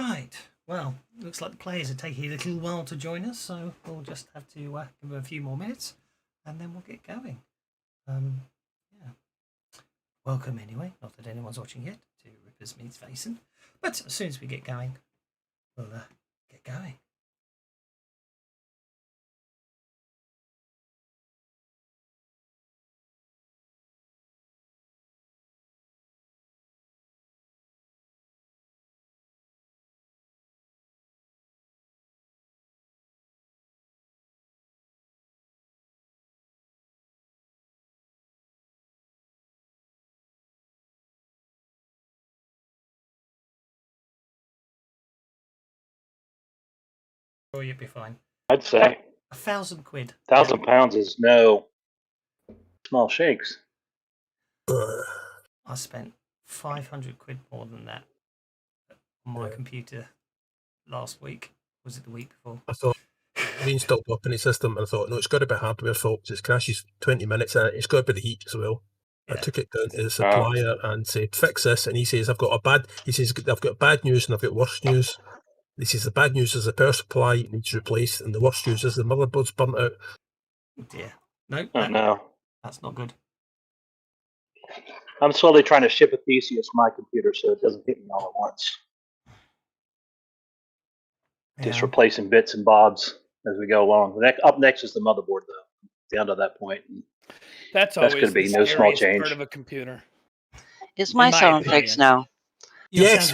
Right. Well, looks like the players are taking a little while to join us, so we'll just have to give them a few more minutes, and then we'll get going. Yeah. Welcome anyway. Not that anyone's watching yet to Rippers and Vaesen, but as soon as we get going, we'll get going. Sure, you'll be fine. I'd say £1,000. £1,000 is no small shakes. I spent £500 more than that on my computer last week. Was it the week before? I thought reinstalled the operating system, and I thought, no, it's got to be hardware fault. It crashes 20 minutes in it. It's got to be the heat as well. Yeah. I took it down to the supplier and said, fix this. And he says, I've got bad news and I've got worse news. He says, the bad news is the power supply needs replaced, and the worst news is the motherboard's burnt out. Oh dear. No. No. That's not good. I'm slowly trying to ship a Theseus to my computer so it doesn't hit me all at once. Yeah. Just replacing bits and bobs as we go along. Up next is the motherboard, though. Down to that point. That's always going to be the no small scariest change. part of a computer. Is my sound fixed now? Yes.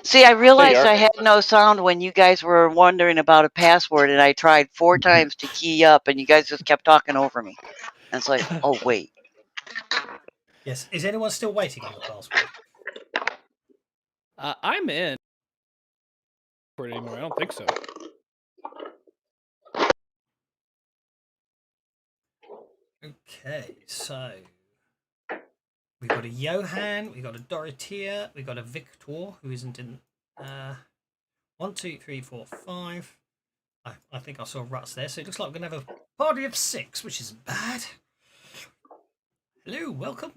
See, I realized I had no sound when you guys were wondering about a password, and I tried 4 times to key up, and you guys just kept talking over me. And it's like, oh, wait. Yes. Is anyone still waiting on the password? I'm in. For it anymore? I don't think so. Okay, so we've got a Johan, we've got a Dorothea, we've got a Victor who isn't in. 1, 2, 3, 4, 5. I think I saw Ruts there, so it looks like we're going to have a party of 6, which isn't bad. Hello, welcome.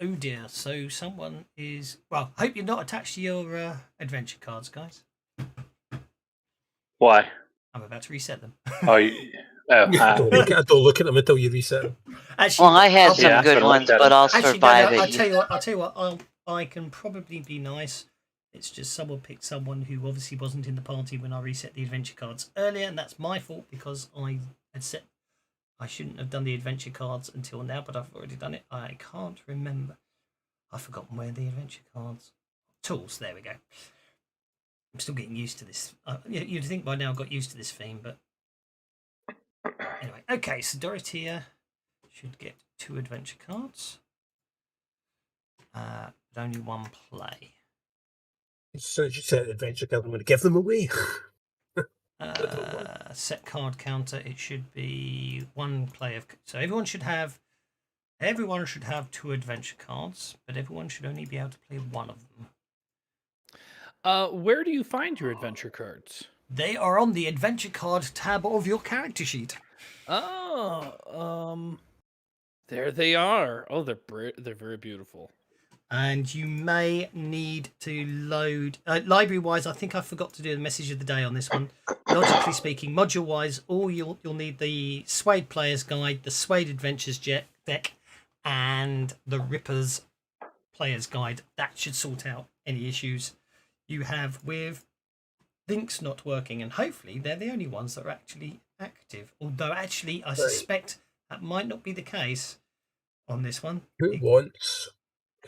Oh dear. So someone is. Well, I hope you're not attached to your adventure cards, guys. Why? I'm about to reset them. Don't look at them until you reset them. Actually, well, I had some good ones, but I'll survive it. I'll tell you what. I can probably be nice. It's just someone picked someone who obviously wasn't in the party when I reset the adventure cards earlier, and that's my fault because I had set. I shouldn't have done the adventure cards until now, but I've already done it. I can't remember. I've forgotten where the adventure cards. Tools. There we go. I'm still getting used to this. You'd think by now I got used to this theme, but anyway. Okay, so Dorothea should get 2 adventure cards. But only 1 play. As soon as you set an adventure card, I'm going to give them away. Set card counter. It should be 1 play of. So everyone should have 2 adventure cards, but everyone should only be able to play 1 of them. Where do you find your adventure cards? They are on the adventure card tab of your character sheet. Oh, there they are. Oh, they're very beautiful. And you may need to load library-wise. I think I forgot to do the message of the day on this one. Logically speaking, module-wise, all you'll need the Suede Player's Guide, the Suede Adventures deck, and the Rippers Player's Guide. That should sort out any issues you have with links not working, and hopefully they're the only ones that are actually active. Although actually, I suspect that might not be the case on this one.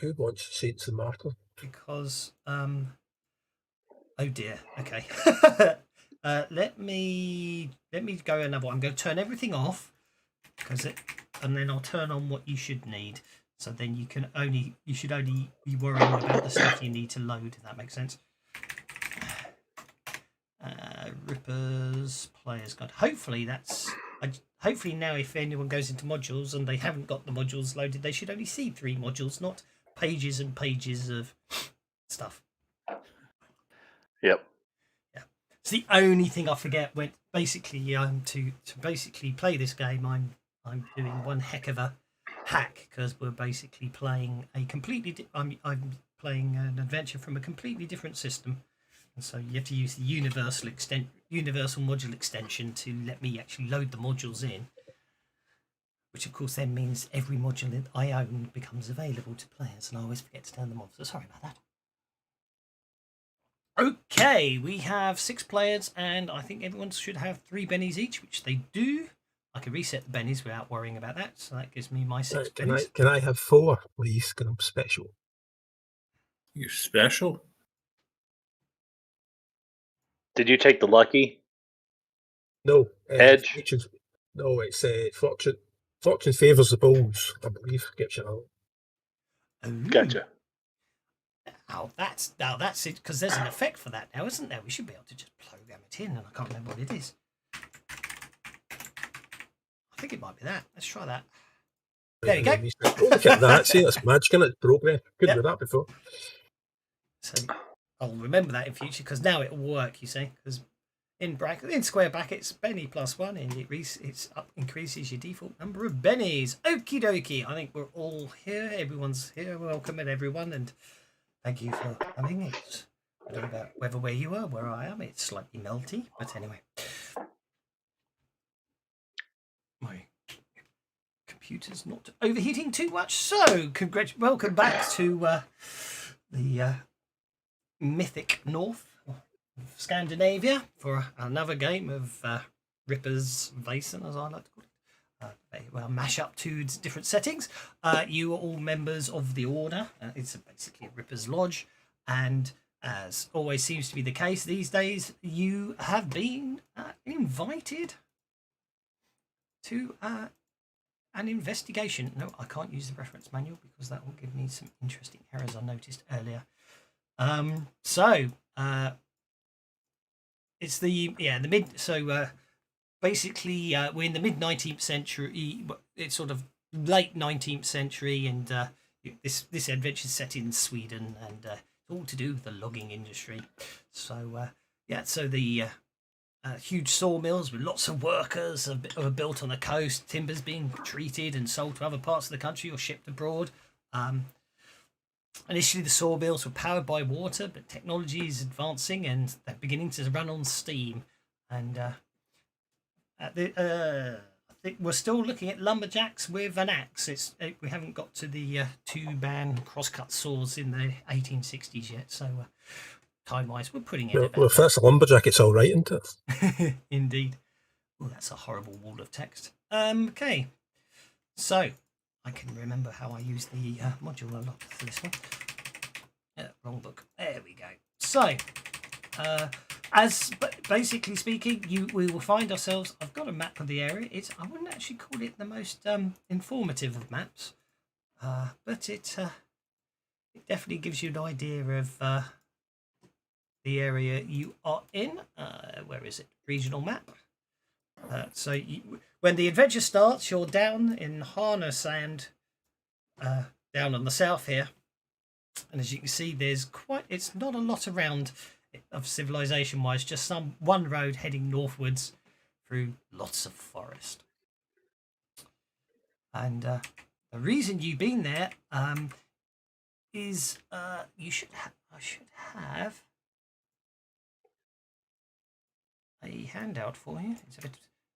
Who wants Saints and Martyr? Because oh dear. Okay. Let me go another one. I'm going to turn everything off and then I'll turn on what you should need. So then you should only be worrying about the stuff you need to load. If that makes sense. Rippers Players Guide. Hopefully now if anyone goes into modules and they haven't got the modules loaded, they should only see 3 modules, not pages and pages of stuff. Yep. Yeah. It's the only thing I forget when basically to basically play this game. I'm doing one heck of a hack because we're basically playing a completely. I'm playing an adventure from a completely different system And so you have to use the universal module extension to let me actually load the modules in, which of course then means every module that I own becomes available to players, and I always forget to turn them on, so sorry about that. Okay, we have 6 players, and I think everyone should have 3 bennies each, which they do. I can reset the bennies without worrying about that, so that gives me my 6 bennies. Can I have 4, please? Because I'm special. You're special? Did you take the lucky? No. Edge? No, it's Fortune. Fortune favours the bulls, I believe. Gets you out. Ooh. Gotcha. Now that's it, because there's an effect for that now, isn't there? We should be able to just program it in, and I can't remember what it is. I think it might be that. Let's try that. There we go. Oh, look at that. See, that's magic in it. Program. Couldn't do that before. So I'll remember that in future, because now it'll work, you see. Because in square brackets, Benny +1, and it increases your default number of bennies. Okie dokie. I think we're all here. Everyone's here. Welcome everyone, and thank you for coming. I don't know about whether where you are, where I am. It's slightly melty, but anyway. My computer's not overheating too much. So, welcome back to the mythic north of Scandinavia for another game of Rippers and Vaesen, as I like to call it. Well, mash up 2 different settings. You are all members of the Order. It's basically a Rippers Lodge, and as always seems to be the case these days, you have been invited to an investigation. No, I can't use the reference manual because that will give me some interesting errors I noticed earlier. It's the mid. So basically, we're in the mid 19th century. It's sort of late 19th century, and this adventure is set in Sweden, and it's all to do with the logging industry. So so the huge sawmills with lots of workers are built on the coast. Timber's being treated and sold to other parts of the country or shipped abroad. Initially, the sawmills were powered by water, but technology is advancing and they're beginning to run on steam. And I think we're still looking at lumberjacks with an axe. We haven't got to the 2-man crosscut saws in the 1860s yet, so time-wise, we're putting it. Well, if that's a lumberjack, it's all right, isn't it? Indeed. Oh, that's a horrible wall of text. Okay, so I can remember how I use the module a lot for this one. Wrong book. There we go. So, basically speaking, we will find ourselves. I've got a map of the area. I wouldn't actually call it the most informative of maps, but it definitely gives you an idea of the area you are in. Where is it? Regional map. So when the adventure starts, you're down in Harnesand, down on the south here, and as you can see, it's not a lot around of civilization wise, just one road heading northwards through lots of forest. And the reason you've been there is I should have a handout for you. It's a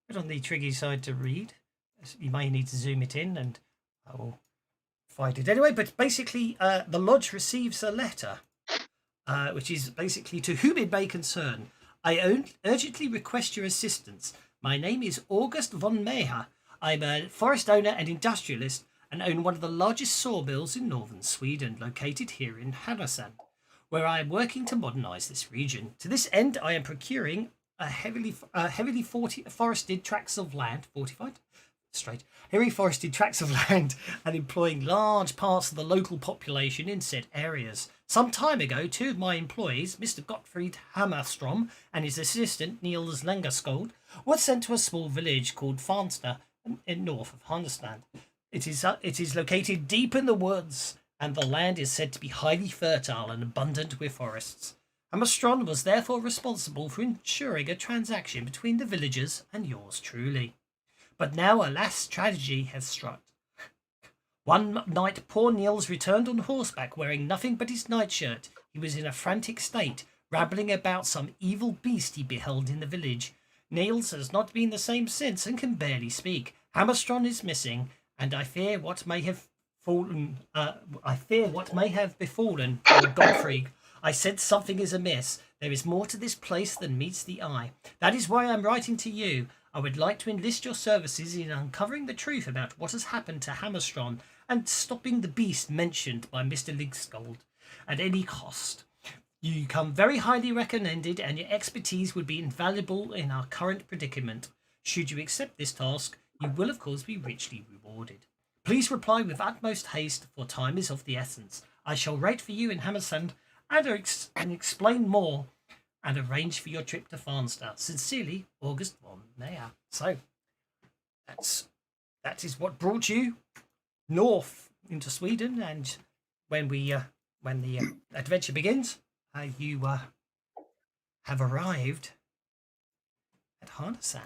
bit on the tricky side to read. You may need to zoom it in, and I will find it anyway. But basically, the lodge receives a letter, which is basically, to whom it may concern. I urgently request your assistance. My name is August von Meyer. I'm a forest owner and industrialist, and own one of the largest sawmills in northern Sweden, located here in Härnösand, where I am working to modernise this region. To this end, I am procuring heavily forested tracts of land, heavily forested tracts of land, and employing large parts of the local population in said areas. Some time ago, 2 of my employees, Mr. Gottfried Hammerstrom and his assistant Niels Langerskold, were sent to a small village called Farnsta in north of Härnösand. It is located deep in the woods, and the land is said to be highly fertile and abundant with forests. Hammerstrom was therefore responsible for ensuring a transaction between the villagers and yours truly. But now, alas, tragedy has struck. One night, poor Niels returned on horseback, wearing nothing but his nightshirt. He was in a frantic state, rabbling about some evil beast he beheld in the village. Niels has not been the same since and can barely speak. Hammerstrom is missing, and I fear what may have befallen Lord Godfrey. I sense something is amiss. There is more to this place than meets the eye. That is why I am writing to you. I would like to enlist your services in uncovering the truth about what has happened to Hammerstrom and stopping the beast mentioned by Mr. Ligskold at any cost. You come very highly recommended, and your expertise would be invaluable in our current predicament. Should you accept this task, you will of course be richly rewarded. Please reply with utmost haste, for time is of the essence. I shall write for you in Hammersand and explain more and arrange for your trip to Farnstad. Sincerely, August von Meyer. So, that is what brought you north into Sweden, and when the adventure begins, you have arrived at Harnesand.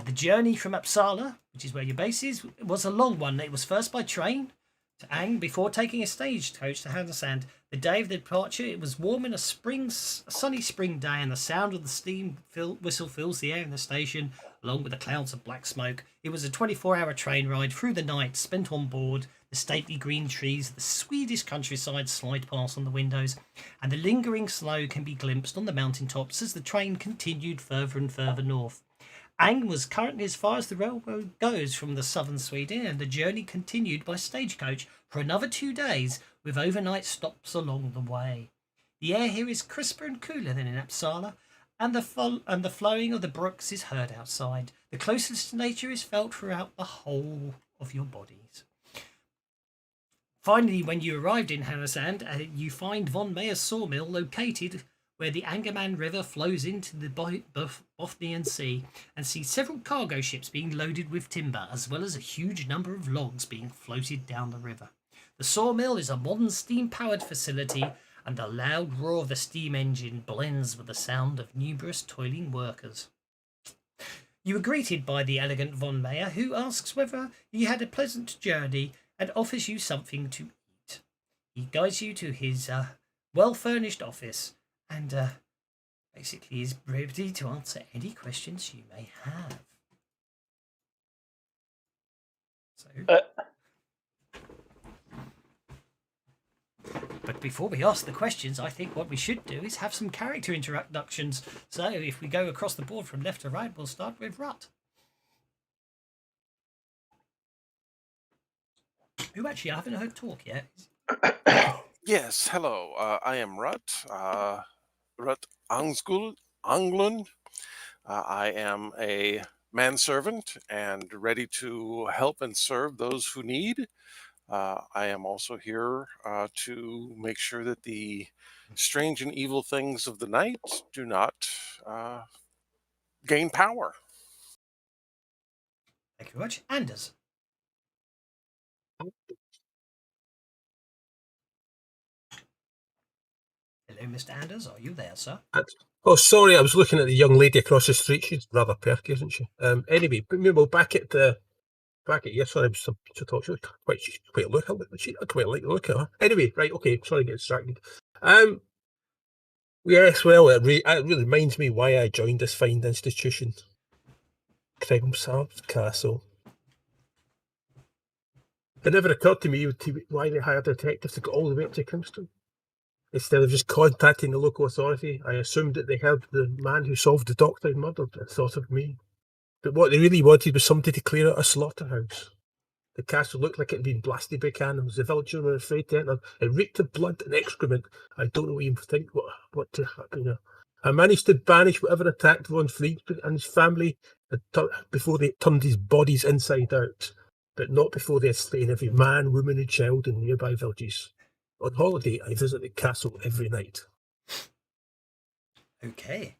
The journey from Uppsala, which is where your base is, was a long one. It was first by train to Ang before taking a stagecoach to Harnesand. The day of the departure, it was warm in a sunny spring day, and the sound of the steam whistle fills the air in the station, along with the clouds of black smoke. It was a 24-hour train ride through the night, spent on board. The stately green trees of the Swedish countryside slide past on the windows, and the lingering snow can be glimpsed on the mountain tops as the train continued further and further north. Ang was currently as far as the railroad goes from the southern Sweden, and the journey continued by stagecoach for another 2 days, with overnight stops along the way. The air here is crisper and cooler than in Uppsala, and the flowing of the brooks is heard outside. The closeness to nature is felt throughout the whole of your bodies. Finally, when you arrived in Hammersand, you find von Meyer's sawmill located where the Angerman River flows into the Bothnian Sea, and see several cargo ships being loaded with timber, as well as a huge number of logs being floated down the river. The sawmill is a modern steam-powered facility, and the loud roar of the steam engine blends with the sound of numerous toiling workers. You are greeted by the elegant von Meyer, who asks whether you had a pleasant journey and offers you something to eat. He guides you to his well-furnished office, and basically is ready to answer any questions you may have. So, but before we ask the questions, I think what we should do is have some character introductions. So if we go across the board from left to right, we'll start with Rut. Who actually, I haven't heard talk yet. Yes, hello. I am Rut. Rut Anglund. I am a manservant and ready to help and serve those who need. I am also here to make sure that the strange and evil things of the night do not gain power. Thank you very much. Anders. Hello, Mr. Anders. Are you there, sir? Oh, sorry, I was looking at the young lady across the street. She's rather perky, isn't she? Anyway, back at yes, sorry, I was to talk. She's quite look. I quite like the look at her. Anyway, right, okay. Sorry, to get distracted. Yes, well, it really reminds me why I joined this fine institution, Craigham's Castle. It never occurred to me why they hired detectives to go all the way up to Kingston. Instead of just contacting the local authority, I assumed that they heard the man who solved the doctor and murdered and thought of me. But what they really wanted was somebody to clear out a slaughterhouse. The castle looked like it had been blasted by cannons. The villagers were afraid to enter. It reeked of blood and excrement. I don't know what you think what to happen. I managed to banish whatever attacked von Friedberg and his family before they turned his bodies inside out, but not before they had slain every man, woman and child in nearby villages. On holiday, I visit the castle every night. Okay.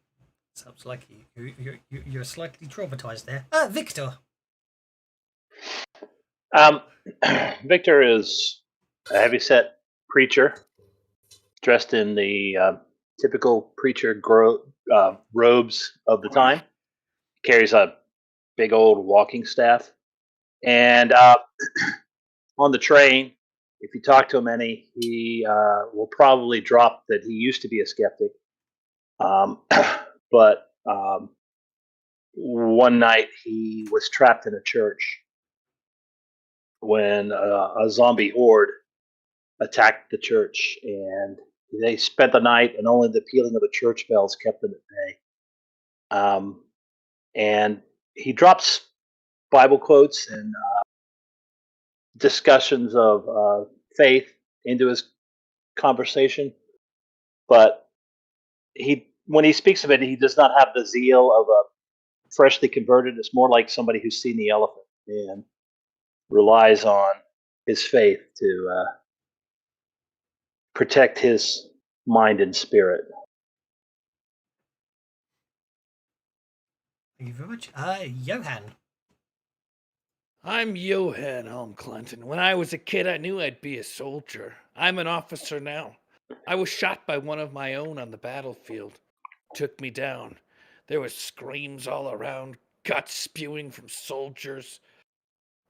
Sounds like you're slightly traumatized there. Victor. Victor is a heavyset preacher, dressed in the typical preacher robes of the time. Carries a big old walking staff, and on the train, if you talk to him any, he will probably drop that he used to be a skeptic. But one night he was trapped in a church when a zombie horde attacked the church, and they spent the night, and only the pealing of the church bells kept them at bay. And he drops Bible quotes and discussions of faith into his conversation, but when he speaks of it, he does not have the zeal of a freshly converted. It's more like somebody who's seen the elephant and relies on his faith to protect his mind and spirit. Thank you very much. Johan. I'm Johan Holm Clinton. When I was a kid, I knew I'd be a soldier. I'm an officer now. I was shot by one of my own on the battlefield. Took me down. There were screams all around, guts spewing from soldiers.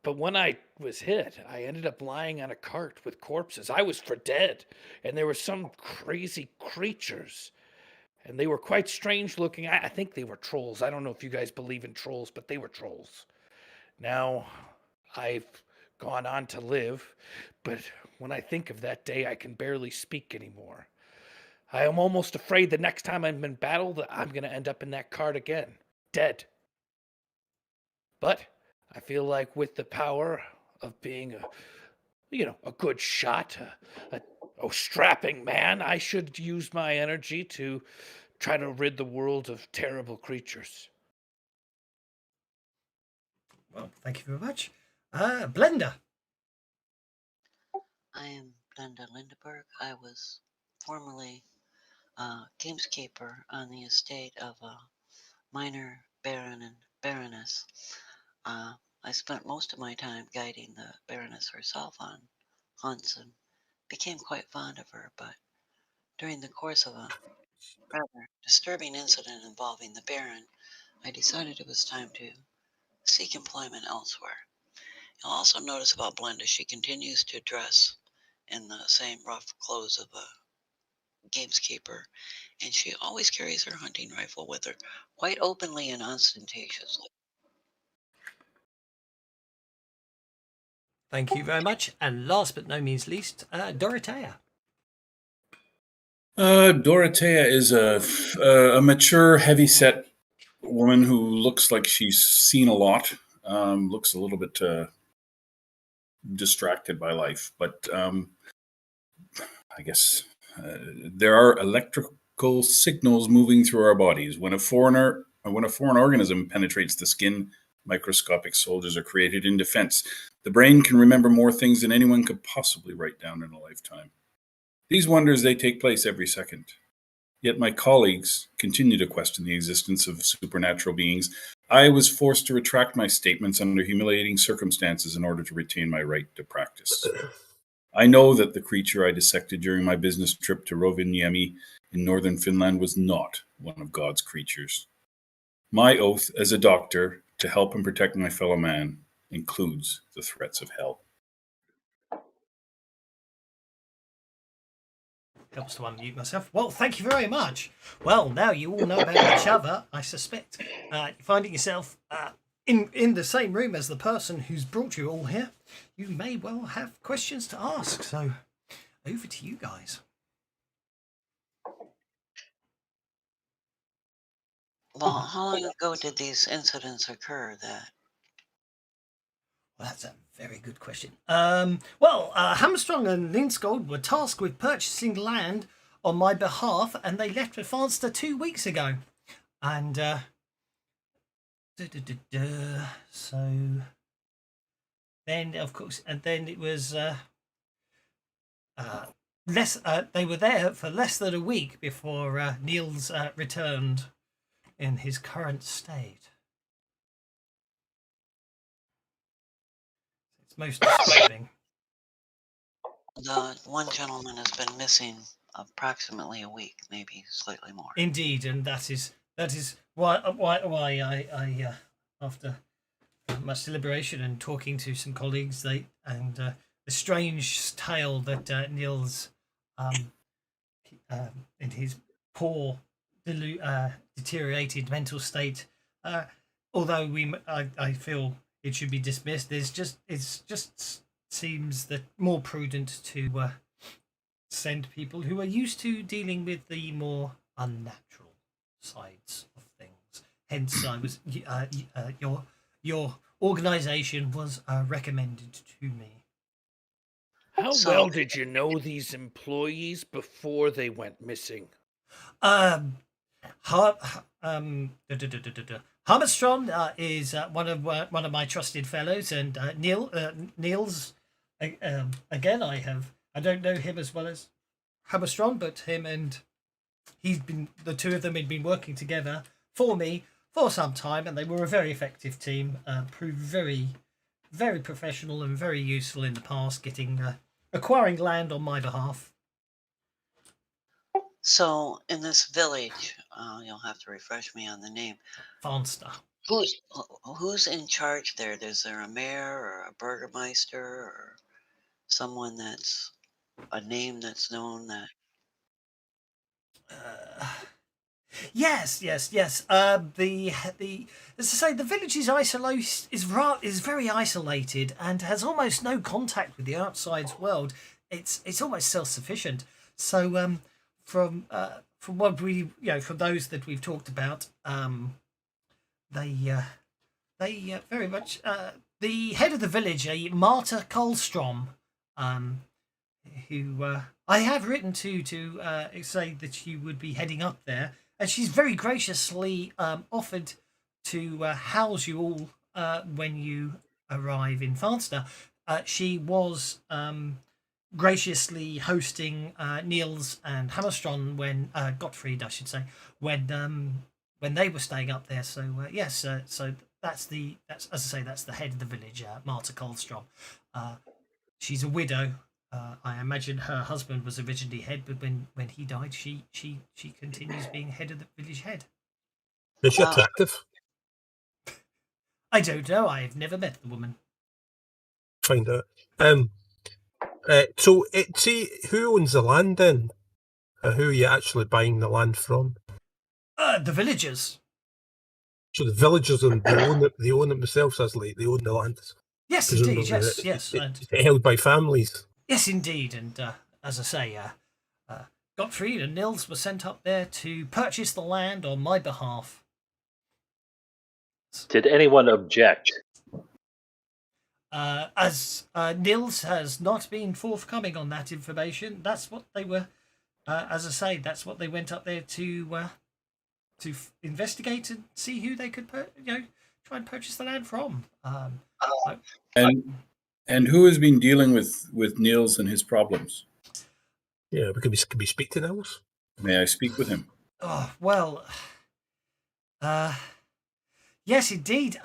But when I was hit, I ended up lying on a cart with corpses. I was for dead, and there were some crazy creatures. And they were quite strange looking. I think they were trolls. I don't know if you guys believe in trolls, but they were trolls. Now, I've gone on to live, but when I think of that day, I can barely speak anymore. I am almost afraid the next time I'm in battle that I'm going to end up in that cart again, dead. But I feel like with the power of being a good shot, a strapping man, I should use my energy to try to rid the world of terrible creatures. Well, thank you very much. Blender. I am Brenda Lindeberg. I was formerly gameskeeper on the estate of a minor baron and baroness. I spent most of my time guiding the baroness herself on hunts and became quite fond of her, but during the course of a rather disturbing incident involving the baron, I decided it was time to seek employment elsewhere. You'll also notice about Blenda, she continues to dress in the same rough clothes of a gameskeeper, and she always carries her hunting rifle with her quite openly and ostentatiously. Thank you very much. And last but no means least, Dorothea. Dorothea is a mature, heavy-set woman who looks like she's seen a lot. Looks a little bit distracted by life, but I guess there are electrical signals moving through our bodies. When a foreign organism penetrates the skin, microscopic soldiers are created in defense. The brain can remember more things than anyone could possibly write down in a lifetime. These wonders, they take place every second. Yet my colleagues continue to question the existence of supernatural beings. I was forced to retract my statements under humiliating circumstances in order to retain my right to practice. I know that the creature I dissected during my business trip to Rovaniemi in northern Finland was not one of God's creatures. My oath as a doctor to help and protect my fellow man includes the threats of hell. Helps to unmute myself. Well, thank you very much. Well, now you all know about each other. I suspect finding yourself in the same room as the person who's brought you all here, you may well have questions to ask. So, over to you guys. Well, how long ago did these incidents occur? Well, that's a very good question. Hamstrung and Linskold were tasked with purchasing land on my behalf, and they left for Farnster 2 weeks ago. And so then, of course, and then it was less. They were there for less than a week before Niels returned in his current state. It's most disturbing. The one gentleman has been missing approximately a week, maybe slightly more. Indeed, and that is why I after much deliberation and talking to some colleagues, strange tale that Niels, in his poor, deteriorated mental state, although I feel it should be dismissed. It's just seems that more prudent to send people who are used to dealing with the more unnatural sides of things. Hence, I was your organisation was recommended to me. How So- well did you know these employees before they went missing? Hammerstrom is one of my trusted fellows, and Niels. Again, I don't know him as well as Hammerstrom, but him and the two of them had been working together for me for some time, and they were a very effective team. Proved very, very professional and very useful in the past, acquiring land on my behalf. So in this village, you'll have to refresh me on the name. Farnster. Who's in charge there? Is there a mayor or a burgermeister or someone that's a name that's known that? Yes. The as I say, the village is very isolated and has almost no contact with the outside world. It's almost self-sufficient. So from what from those that we've talked about, they very much the head of the village, a Marta Kolstrom, who I have written to say that she would be heading up there, and she's very graciously offered to house you all when you arrive in Farnster. She was graciously hosting Niels and Hammerstrom when Gottfried, I should say, when they were staying up there. So yes, so that's as I say, that's the head of the village, Marta Kolstrom. She's a widow. I imagine her husband was originally head, but when he died, she continues being head of the village head. Is she attractive? I don't know. I've never met the woman. Find out. So, see, who owns the land then? Who are you actually buying the land from? The villagers. So the villagers they own it themselves, as like they own the land. Yes, indeed. Presumably Yes. It's held by families. Yes, indeed. And as I say, Gottfried and Nils were sent up there to purchase the land on my behalf. Did anyone object? As Nils has not been forthcoming on that information, that's what they were. As I say, that's what they went up there to investigate and see who they could, try and purchase the land from. And who has been dealing with Niels and his problems? Yeah, but can we speak to Niels? May I speak with him? Oh well. Yes, indeed.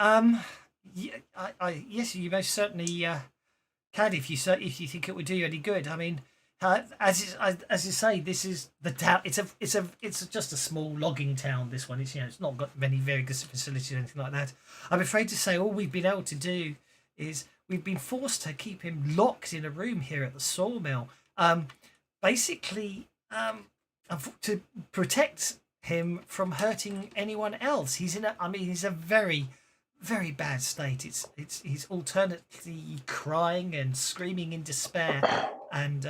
Yes, you most certainly can if you think it would do you any good. I mean, as you say, this is the town. It's just a small logging town. This one, it's not got many very good facilities or anything like that. I'm afraid to say all we've been able to do is we've been forced to keep him locked in a room here at the sawmill. Basically, to protect him from hurting anyone else. He's a very, very bad state. He's alternately crying and screaming in despair. And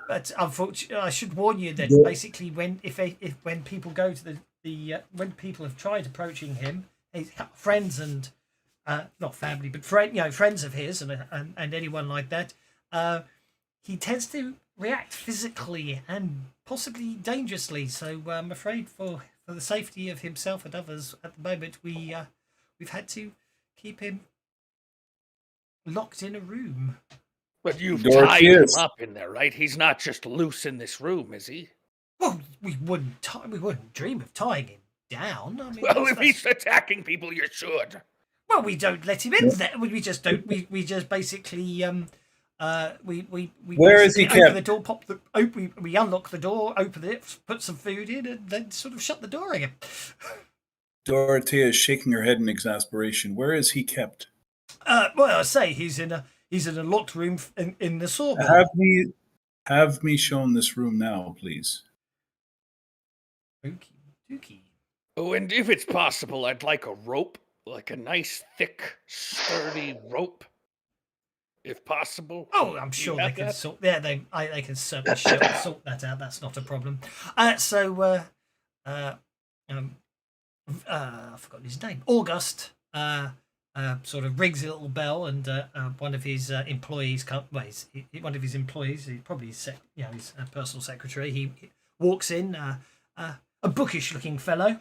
but unfortunately, I should warn you that basically when people go to when people have tried approaching him, his friends and not family, but friends of his and anyone like that, he tends to react physically and possibly dangerously. So I'm afraid for the safety of himself and others at the moment, we've had to keep him locked in a room. But you've tied him up in there, right? He's not just loose in this room, is he? Well, we wouldn't dream of tying him down. I mean, well, if he's attacking people, you should. Well, we don't let him in there. We just don't. We just basically we Where is he open kept? the door, we unlock the door, open it, put some food in, and then sort of shut the door again. Dorothea is shaking her head in exasperation. Where is he kept? Well, I say he's in He's in a locked room in the saw hall. Have me shown this room now, please. Okey dokey. Oh, and if it's possible, I'd like a rope, like a nice, thick, sturdy rope, if possible. Oh, I'm Do you sure they have can that? sort. Yeah, they can certainly sort that out. That's not a problem. I forgot his name. August sort of rings a little bell, and one of his employees one of his employees, probably his his personal secretary. He walks in, a bookish-looking fellow,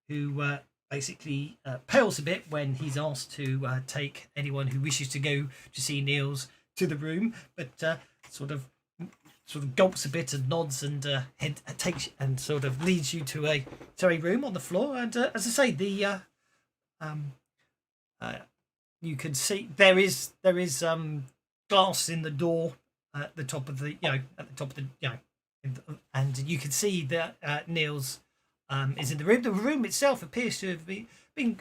who basically pales a bit when he's asked to take anyone who wishes to go to see Niels to the room, but sort of gulps a bit and nods and takes and sort of leads you to a room on the floor. And as I say, the you can see there is glass in the door at the top of the and you can see that Niels is in the room. The room itself appears to have been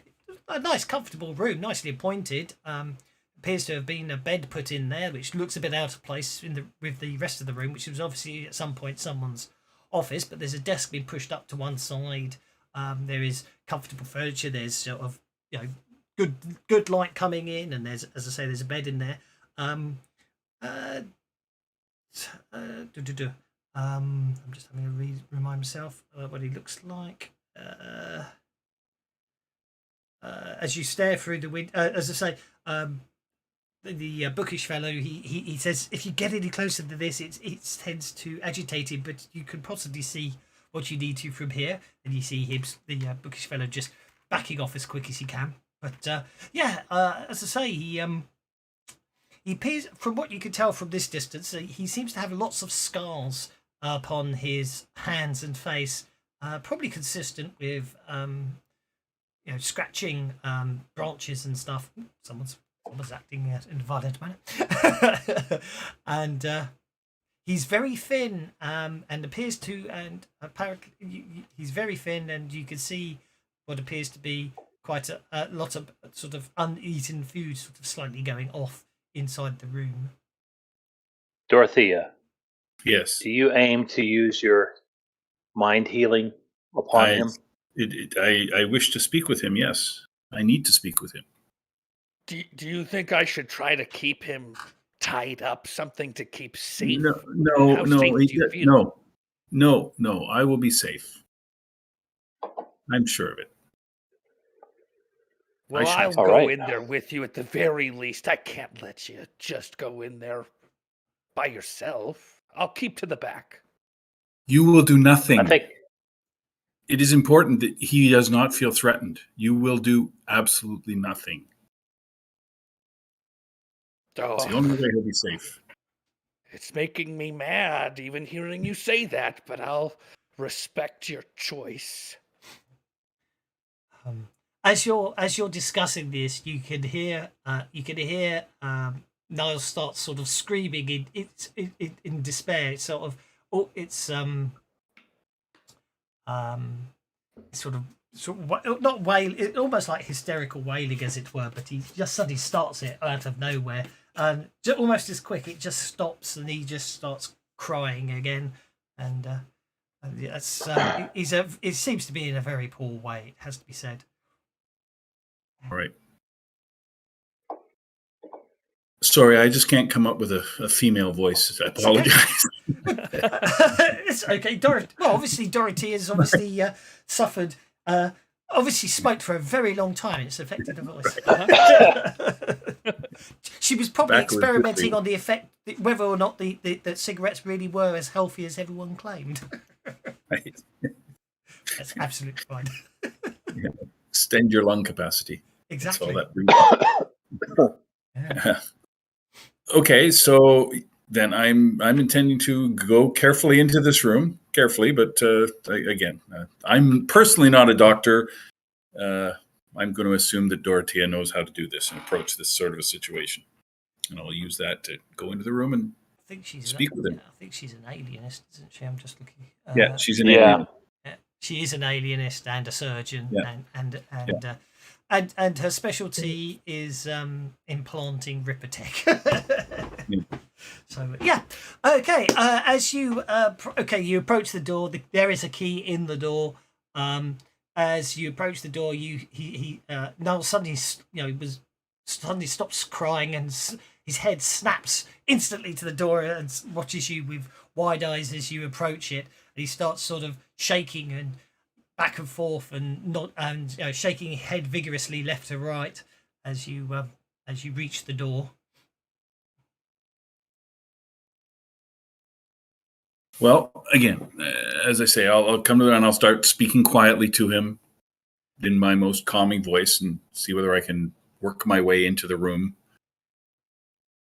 a nice, comfortable room, nicely appointed. Appears to have been a bed put in there, which looks a bit out of place with the rest of the room, which was obviously at some point someone's office. But there's a desk being pushed up to one side. There is comfortable furniture. There's sort of good light coming in, and there's, as I say, there's a bed in there. I'm just having a remind myself what he looks like. As you stare through the window, as I say, the bookish fellow, he says, if you get any closer to this, it tends to agitate him, but you can possibly see what you need to from here. And you see him, the bookish fellow, just backing off as quick as he can. But as I say, he appears, from what you can tell from this distance, he seems to have lots of scars upon his hands and face, probably consistent with scratching branches and stuff. Someone's acting in a violent manner. And he's very thin, and appears to, and apparently he's very thin, and you can see what appears to be quite a lot of sort of uneaten food sort of slightly going off inside the room. Dorothea, Yes. do you aim to use your mind healing upon him? I wish to speak with him, yes. I need to speak with him. Do you think I should try to keep him tied up, something to keep safe? No, How safe do you feel? no. I will be safe. I'm sure of it. Well, I'll All go right. in there with you at the very least. I can't let you just go in there by yourself. I'll keep to the back. You will do nothing. I think It is important that he does not feel threatened. You will do absolutely nothing. It's the only way he'll be safe. It's making me mad even hearing you say that, but I'll respect your choice. As you're discussing this, you can hear Niles start sort of screaming in despair. It's sort of sort of not wail, almost like hysterical wailing, as it were. But he just suddenly starts it out of nowhere, and almost as quick, it just stops, and he just starts crying again. And it's it seems to be in a very poor way. It has to be said. All right. Sorry, I just can't come up with a female voice. I apologize. It's okay. Obviously, Dorothy has obviously suffered. Obviously, smoked for a very long time. It's affected her voice. She was probably experimenting on the effect, whether or not the cigarettes really were as healthy as everyone claimed. Right. That's absolutely fine. Yeah. Extend your lung capacity. Exactly. Yeah. Okay, so then I'm intending to go carefully into this room, but again, I'm personally not a doctor. I'm going to assume that Dorothea knows how to do this and approach this sort of a situation, and I'll use that to go into the room and speak with him. I think she's an alienist, isn't she? I'm just looking. Yeah, she's an alien. She is an alienist and a surgeon, Yeah. and and her specialty is implanting Ripper tech. Yeah. So yeah, okay. As you you approach the door. There is a key in the door. As you approach the door, Noel suddenly suddenly stops crying and his head snaps instantly to the door and watches you with wide eyes as you approach it. And he starts sort of shaking and back and forth and shaking his head vigorously left to right as you reach the door. Well, again, as I say, I'll come to there and I'll start speaking quietly to him in my most calming voice and see whether I can work my way into the room.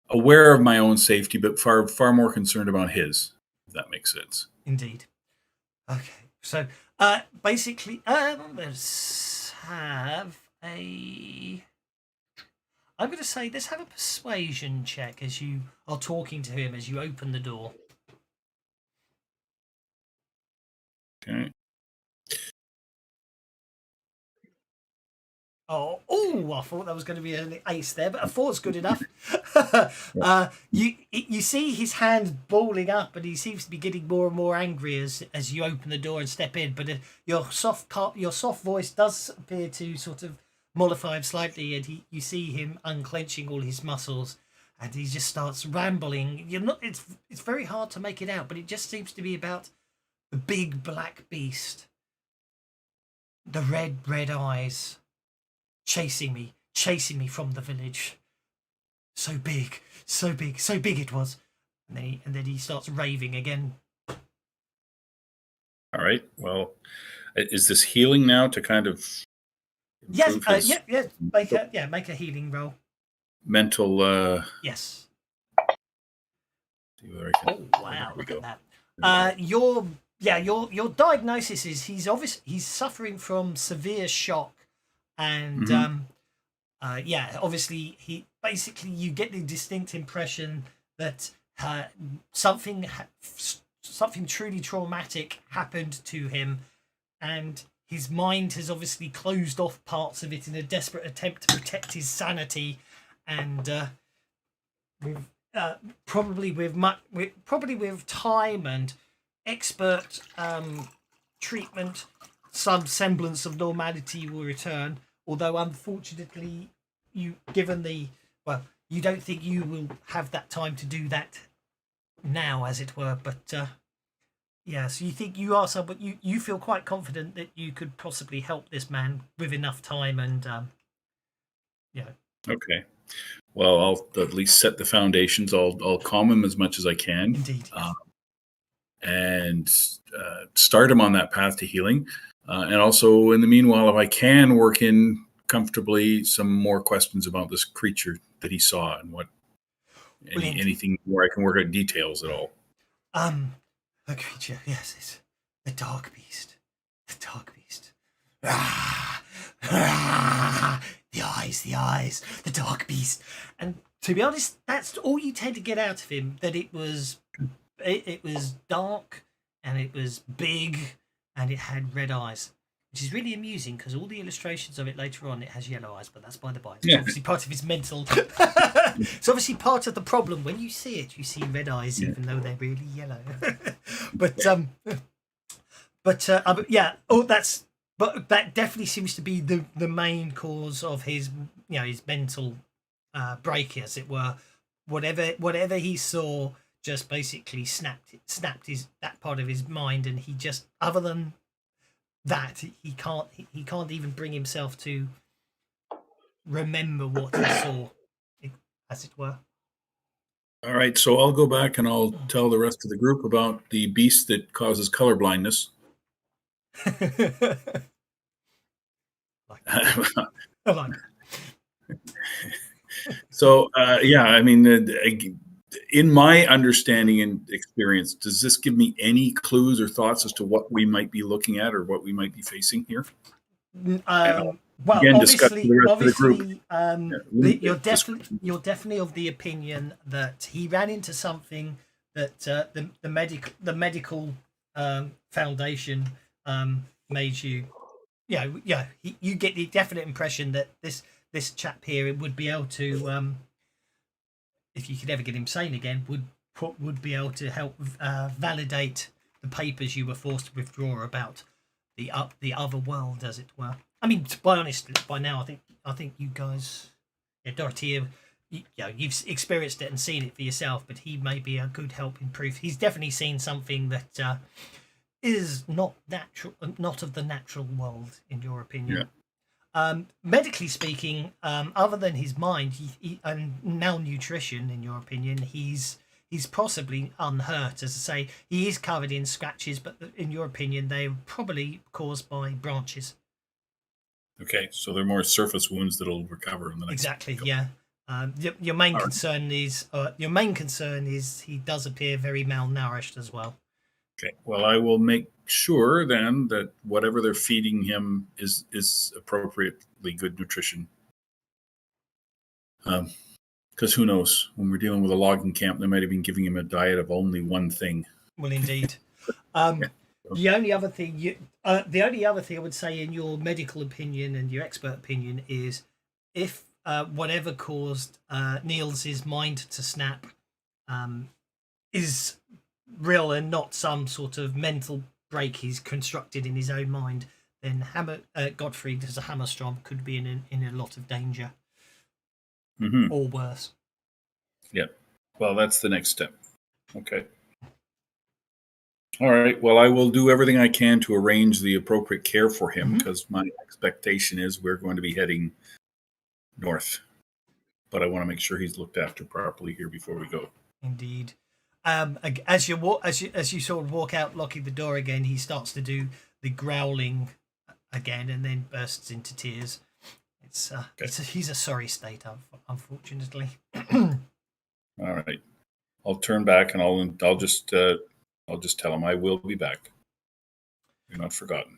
Aware of my own safety, but far more concerned about his, if that makes sense. Indeed. Okay, so basically, let's have a. I'm going to say let's have a persuasion check as you are talking to him as you open the door. Okay. Oh! I thought that was going to be an ace there, but a 4's good enough. You see his hand balling up, and he seems to be getting more and more angry as you open the door and step in. But your soft voice does appear to sort of mollify him slightly, and you see him unclenching all his muscles, and he just starts rambling. It's very hard to make it out, but it just seems to be about the big black beast, the red eyes. Chasing me from the village. So big it was. And then he starts raving again. All right. Well, is this healing now to kind of Yes, improve his make a healing roll. mental? Yes. See whether I can. Oh wow! Look at that. Your diagnosis is he's suffering from severe shock. And obviously you get the distinct impression that something truly traumatic happened to him, and his mind has obviously closed off parts of it in a desperate attempt to protect his sanity, and probably with time and expert treatment, some semblance of normality will return. Although unfortunately, you don't think you will have that time to do that now, as it were. But so you think you are someone you feel quite confident that you could possibly help this man with enough time and Okay. Well, I'll at least set the foundations. I'll calm him as much as I can. Indeed. And start him on that path to healing. And also, in the meanwhile, if I can work in comfortably some more questions about this creature that he saw and anything where I can work out details at all. A creature, yes, it's the dark beast. The dark beast. The eyes, the dark beast. And to be honest, that's all you tend to get out of him. That it was dark and it was big. And it had red eyes, which is really amusing because all the illustrations of it later on, it has yellow eyes, but that's by the by. It's obviously part of his mental. It's obviously part of the problem. When you see it, you see red eyes, even though they're really yellow. But that definitely seems to be the main cause of his his mental break, as it were. Whatever he saw just basically snapped that part of his mind, and he just, other than that, he can't even bring himself to remember what he saw, as it were. All right, so I'll go back and I'll tell the rest of the group about the beast that causes color blindness. So I mean, in my understanding and experience, does this give me any clues or thoughts as to what we might be looking at or what we might be facing here? Well, again, obviously, you're definitely of the opinion that he ran into something that the medical foundation made you you get the definite impression that this chap here would be able to, if you could ever get him sane again, would be able to help validate the papers you were forced to withdraw about the other world, as it were. I mean, to be honest, by now I think you guys, Dorothea, you've experienced it and seen it for yourself, but he may be a good help in proof. He's definitely seen something that is not of the natural world, in your opinion. Medically speaking, other than his mind and malnutrition, in your opinion, he's possibly unhurt. As I say, he is covered in scratches, but in your opinion, they're probably caused by branches. Okay, so they're more surface wounds that'll recover in the next. Exactly. Yeah. Your main concern is he does appear very malnourished as well. Okay. Well, I will make sure then that whatever they're feeding him is appropriately good nutrition. Because who knows? When we're dealing with a logging camp, they might have been giving him a diet of only one thing. Well, indeed. The only other thing I would say, in your medical opinion and your expert opinion, is if whatever caused Niels' mind to snap is real and not some sort of mental break he's constructed in his own mind, then Gottfried as a Hammerstrom could be in a lot of danger. Mm-hmm. Or worse. Yeah. Well, that's the next step. Okay. All right. Well, I will do everything I can to arrange the appropriate care for him, because my expectation is we're going to be heading north. But I want to make sure he's looked after properly here before we go. Indeed. As you sort of walk out, locking the door again, he starts to do the growling again, and then bursts into tears. He's a sorry state, unfortunately. All right. I'll turn back and I'll just tell him I will be back. You're not forgotten.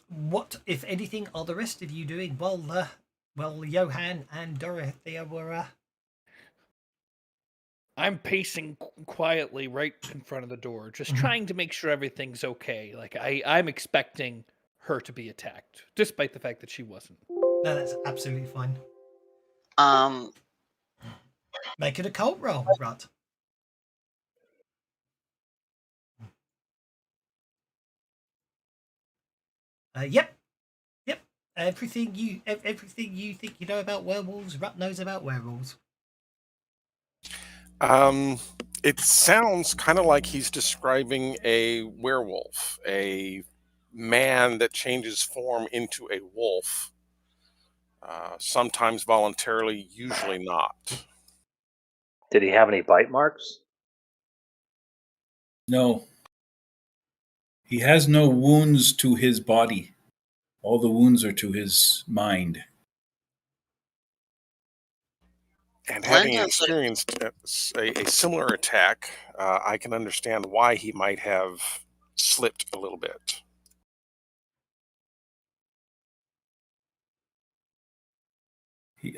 What, if anything, are the rest of you doing? Well, Johan and Dorothea were. I'm pacing quietly right in front of the door, just trying to make sure everything's okay. Like I'm expecting her to be attacked, despite the fact that she wasn't. No, that's absolutely fine. Make it a cult roll, Rut. Yep. Everything you think you know about werewolves, Rut knows about werewolves. It sounds kind of like he's describing a werewolf, a man that changes form into a wolf. Sometimes voluntarily, usually not. Did he have any bite marks? No. He has no wounds to his body. All the wounds are to his mind. And having experienced a similar attack, I can understand why he might have slipped a little bit.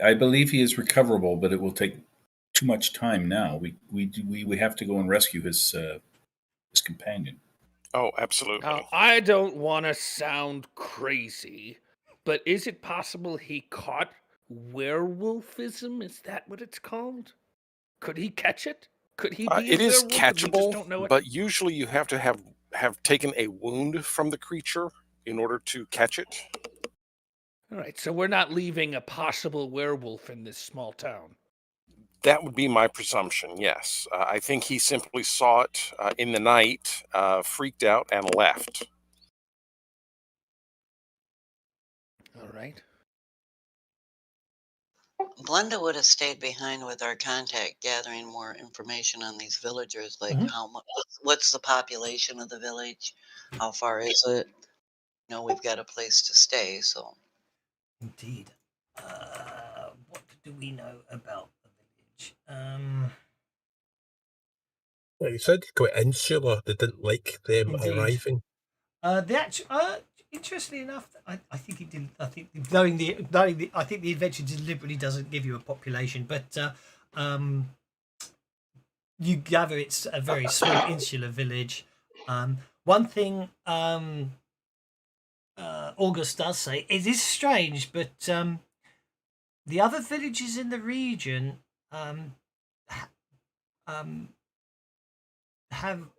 I believe he is recoverable, but it will take too much time now. We have to go and rescue his companion. Oh, absolutely. Now, I don't want to sound crazy, but is it possible he caught werewolfism? Is that what it's called? Could he catch it? Could he be It a is werewolf? We just don't know catchable, it? but usually you have to have taken a wound from the creature in order to catch it. All right, so we're not leaving a possible werewolf in this small town. That would be my presumption, yes. I think he simply saw it in the night, freaked out, and left. All right. Blenda would have stayed behind with our contact, gathering more information on these villagers, like how much, what's the population of the village, how far is it? We've got a place to stay, so. Indeed. What do we know about the village? Well, you said quite insular. They didn't like them arriving. Interestingly enough, I think it did. I think I think the adventure deliberately doesn't give you a population, but you gather it's a very small insular village. One thing August does say, it is strange, but the other villages in the region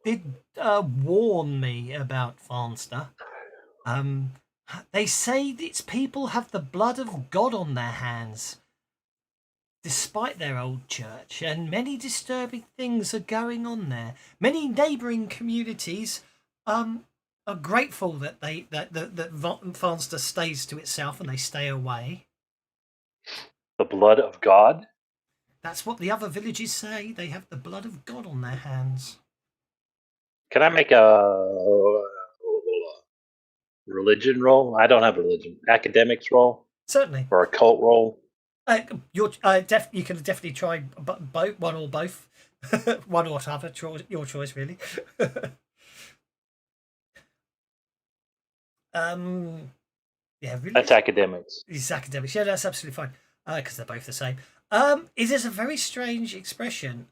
did warn me about Farnster. They say its people have the blood of God on their hands, despite their old church, and many disturbing things are going on there. Many neighbouring communities are grateful that that Farnster stays to itself and they stay away. The blood of God? That's what the other villages say. They have the blood of God on their hands. Can I make a religion roll? I don't have a religion. Academics roll? Certainly. Or a cult roll? You can definitely try both, one or both. One or other, your choice, really. Yeah, really. That's academics. It's academics. Yeah, that's absolutely fine. Because they're both the same. It is a very strange expression.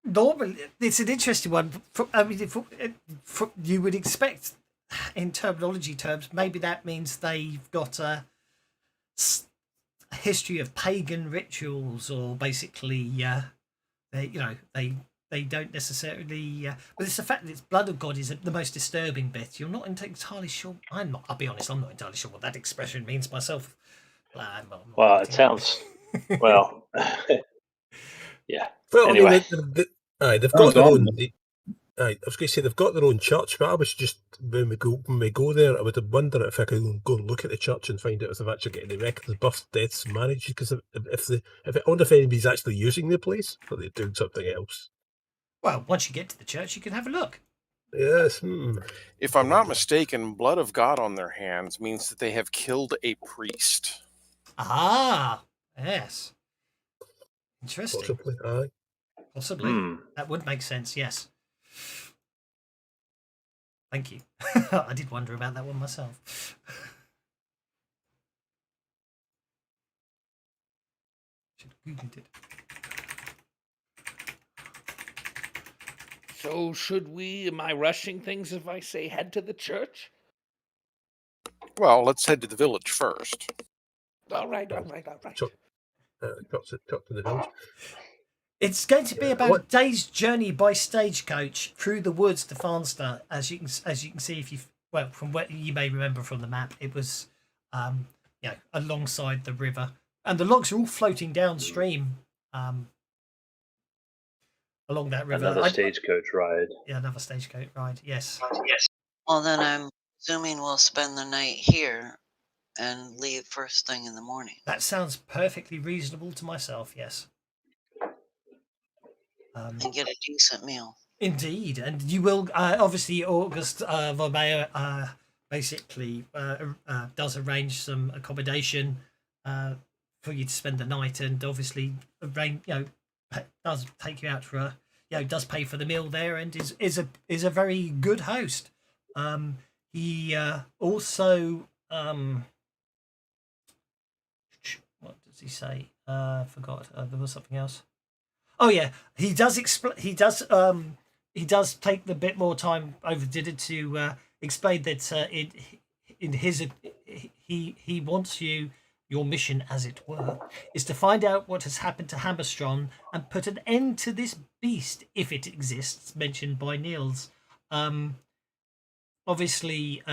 Normally, it's an interesting one. I mean, you would expect, in terminology terms, maybe that means they've got a history of pagan rituals, or basically, they don't necessarily. But it's the fact that it's blood of God is the most disturbing bit. You're not entirely sure. I'm not. I'll be honest. I'm not entirely sure what that expression means myself. Well, it sounds. Well, yeah. Well, Anyway. I mean, they've got their own. I was going to say they've got their own church, but I was just when we go there, I would wonder if I could go and look at the church and find out if they've actually got any records of births, deaths, marriages. Because I wonder if anybody's actually using the place, or they're doing something else. Well, once you get to the church, you can have a look. Yes. If I'm not mistaken, blood of God on their hands means that they have killed a priest. Ah, yes. Interesting. Possibly, aye. Possibly. That would make sense, yes. Thank you. I did wonder about that one myself. Should have Googled it. So am I rushing things if I say head to the church? Well, let's head to the village first. All right. Talk to the village. It's going to be about a day's journey by stagecoach through the woods to Farnster, as you can see if you from what you may remember from the map. It was alongside the river, and the logs are all floating downstream along that river. Another stagecoach ride. Yeah, another stagecoach ride. Yes. Well, then I'm assuming we'll spend the night here and leave first thing in the morning. That sounds perfectly reasonable to myself. Yes. And get a decent meal. Indeed, and you will obviously August Vermeer basically does arrange some accommodation for you to spend the night, and obviously does take you out for does pay for the meal there, and is a very good host. He also what does he say? Forgot. There was something else. Oh yeah, he does he does take the bit more time over dinner to explain that he wants your mission, as it were, is to find out what has happened to Hammerstrom and put an end to this beast, if it exists, mentioned by Niels. Obviously,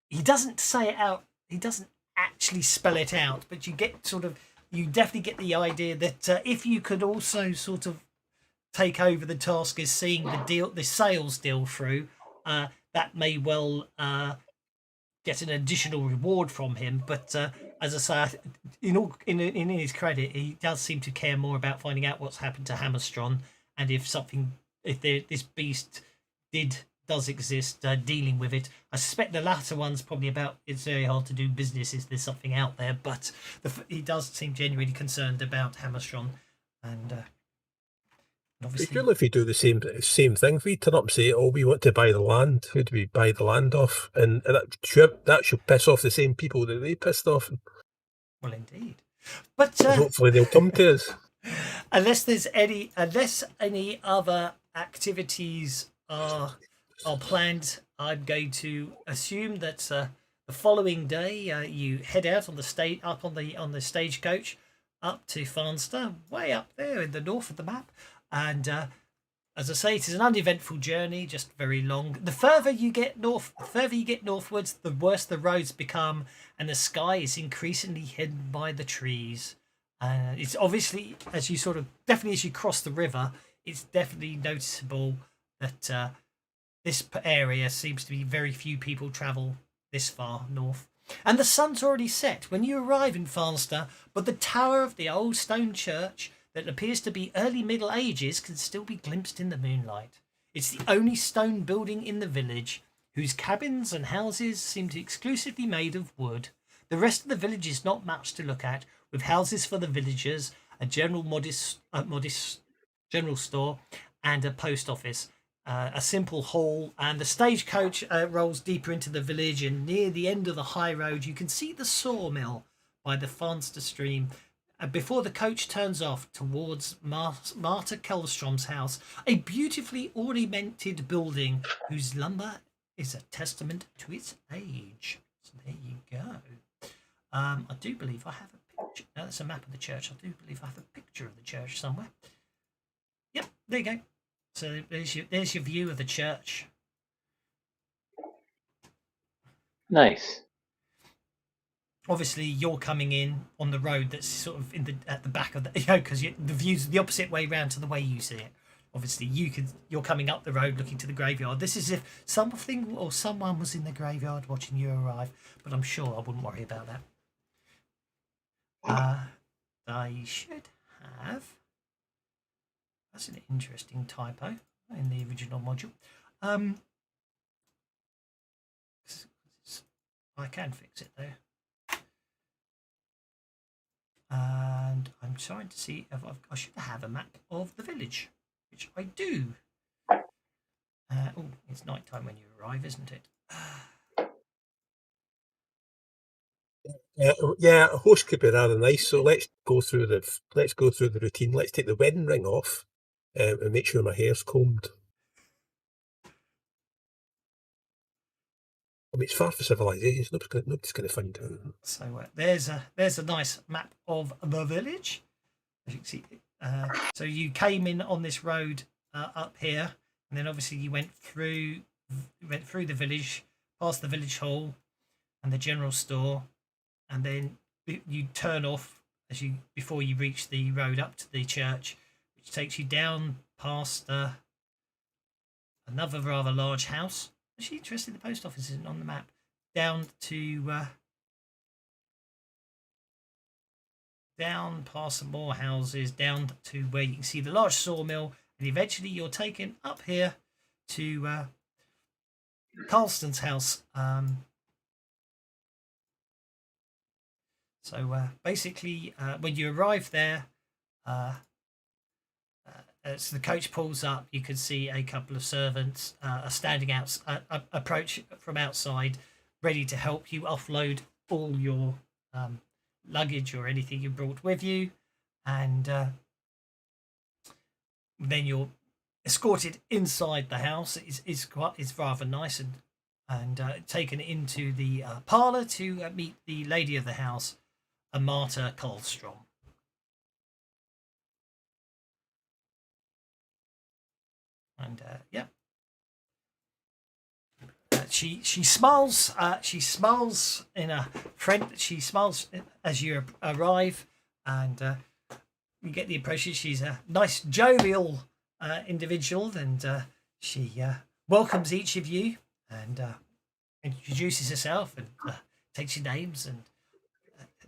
he doesn't say it out. He doesn't actually spell it out, but you definitely get the idea that if you could also sort of take over the task as seeing the sales deal through, that may well get an additional reward from him. But as I say, in his credit, he does seem to care more about finding out what's happened to Hammerstrom, and if this beast does exist, dealing with it. I suspect the latter one's probably about it's very hard to do business. Is there something out there? But he does seem genuinely concerned about Hammerstrom, and obviously, Surely if we do the same thing, if we turn up and say, "Oh, we want to buy the land," who do we buy the land off? And that should piss off the same people that they pissed off. Well, indeed, but hopefully they'll come to us. Unless any other activities are are planned. I'm going to assume that the following day you head out on the on the stagecoach up to Farnster, way up there in the north of the map, and as I say, it is an uneventful journey, just very long. The further you get northwards, the worse the roads become, and the sky is increasingly hidden by the trees. It's obviously, as you cross the river, it's definitely noticeable that this area seems to be very few people travel this far north. And the sun's already set when you arrive in Farnster, but the tower of the old stone church that appears to be early Middle Ages can still be glimpsed in the moonlight. It's the only stone building in the village, whose cabins and houses seem to be exclusively made of wood. The rest of the village is not much to look at, with houses for the villagers, a modest general store, and a post office. A simple hall, and the stagecoach rolls deeper into the village, and near the end of the high road you can see the sawmill by the Farnster stream. Before the coach turns off towards Marta Kellstrom's house, a beautifully ornamented building whose lumber is a testament to its age. So there you go. I do believe I have a picture. No, that's a map of the church. I do believe I have a picture of the church somewhere. Yep, there you go. So there's your view of the church. Nice. Obviously, you're coming in on the road that's sort of at the back of the, because the view's the opposite way round to the way you see it. Obviously, you're coming up the road looking to the graveyard. This is if something or someone was in the graveyard watching you arrive, but I'm sure I wouldn't worry about that. I should have. That's an interesting typo in the original module. I can fix it though. And I'm trying to see if I should have a map of the village, which I do. Oh, it's night time when you arrive, isn't it? Yeah, a host could be rather nice. So let's go through the routine. Let's take the wedding ring off and make sure my hair's combed. I mean, it's far from civilization. Nobody's going to find out. So there's a nice map of the village. As you can see, so you came in on this road up here, and then obviously you went through the village, past the village hall and the general store, and then you turn off before you reach the road up to the church, which takes you down past another rather large house. Actually, interesting, the post office isn't on the map. Down past some more houses, down to where you can see the large sawmill, and eventually you're taken up here to Carlston's house. So basically, when you arrive there, as the coach pulls up, you can see a couple of servants are standing out, approach from outside, ready to help you offload all your luggage or anything you brought with you, and then you're escorted inside the house. It's rather nice, and taken into the parlour to meet the lady of the house, Marta Kellstrom. And yeah, she smiles. She smiles in a friend. She smiles as you arrive, and you get the impression she's a nice, jovial individual, and she welcomes each of you and introduces herself and takes your names, and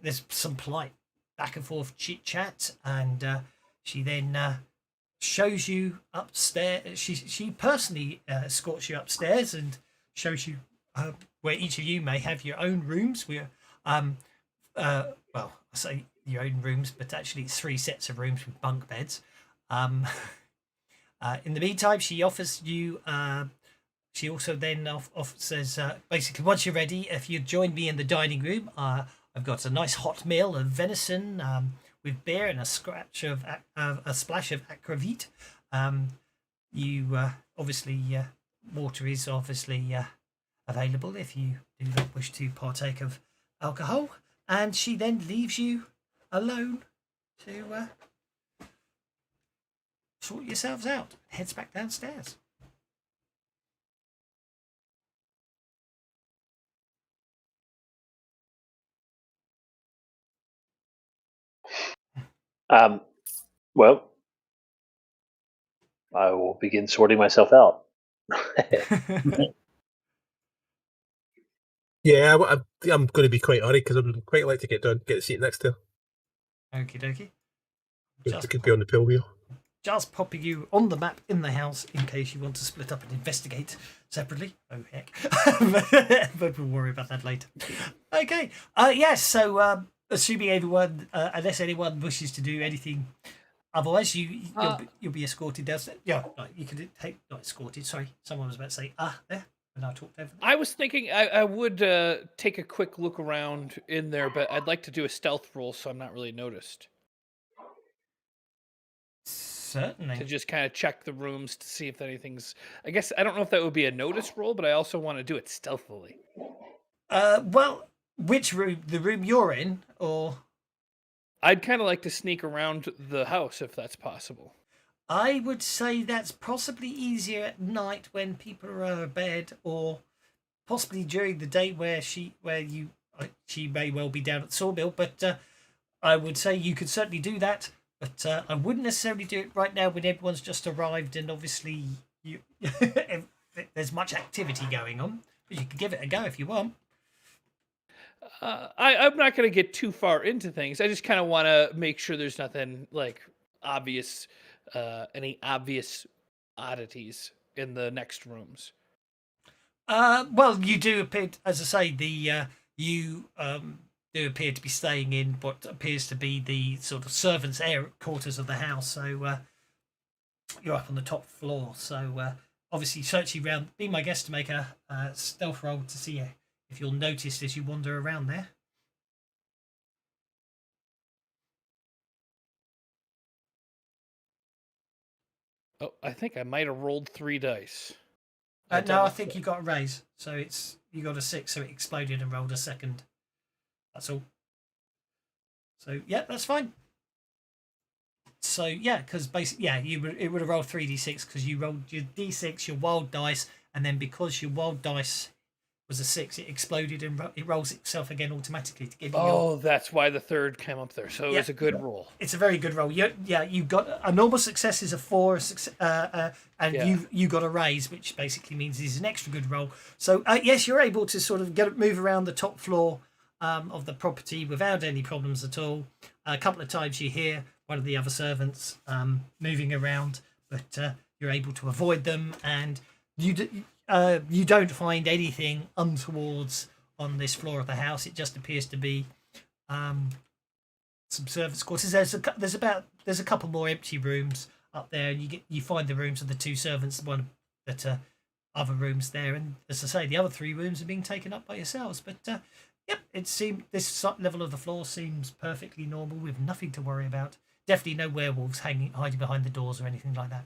there's some polite back and forth chit chat, and she then shows you upstairs. She personally escorts you upstairs and shows you where each of you may have your own rooms. Well, I say your own rooms, but actually it's 3 sets of rooms with bunk beds. In the meantime, she offers you. She also then says, basically, once you're ready, if you join me in the dining room, I've got a nice hot meal of venison with beer and a splash of aquavit. You obviously water is obviously available if you do not wish to partake of alcohol. And she then leaves you alone to sort yourselves out. Heads back downstairs. Well, I will begin sorting myself out. Yeah, I'm going to be quite hurried because I would quite like to get a seat next to her. Okie dokie. We could be on the pill wheel. Just popping you on the map in the house in case you want to split up and investigate separately. Oh, heck. But we'll worry about that later. Okay. Yes, so assuming everyone, unless anyone wishes to do anything otherwise, you'll be escorted downstairs. Yeah, no, you can take, not escorted, sorry. Someone was about to say, there. And I talked over them. I was thinking I would take a quick look around in there, but I'd like to do a stealth roll so I'm not really noticed. Certainly. To just kind of check the rooms to see if anything's... I guess, I don't know if that would be a notice roll, but I also want to do it stealthily. Well, which room? The room you're in, or... I'd kind of like to sneak around the house if that's possible. I would say that's possibly easier at night when people are in bed, or possibly during the day where she may well be down at the sawmill. But I would say you could certainly do that. But I wouldn't necessarily do it right now when everyone's just arrived and obviously there's much activity going on. But you could give it a go if you want. I'm not going to get too far into things. I just kind of want to make sure there's nothing like obvious, any obvious oddities in the next rooms. Well, you do appear, as I say, you do appear to be staying in what appears to be the sort of servants' quarters of the house. So you're up on the top floor. So obviously searching around. Be my guest to make a stealth roll to see if you'll notice as you wander around there. Oh, I think I might have rolled 3 dice. No, I think you got a raise. So you got a 6, so it exploded and rolled a second. That's all. So yeah, that's fine. So yeah, because basically, it would have rolled 3d6 because you rolled your d6, your wild dice, and then because your wild dice was a 6, it exploded and it rolls itself again automatically to give you. Oh, that's why the 3rd came up there. So it was a good roll. It's a very good roll. You got a normal success is a 4, and you got a raise, which basically means it's an extra good roll. So yes, you're able to sort of move around the top floor of the property without any problems at all. A couple of times you hear one of the other servants moving around, but you're able to avoid them, and you don't find anything untowards on this floor of the house. It just appears to be some servants' quarters. There's a couple more empty rooms up there, and you find the rooms of the 2 servants, one that other rooms there, and as I say, the other 3 rooms are being taken up by yourselves. But yep, it seemed this level of the floor seems perfectly normal with nothing to worry about. Definitely no werewolves hiding behind the doors or anything like that.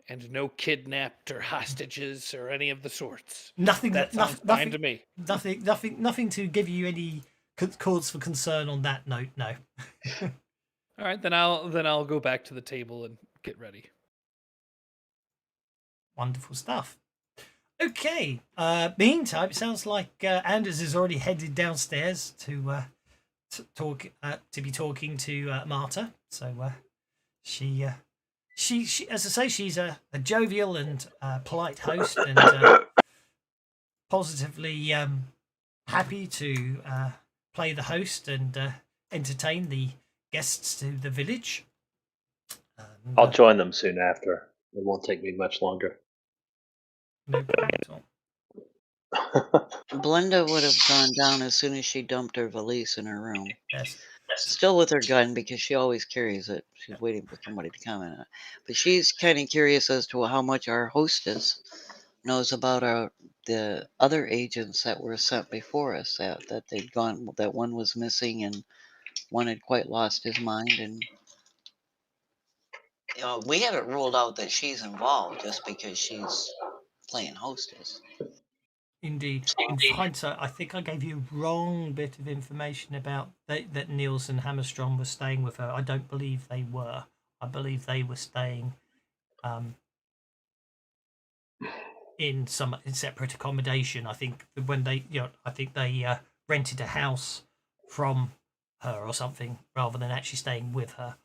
And no kidnapped or hostages or any of the sorts. Nothing. That sounds fine to me. Nothing to give you any cause for concern on that note. No. All right, then I'll go back to the table and get ready. Wonderful stuff. Okay. Meantime, it sounds like Anders is already headed downstairs to be talking to Marta. So she, as I say, she's a jovial and polite host, and positively happy to play the host and entertain the guests to the village. I'll join them soon after. It won't take me much longer. No problem at all. Blenda would have gone down as soon as she dumped her valise in her room. Yes. Still with her gun because she always carries it. She's waiting for somebody to comment on it. But she's kind of curious as to how much our hostess knows about the other agents that were sent before us. That they'd gone. That one was missing and one had quite lost his mind. And we haven't ruled out that she's involved just because she's playing hostess. Indeed. In hindsight, I think I gave you a wrong bit of information about that Niels and Hammerstrom were staying with her. I don't believe they were. I believe they were staying in separate accommodation. I think when they, I think they rented a house from her or something rather than actually staying with her,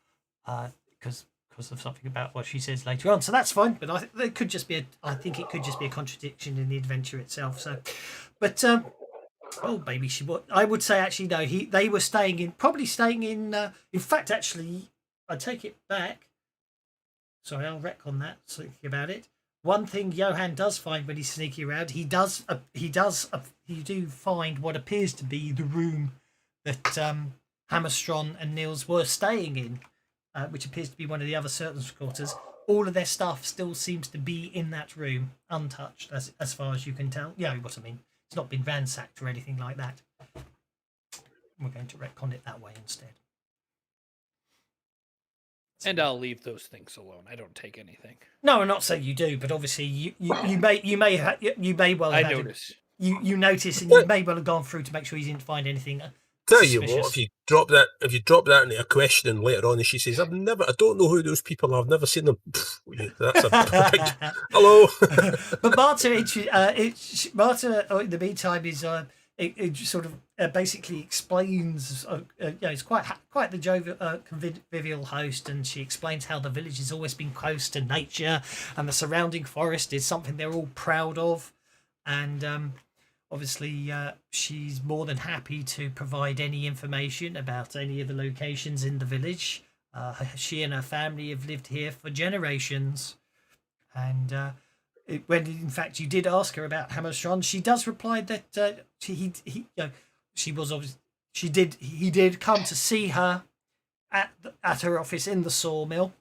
because of something about what she says later on. So that's fine. But I think it could just be a contradiction in the adventure itself. So, but oh baby, I would say actually no. They were probably staying in. In fact, actually, I take it back. Sorry, I'll retcon that. Thinking about it. One thing Johan does find when he's sneaking around, you do find what appears to be the room that Hammerstrom and Niels were staying in, which appears to be one of the other servants' quarters. All of their stuff still seems to be in that room, untouched, as far as you can tell. You know what I mean? It's not been ransacked or anything like that. We're going to retcon it that way instead. And I'll leave those things alone. I don't take anything. No, I'm not saying you do, but obviously you may well. I notice. You notice, and you may well have gone through to make sure you didn't find anything. Tell you what, if you drop that into a question later on, and she says, I don't know who those people are. I've never seen them. That's a perfect. Hello. But Marta, in the meantime, is it sort of basically explains. It's quite the convivial host, and she explains how the village has always been close to nature, and the surrounding forest is something they're all proud of, and obviously she's more than happy to provide any information about any of the locations in the village. She and her family have lived here for generations, and when in fact you did ask her about Hammerstrom, she does reply that he did come to see her at her office in the sawmill.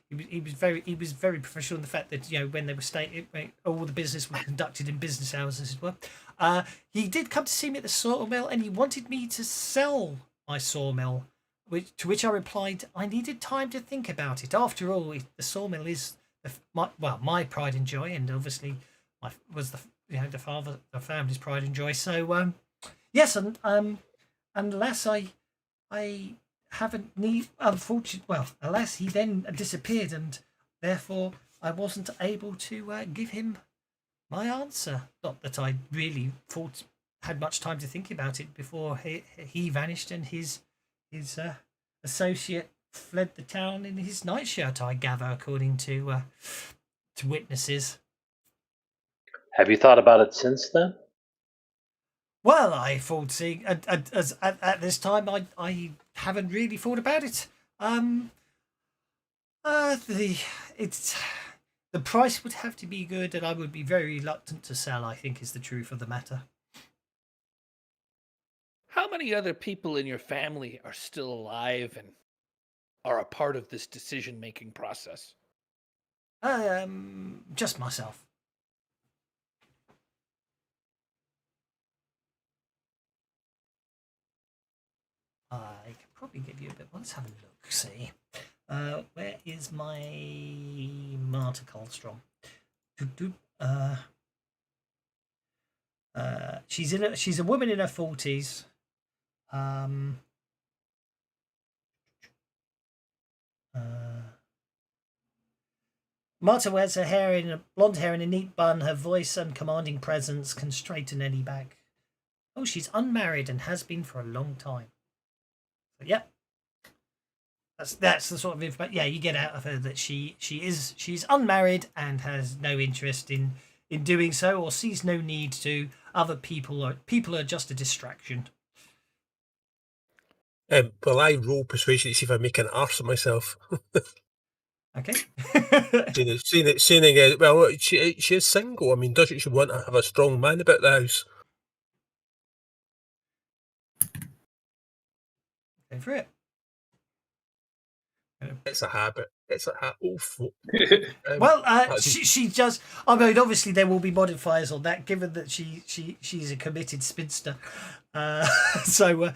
He was very professional in the fact that when they were staying, all the business was conducted in business hours, as it were. He did come to see me at the sawmill, and he wanted me to sell my sawmill. To which I replied, I needed time to think about it. After all, the sawmill is my pride and joy, and obviously was the family's pride and joy. So yes, and unless I haven't unless he then disappeared, and therefore I wasn't able to give him my answer. Not that I really had much time to think about it before he vanished and his associate fled the town in his nightshirt, I gather, according to witnesses. Have you thought about it since then? Well, I thought at this time I haven't really thought about it. The price would have to be good, and I would be very reluctant to sell, I think, is the truth of the matter. How many other people in your family are still alive and are a part of this decision-making process? Just myself. I can probably give you a bit. Let's have a look. See, where is my Marta Karlstrom? She's a woman in her 40s. Marta wears blonde hair in a neat bun. Her voice and commanding presence can straighten any back. Oh, she's unmarried and has been for a long time. So, yeah, that's the sort of information. Yeah, you get out of her that she's unmarried and has no interest in doing so, or sees no need to. Other people are just a distraction. Well, I roll persuasion to see if I make an arse of myself. Okay. Saying, well, she is single. I mean, doesn't she want to have a strong man about the house? Go for it. It's a habit. Well, she just. I mean, obviously there will be modifiers on that, given that she's a committed spinster. So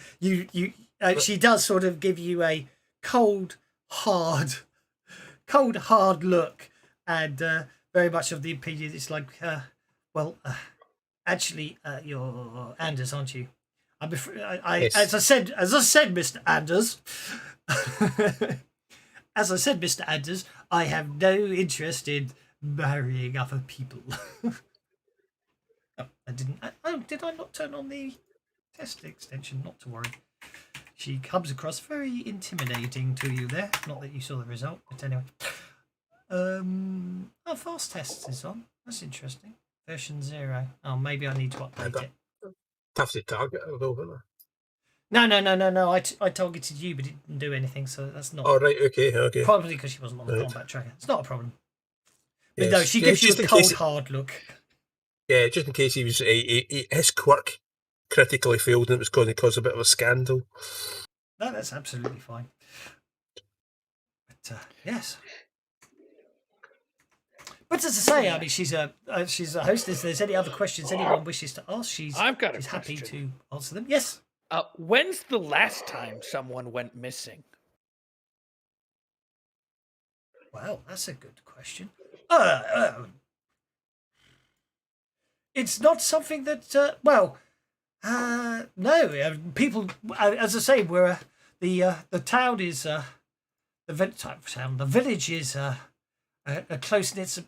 she does sort of give you a cold, hard look, and very much of the opinion. It's like, actually, you're Anders, aren't you? Yes. As I said, Mr. Anders. As I said, Mr. Anders, I have no interest in marrying other people. Oh, I didn't. Did I not turn on the test extension? Not to worry. She comes across very intimidating to you there. Not that you saw the result, but anyway. Fast tests is on. That's interesting. Version 0. Oh, maybe I need to update it. Tough to target a little bit. No. I targeted you, but it didn't do anything, so that's not. Oh, right, okay. Probably because she wasn't on the Right. combat tracker. It's not a problem. But Yes. no, she Yeah, gives you just a in cold, case- hard look. Yeah, just in case his quirk critically failed and it was going to cause a bit of a scandal. No, that's absolutely fine. But yes. But as I say, I mean, she's a hostess. If there's any other questions anyone wishes to ask, she's I've got a happy question. to answer them. Yes. When's the last time someone went missing? Well, that's a good question. It's not something that. No. People, as I say, we're the town is the village is a close knit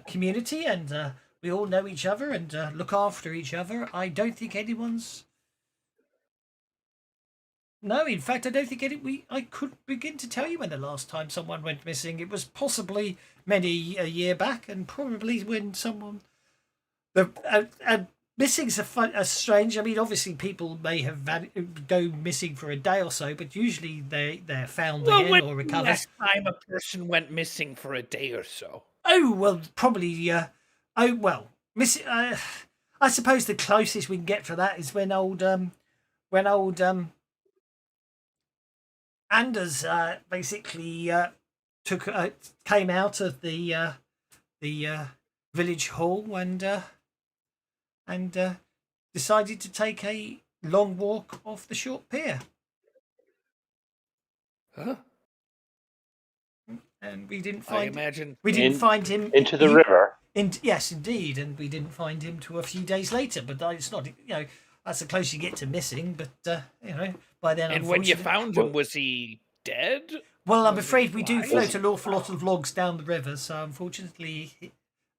community, and we all know each other and look after each other. I don't think anyone's. No, in fact, I don't think I could begin to tell you when the last time someone went missing. It was possibly many a year back, and probably when someone. Missing's a strange. I mean, obviously, people may have go missing for a day or so, but usually they're found again or recovered. Last time a person went missing for a day or so. Oh well, probably. Missing. I suppose the closest we can get for that is when old Anders basically came out of the village hall and decided to take a long walk off the short pier. Huh? And we didn't I find. imagine. We didn't find him into the river. Yes, indeed, and we didn't find him till a few days later. But it's not. That's the close you get to missing. But by then. And when you unfortunately- found him, was he dead? Well, I'm Was he afraid we do alive? float an awful lot of logs down the river, so unfortunately,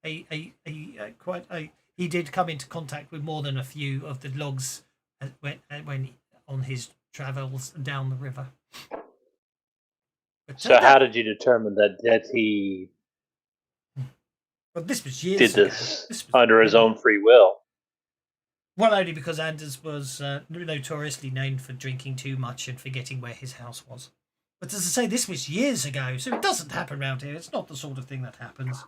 he did come into contact with more than a few of the logs when on his travels down the river. But, So how did you determine that he Well, this was years did ago. this was under his own free will? Well, only because Anders was notoriously known for drinking too much and forgetting where his house was. But as I say, this was years ago, so it doesn't happen around here. It's not the sort of thing that happens.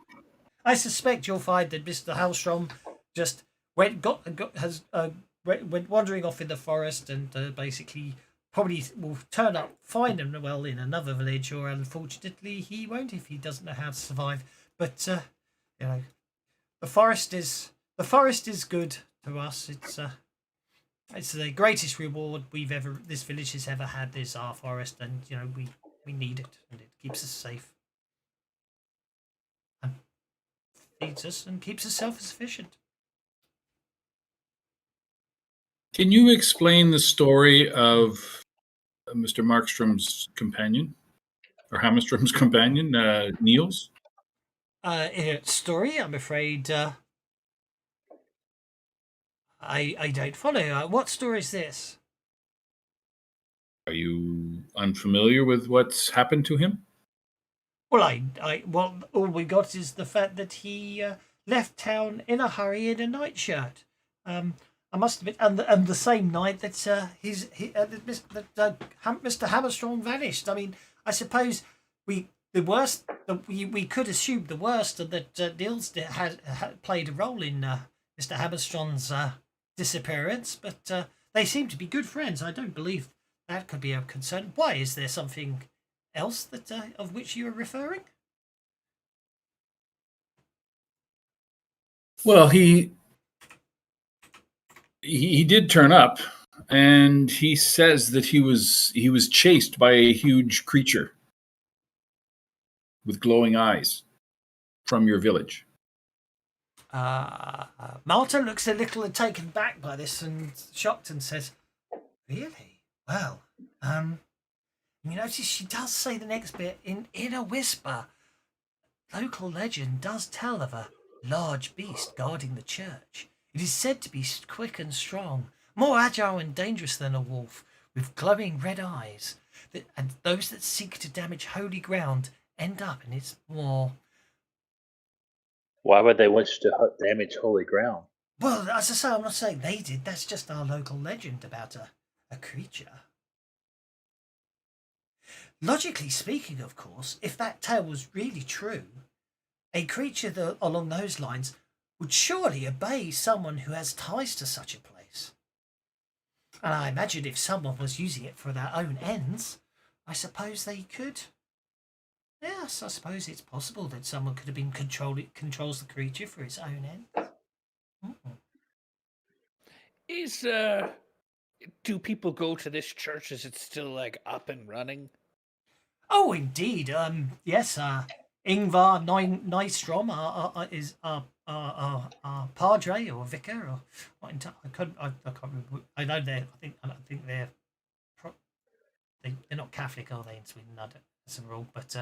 I suspect you'll find that Mr. Hallstrom just went wandering off in the forest and basically probably will turn up, find him in another village, or unfortunately he won't if he doesn't know how to survive. But the forest is good to us. It's the greatest reward this village has ever had. Is our forest, and we need it, and it keeps us safe, and feeds us, and keeps us self-sufficient. Can you explain the story of Mr. Markstrom's companion, or Hammerstrom's companion, Niels? Story, I'm afraid. I don't follow. What story is this? Are you unfamiliar with what's happened to him? Well, all we got is the fact that he left town in a hurry in a nightshirt. I must admit, and the same night that Mr. Hammerstrom vanished. I mean, I suppose we could assume the worst, and that Niels had played a role in Mr. Hammerstrom's disappearance. But they seem to be good friends. I don't believe that could be a concern. Why? Is there something else that of which you are referring? Well, he did turn up, and he says that he was chased by a huge creature with glowing eyes. from your village. Marta looks a little taken back by this and shocked and says, "Really? Well, you notice she does say the next bit in a whisper. Local legend does tell of a large beast guarding the church. It is said to be quick and strong, more agile and dangerous than a wolf, with glowing red eyes. And those that seek to damage holy ground end up in its maw." Why would they wish to damage holy ground? Well, as I say, I'm not saying they did. That's just our local legend about a creature. Logically speaking, of course, if that tale was really true, a creature along those lines would surely obey someone who has ties to such a place. And I imagine if someone was using it for their own ends, I suppose they could. Yes, I suppose it's possible that someone could have been controls the creature for its own ends. Do people go to this church? Is it still like up and running? Oh, indeed. Yes. Ingvar Nystrom is our padre or vicar or what? I can't remember. I know I think they're not Catholic, are they, in Sweden? I don't, that's a rule, but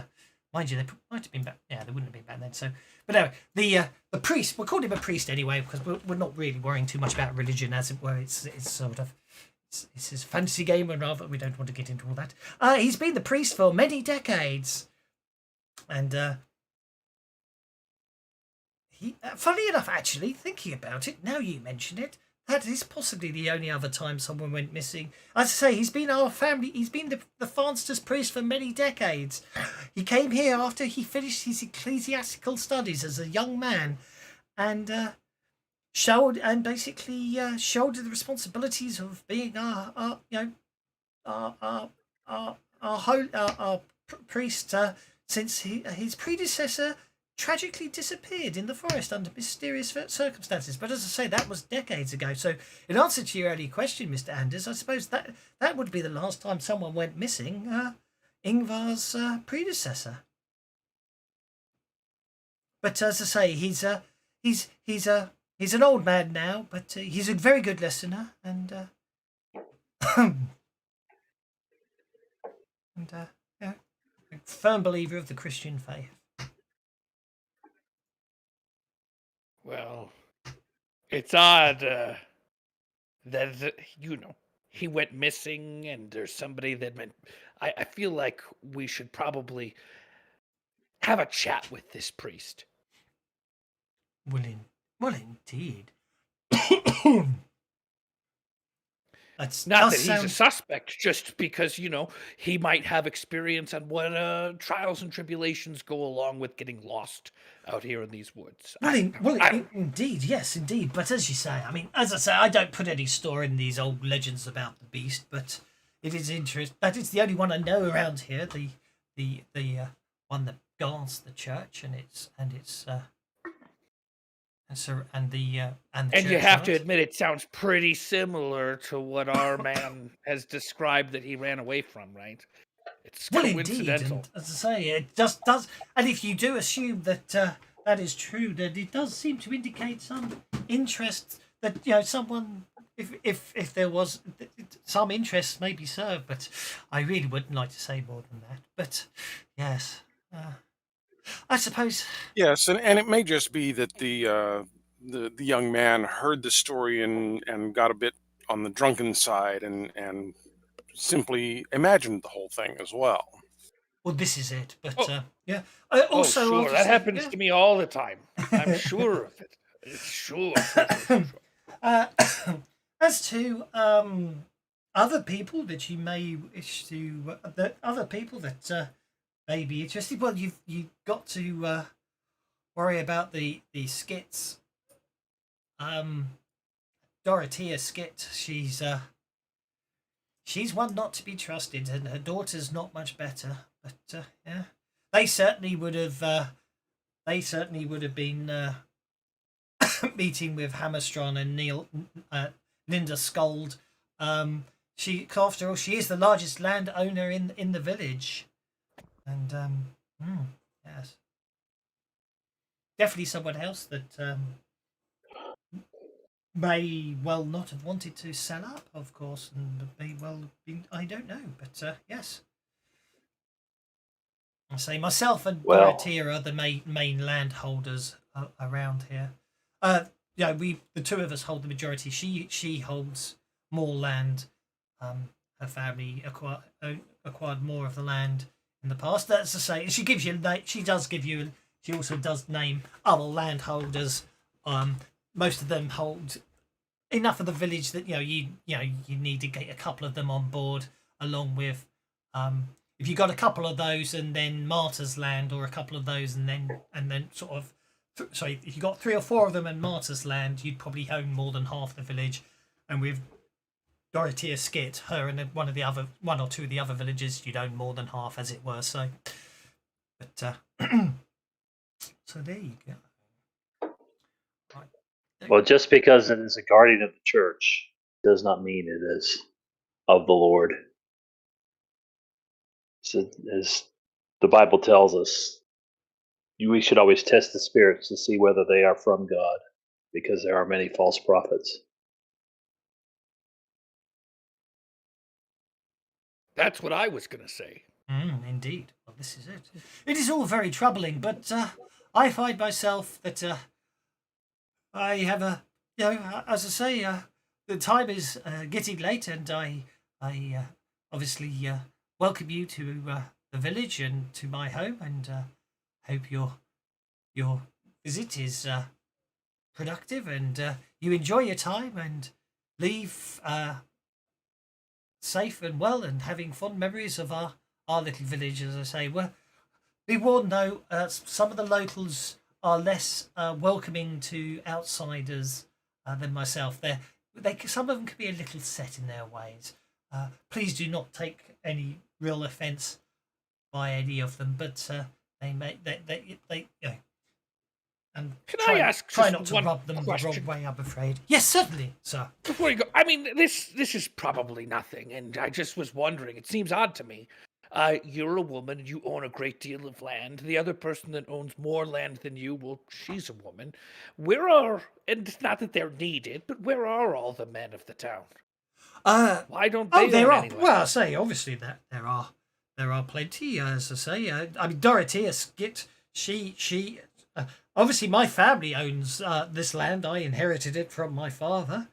mind you, they might have been back. Yeah, they wouldn't have been back then. So, but anyway, the priest. We'll call him a priest anyway because we're not really worrying too much about religion, as it were. It's sort of. It's his fantasy game, and rather we don't want to get into all that. He's been the priest for many decades, and he, funny enough, actually, thinking about it, now you mention it, that is possibly the only other time someone went missing. As I say, he's been our family. He's been the fastest priest for many decades. He came here after he finished his ecclesiastical studies as a young man, and shouldered the responsibilities of being our priest since his predecessor tragically disappeared in the forest under mysterious circumstances. But as I say, that was decades ago. So in answer to your earlier question, Mr. Anders, I suppose that would be the last time someone went missing, Ingvar's predecessor. But as I say, he's an old man now, but he's a very good listener and a firm believer of the Christian faith. Well, it's odd that he went missing, and there's somebody that meant. I feel like we should probably have a chat with this priest. Well, indeed. That's not that he's a suspect, just because he might have experience on what trials and tribulations go along with getting lost out here in these woods. Indeed, yes, indeed. But as you say, I mean, as I say, I don't put any store in these old legends about the beast, but it is interesting. That is the only one I know around here. The one that guards the church, and you have to admit, it sounds pretty similar to what our man has described that he ran away from, right? It's coincidental. Indeed, and as I say, it just does. And if you do assume that that is true, then it does seem to indicate some interest that someone, if there was some interest, may be served. But I really wouldn't like to say more than that. But yes. I suppose. Yes, and it may just be that the young man heard the story and got a bit on the drunken side and simply imagined the whole thing as well. Well, this is it. But yeah. Sure, that happens to me all the time. I'm sure of it. Sure. As to other people that you may wish to, other people that may be interested. Well, you've got to worry about the skits. Dorothea Skit, she's one not to be trusted, and her daughter's not much better. But yeah, they certainly would have been meeting with Hammerstrom and Linda Skold. She, after all, she is the largest landowner in the village. And yes. definitely someone else that may well not have wanted to sell up, of course, and may well have been, I don't know, but yes. I say myself and Well, Dorothea are the main landholders around here. Yeah, the two of us hold the majority. She holds more land. Her family acquired more of the land in the past. That's to say, she gives you. She does give you. She also does name other landholders. Most of them hold enough of the village that you need to get a couple of them on board, along with if you got a couple of those and then Martyr's land, or a couple of those and then sort of sorry, if you got 3 or 4 of them and Martyr's land, you'd probably own more than half the village. And with Dorothea Skit, her and one or two of the other villages, you'd own more than half, as it were. So, but so there you go. Right. well, just because it is a guardian of the church does not mean it is of the Lord. So, as the Bible tells us, we should always test the spirits to see whether they are from God, because there are many false prophets. That's what I was going to say. Indeed. Well, this is it. It is all very troubling, but I find myself that I have as I say, the time is getting late, and I obviously welcome you to the village and to my home, and hope your visit is productive, and you enjoy your time and leave safe and well, and having fond memories of our little village. As I say, be warned though, some of the locals are less welcoming to outsiders than myself. Some of them can be a little set in their ways. Please do not take any real offence by any of them, but they and Can I ask try just not to one rub them the question? wrong way, I'm afraid. Yes, certainly, sir. Before you go, I mean, this is probably nothing, and I just was wondering. It seems odd to me. You're a woman, and you own a great deal of land. The other person that owns more land than you, well, she's a woman. And it's not that they're needed, but where are all the men of the town? Why don't they there own are. any land? Well, I say obviously that there are plenty. As I say, I mean Dorothea Skit. She obviously my family owns this land. I inherited it from my father,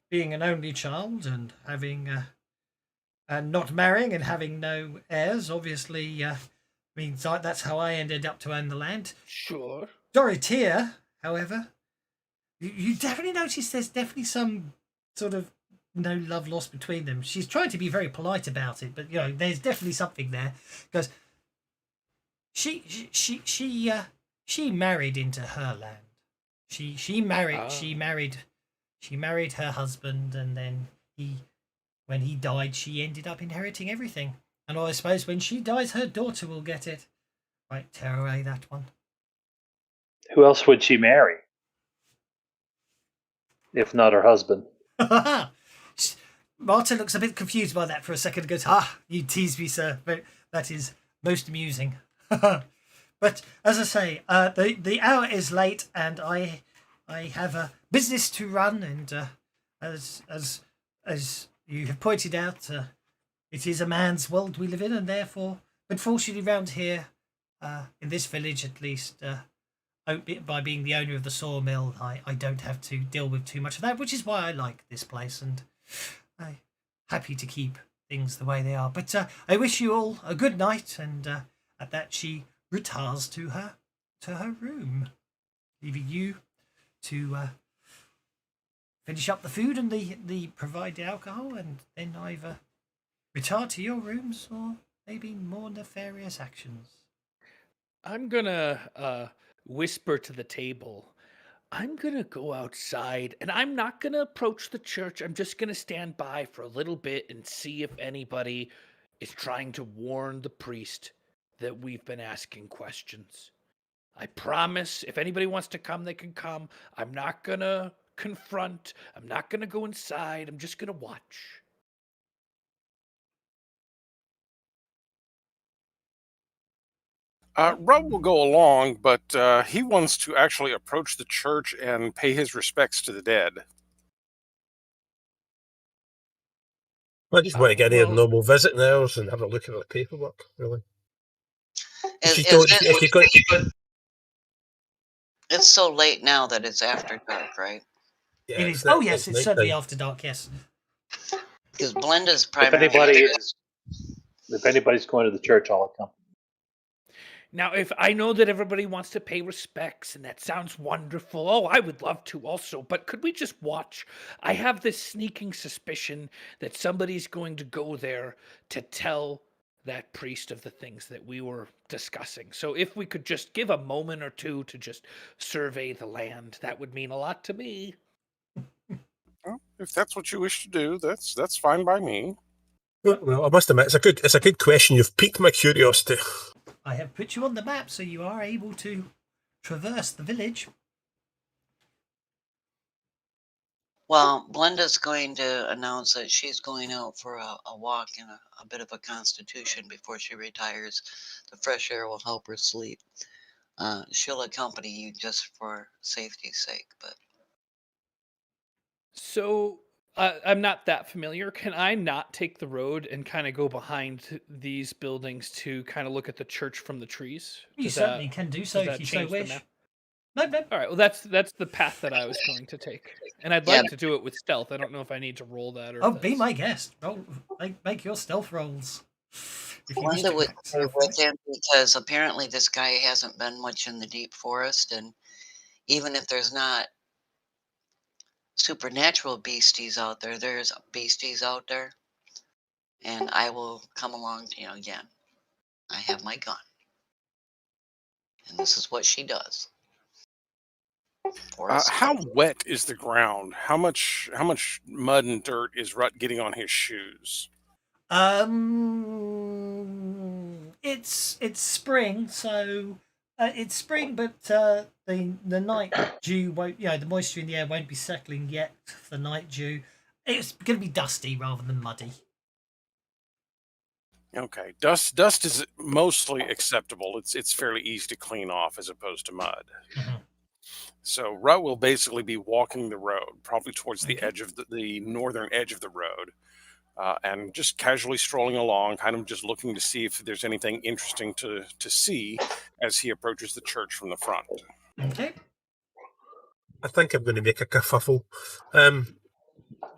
being an only child and having and not marrying and having no heirs. Obviously, means that's how I ended up to own the land. Sure. Dorothea, however, you definitely notice there's definitely some sort of no love lost between them. She's trying to be very polite about it, but there's definitely something there, because she married into her land. She married her husband, and then when he died, she ended up inheriting everything. And I suppose when she dies, her daughter will get it. Right, tear away that one. Who else would she marry, if not her husband? Martin looks a bit confused by that for a second and goes, you tease me, sir. But that is most amusing. But as I say, the hour is late, and I have a business to run, and as you have pointed out, it is a man's world we live in, and therefore, unfortunately, round here, in this village at least, by being the owner of the sawmill, I don't have to deal with too much of that, which is why I like this place, and I'm happy to keep things the way they are. But I wish you all a good night, and at that she retires to her room, leaving you to finish up the food and the provide the alcohol, and then either retire to your rooms or maybe more nefarious actions. I'm gonna whisper to the table. I'm gonna go outside, and I'm not gonna approach the church. I'm just gonna stand by for a little bit and see if anybody is trying to warn the priest that we've been asking questions. I promise, if anybody wants to come, they can come. I'm not gonna confront. I'm not gonna go inside. I'm just gonna watch. Rudd will go along, but he wants to actually approach the church and pay his respects to the dead. I just want to get Well- in normal visiting hours and have a look at the paperwork, really. Is If you got, it's so late now that it's after dark, right? yeah, It it's is. not- Oh yes, it's night certainly time. after dark. Yes. Because Blenda's If primary. anybody's going to the church, I'll come. Now, if I know that everybody wants to pay respects, and that sounds wonderful. Oh, I would love to also, but could we just watch? I have this sneaking suspicion that somebody's going to go there to tell that priest of the things that we were discussing. So if we could just give a moment or two to just survey the land, that would mean a lot to me. Well, if that's what you wish to do, that's fine by me. Well, I must admit, it's a good question. You've piqued my curiosity. I have put you on the map so you are able to traverse the village. Well, Blenda's going to announce that she's going out for a walk and a bit of a constitution before she retires. The fresh air will help her sleep. She'll accompany you just for safety's sake, but So I'm not that familiar. Can I not take the road and kind of go behind these buildings to kind of look at the church from the trees? You Does certainly that, can do so does if that you so change the wish. map? No, no. All right. Well, that's the path that I was going to take, and I'd Yeah. like to do it with stealth. I don't know if I need to roll that or. Oh, if be that's- my guest. Roll, make your stealth rolls. If you wish Blenda to would act stay with him because apparently this guy hasn't been much in the deep forest, and even if there's not supernatural beasties out there, there's beasties out there, and I will come along. Again, I have my gun, and this is what she does. Forest. How wet is the ground? How much mud and dirt is Rut getting on his shoes? It's spring, so it's spring, but the night dew won't. The moisture in the air won't be settling yet for night dew. It's going to be dusty rather than muddy. Okay, dust is mostly acceptable. It's fairly easy to clean off as opposed to mud. Mhm. So Rut will basically be walking the road, probably towards the Okay. edge of the northern edge of the road, and just casually strolling along, kind of just looking to see if there's anything interesting to see as he approaches the church from the front. Okay. I think I'm going to make a kerfuffle. So I'm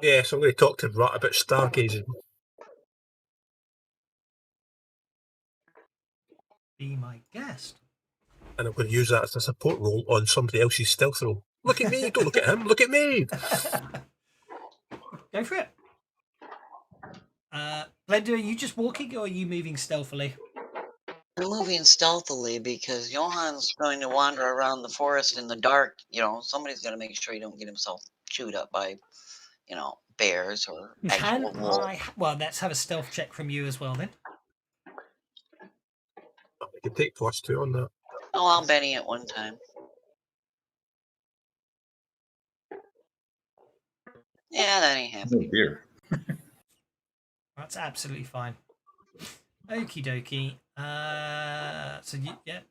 going to talk to Rut about stargazing. Be my guest. And I'm going to use that as a support role on somebody else's stealth roll. Look at me, don't look at him, look at me. Go for it. Blenda, are you just walking or are you moving stealthily? I'm moving stealthily because Johan's going to wander around the forest in the dark. Somebody's going to make sure he don't get himself chewed up by, bears or actual wolves. Well, let's have a stealth check from you as well then. I can take +2 on that. Oh, I'll Benny at one time. Yeah, that ain't Oh happening. dear. That's absolutely fine. Okie dokie.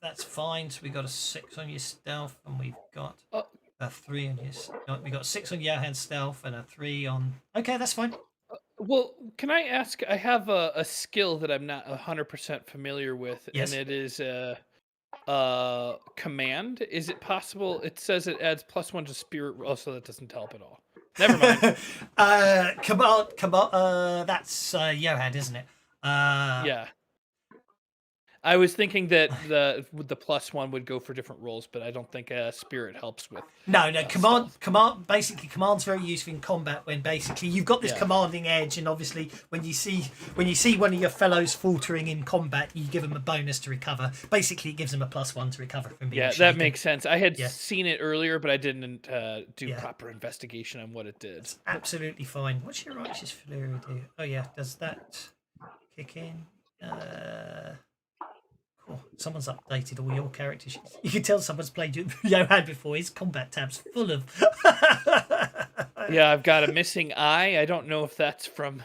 That's fine. So we got a 6 on your stealth, and we've got a 3 on your. We got 6 on Johan's stealth and a 3 on. Okay, that's fine. Well, can I ask? I have a skill that I'm not 100% familiar with, Yes. and it is a command. Is it possible? It says it adds +1 to spirit. Also, that doesn't help at all. Never mind. Command. That's Johan, isn't it? Yeah. I was thinking that the +1 would go for different roles, but I don't think spirit helps with. No. Command. Basically, command's very useful in combat when basically you've got this commanding edge, and obviously when you see one of your fellows faltering in combat, you give them a bonus to recover. Basically, it gives them a +1 to recover from being. Yeah, shaken. that makes sense. I had seen it earlier, but I didn't do Yeah. proper investigation on what it did. It's absolutely fine. What's your righteous flurry do? Oh yeah, does that kick in? Cool. Someone's updated all your characters. You can tell someone's played Johan before. His combat tab's full of. Yeah, I've got a missing eye. I don't know if that's from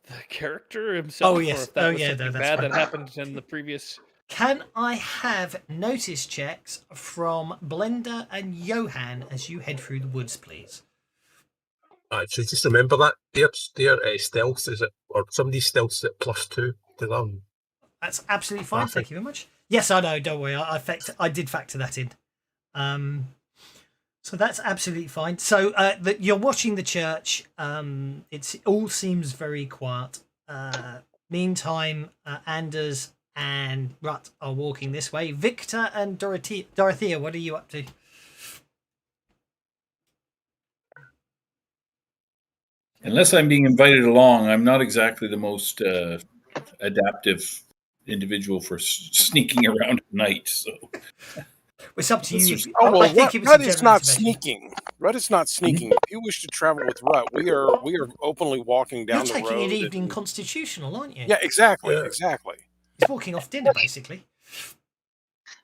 the character himself. Oh, yes. Or if that was no, something that's bad fine. that happened in the previous Can I have notice checks from Blenda and Johan as you head through the woods, please? So just remember that their stealth is at, or somebody's stealth is at +2 to them. That's absolutely fine. Thank you very much. Yes, I know. Don't worry. I did factor that in. So that's absolutely fine. So you're watching the church. It all seems very quiet. Meantime, Anders and Rut are walking this way. Victor and Dorothea, what are you up to? Unless I'm being invited along, I'm not exactly the most adaptive individual for sneaking around at night. So It's up to you. Oh well, I think it was Rut a is general not observation. sneaking. Rut is not sneaking. If you wish to travel with Rut, we are openly walking down You're the taking road. an evening constitutional, aren't you? Yeah, exactly, Yeah. exactly. He's walking off dinner, basically.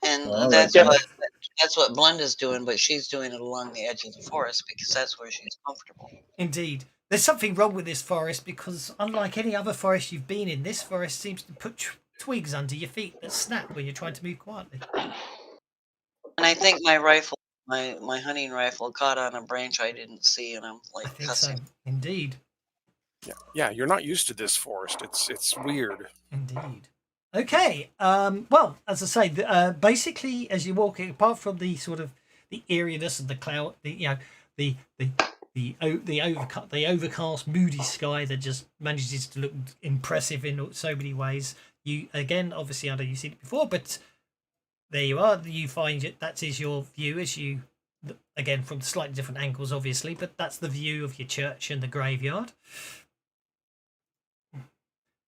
And All that's right. what Blenda's doing, but she's doing it along the edge of the forest because that's where she's comfortable. Indeed. There's something wrong with this forest because, unlike any other forest you've been in, this forest seems to put twigs under your feet that snap when you're trying to move quietly. And I think my rifle, my hunting rifle, caught on a branch I didn't see, and I'm like I think cussing. so. Indeed. Yeah, you're not used to this forest. It's weird. Indeed. Okay. Well, as I say, basically, as you're walking, apart from the sort of the eeriness of the cloud, the overcast, moody sky that just manages to look impressive in so many ways. You again, obviously, I know you've seen it before, but there you are. You find it. That is your view as you, again, from slightly different angles, obviously, but that's the view of your church and the graveyard. It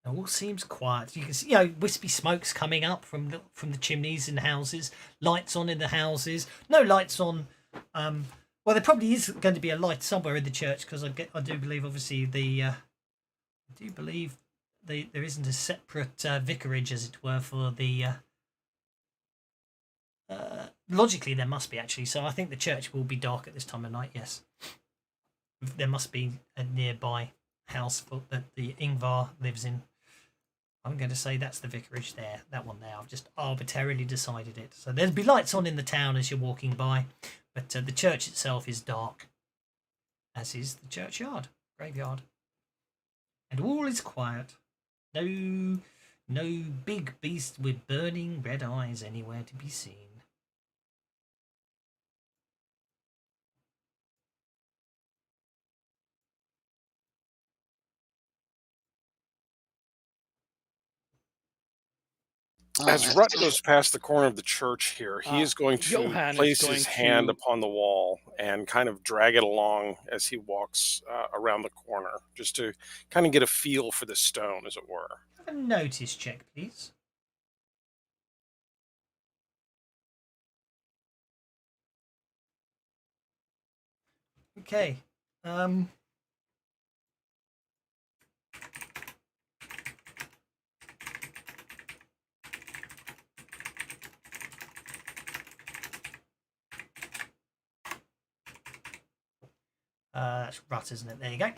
all seems quiet. You can see, wispy smokes coming up from the chimneys in the houses. Lights on in the houses. No lights on. Well, there probably is going to be a light somewhere in the church because I do believe, obviously, there isn't a separate vicarage, as it were, for the. Logically, there must be actually. So I think the church will be dark at this time of night. Yes, there must be a nearby house that the Ingvar lives in. I'm going to say that's the vicarage there, that one there. I've just arbitrarily decided it. So there'll be lights on in the town as you're walking by, but the church itself is dark, as is the churchyard, graveyard. And all is quiet. No big beast with burning red eyes anywhere to be seen. As Rut goes past the corner of the church here, he is going to Johan is place going his hand to- upon the wall and kind of drag it along as he walks around the corner, just to kind of get a feel for the stone, as it were. Have a notice check, please. Okay. That's Rut, isn't it? There you go.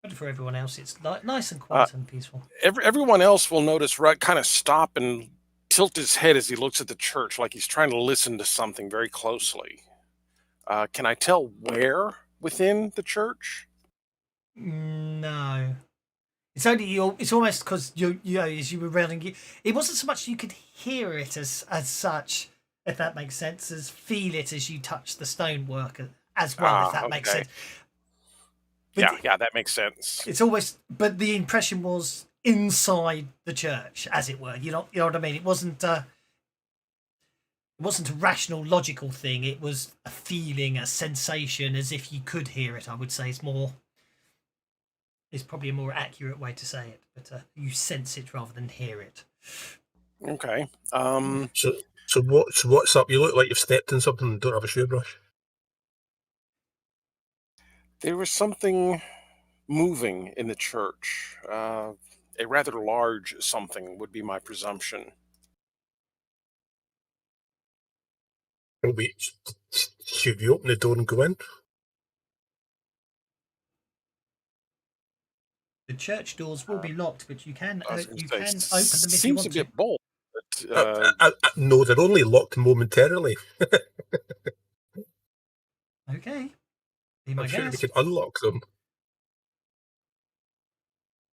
But for everyone else, it's nice and quiet and peaceful. Everyone else will notice Rut kind of stop and tilt his head as he looks at the church, like he's trying to listen to something very closely. Can I tell where within the church? No. It's only it's almost because as you were reading, it wasn't so much you could hear it as such, if that makes sense, as feel it as you touch the stonework as well, if that makes sense. But yeah, that makes sense. It's almost, but the impression was inside the church, as it were. You know what I mean? It wasn't a rational, logical thing. It was a feeling, a sensation, as if you could hear it. I would say it's probably a more accurate way to say it, but you sense it rather than hear it. Okay. So what's up? You look like you've stepped in something and don't have a shoe brush. There was something moving in the church. A rather large something would be my presumption. Wait, Should we open the door and go in? The church doors will be locked, but you can I was gonna you say, can open them if you seems want a to. bit bold. But, No, they're only locked momentarily. Okay. Be my I'm sure we guest. can unlock them.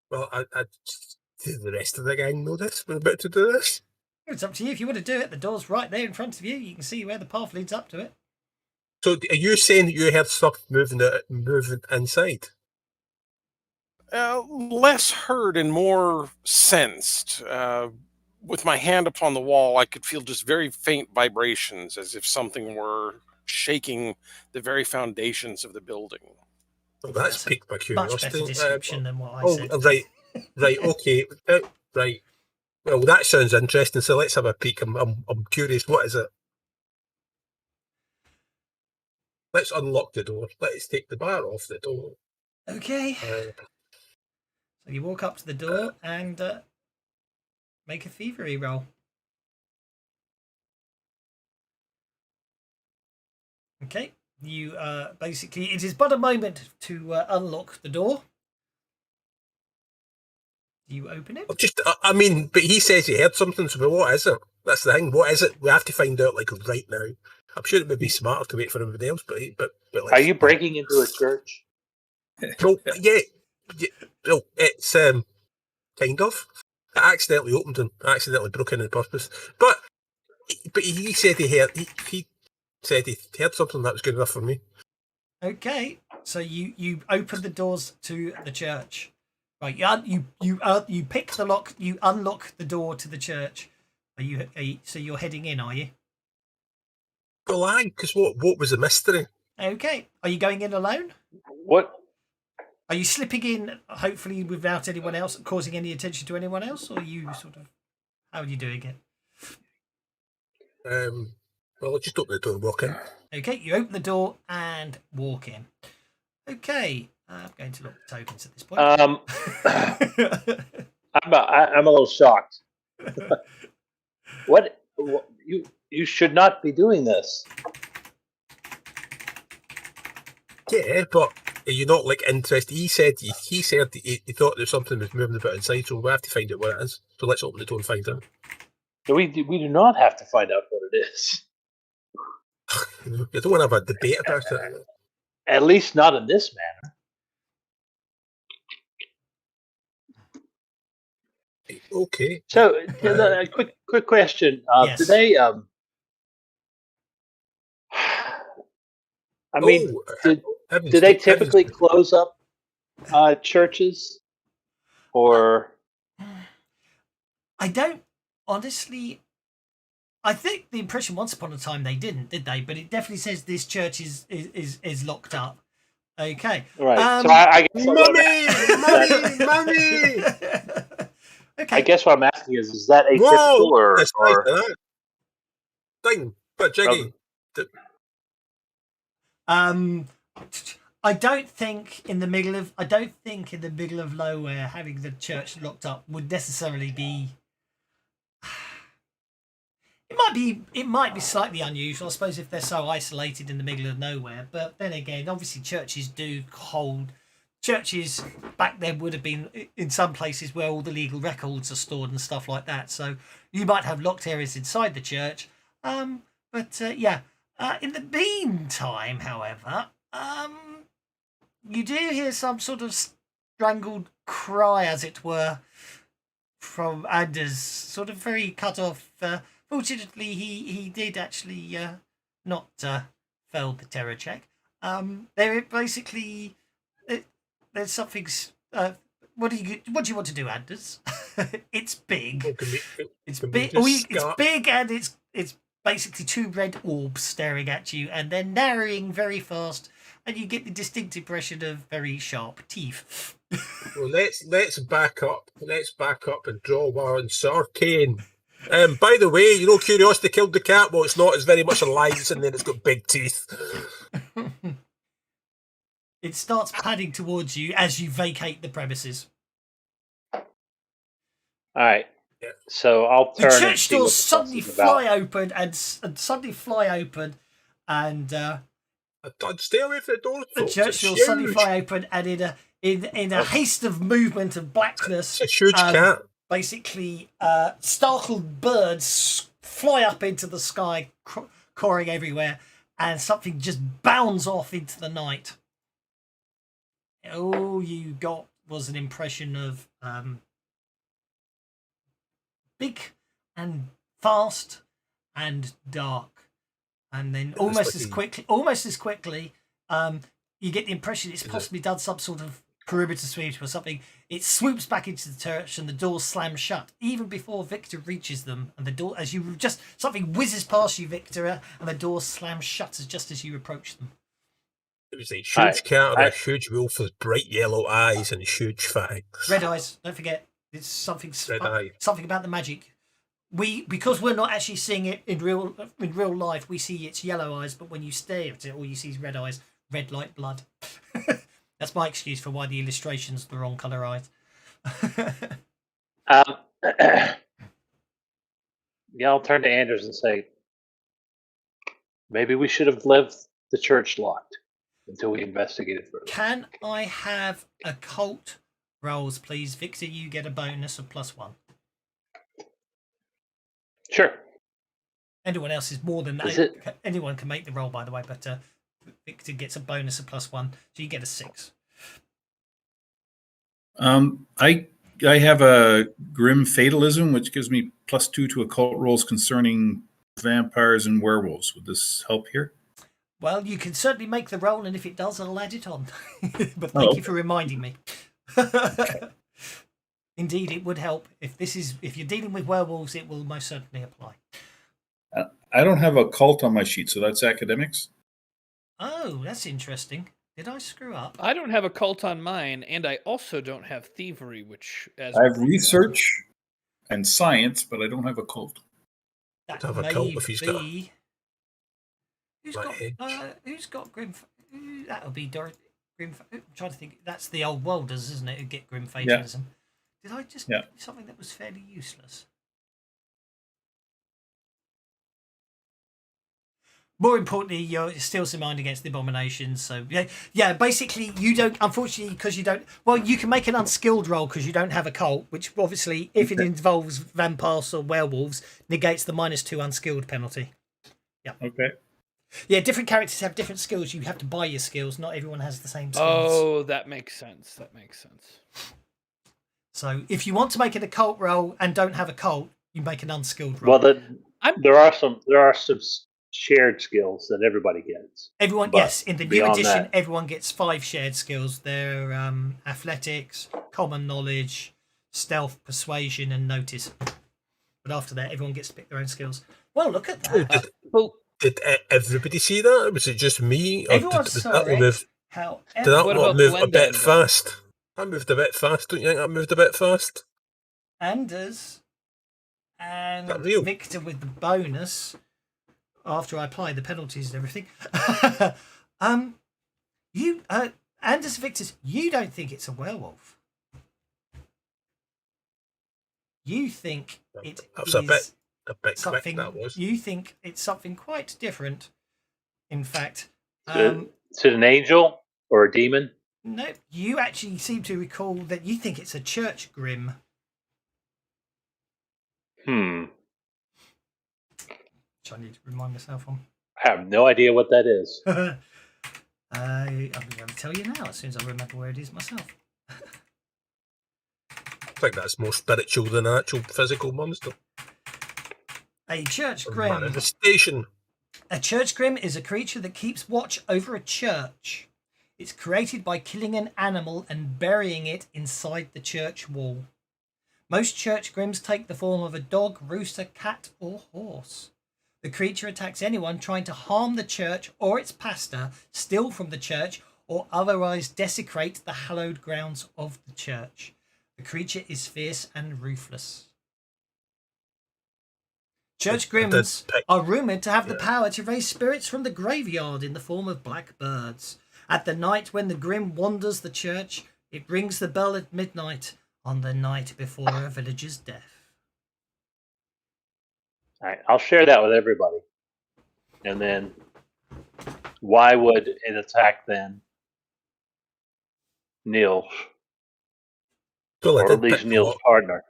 Well, do the rest of the gang know this? We're about to do this? It's up to you if you want to do it. The door's right there in front of you. You can see where the path leads up to it. So are you saying that you heard stuff moving inside? less heard and more sensed. With my hand upon the wall, I could feel just very faint vibrations, as if something were shaking the very foundations of the building. Well, that's That's a piqued my Much curiosity. better description than what I Oh, said. right, okay, right. Well, that sounds interesting. So let's have a peek. I'm curious. What is it? Let's unlock the door. Let's take the bar off the door. Okay. So you walk up to the door and make a thievery roll. Okay. You basically, it is but a moment to unlock the door. Do you open it? I mean, but he says he heard something. So what is it? That's the thing. What is it? We have to find out like right now. I'm sure it would be smarter to wait for everybody else, but Are you breaking into a church? No, yeah. Well, it's kind of. I accidentally opened and accidentally broke in on purpose. But he said he said he heard something that was good enough for me. Okay, so you open the doors to the church. Right, you pick the lock. You unlock the door to the church. So you're heading in, are you? Well, aye, because what was the mystery? Okay, are you going in alone? What? Are you slipping in, hopefully without anyone else causing any attention to anyone else, or are you sort of, how are you doing it? Well, I'll just open the door and walk in. Okay, you open the door and walk in. Okay, I'm going to look at the tokens at this point. I'm a little shocked. What you should not be doing this. Yeah, but are you not like interested? He said he thought there's something was moving about inside, so we have to find out what it is. So let's open the door and find out. We do not have to find out what it is. You don't want to have a debate about it. At least not in this manner. Okay. So, a quick question. Yes. Do they? I mean, do they typically close up churches, or? I don't honestly. I think the impression once upon a time they didn't, did they? But it definitely says this church is locked up. Okay. Right. So I guess money. Okay. I guess what I'm asking is that atypical or? Thing, but Jiggy. I don't think in the middle of nowhere having the church locked up would necessarily be. It might be slightly unusual, I suppose, if they're so isolated in the middle of nowhere. But then again, obviously, churches back then would have been in some places where all the legal records are stored and stuff like that. So you might have locked areas inside the church. In the meantime, however, you do hear some sort of strangled cry, as it were, from Anders, sort of very cut off. Fortunately, he did actually not fail the terror check. There basically there's something. What do you want to do, Anders? It's big. It's big. It's big, and it's basically two red orbs staring at you, and they're narrowing very fast, and you get the distinct impression of very sharp teeth. Well, let's back up. Let's back up and draw one Sarkane. By the way, Curiosity killed the cat. Well, it's not. It's very much alive, and then it's got big teeth. It starts padding towards you as you vacate the premises. All right. Yeah. So I'll turn. The church doors suddenly fly open, and and Stay away from the door, the folks. church door It's suddenly huge. fly open, and in a haste of movement of blackness, It's a huge cat. basically startled birds fly up into the sky, cawing everywhere, and something just bounds off into the night. All you got was an impression of big and fast and dark, and then almost as quickly, you get the impression it's possibly done some sort of perimeter sweep or something. It swoops back into the church, and the doors slam shut even before Victor reaches them. And the door, as you just something whizzes past you, Victor, and the door slams shut just as you approach them. It was a huge cat or a huge wolf with bright yellow eyes and huge fangs. Red eyes. Don't forget, it's something about the magic. Because we're not actually seeing it in real life, we see its yellow eyes, but when you stare at it, all you see is red eyes, red like blood. That's my excuse for why the illustration's the wrong colour eyes. Yeah, I'll turn to Anders and say, maybe we should have left the church locked until we investigated further. Can I have occult rolls, please? Victor, you get a bonus of +1. Sure. Anyone else is more than that. Anyone can make the roll, by the way, but Victor gets a bonus of +1, so you get a 6. I have a grim fatalism, which gives me +2 to occult rolls concerning vampires and werewolves. Would this help here? Well, you can certainly make the roll, and if it does, I'll add it on. But thank you for reminding me. Indeed, it would help. If you're dealing with werewolves, it will most certainly apply. I don't have occult on my sheet, so that's academics. Oh, that's interesting. Did I screw up? I don't have occult on mine, and I also don't have thievery, which as I have research and science, but I don't have occult. That Have a may cult if he's got be. Who's got grim? That'll be Dorothy. I'm trying to think. That's the old worlders, isn't it? Who get grim fatalism. Yeah. Did I just do something that was fairly useless? More importantly, you're still some mind against the abominations. So yeah. Basically, you don't. Unfortunately, because you don't. Well, you can make an unskilled roll because you don't have a cult, which obviously, if it involves vampires or werewolves, negates the -2 unskilled penalty. Yeah. Okay. Yeah, different characters have different skills. You have to buy your skills. Not everyone has the same skills. Oh, that makes sense. So if you want to make an occult roll and don't have a cult, you make an unskilled roll. Well, there are some shared skills that everybody gets. Everyone, yes. In the new edition, everyone gets 5 shared skills. They're athletics, common knowledge, stealth, persuasion, and notice. But after that, everyone gets to pick their own skills. Well, look at that. Did everybody see that? Or was it just me? Everyone saw it. Did that not move a bit fast? I moved a bit fast. Don't you think I moved a bit fast? Anders and Victor with the bonus after I apply the penalties and everything. Anders, Victor, you don't think it's a werewolf. You think it is a bit something. Quick, that was. You think it's something quite different. In fact, is it an angel or a demon? No, you actually seem to recall that you think it's a church grim. Which I need to remind myself on. I have no idea what that is. I'm going to tell you now as soon as I remember where it is myself. I think that's more spiritual than an actual physical monster. A church grim. Manifestation. A church grim is a creature that keeps watch over a church. It's created by killing an animal and burying it inside the church wall. Most church grims take the form of a dog, rooster, cat, or horse. The creature attacks anyone trying to harm the church or its pastor, steal from the church, or otherwise desecrate the hallowed grounds of the church. The creature is fierce and ruthless. Church grims are rumoured to have the power to raise spirits from the graveyard in the form of black birds. At the night when the grim wanders the church, it rings the bell at midnight on the night before a villager's death. All right, I'll share that with everybody. And then why would it attack then Neil, Well, I or at did least pick the Neil's lock. partner?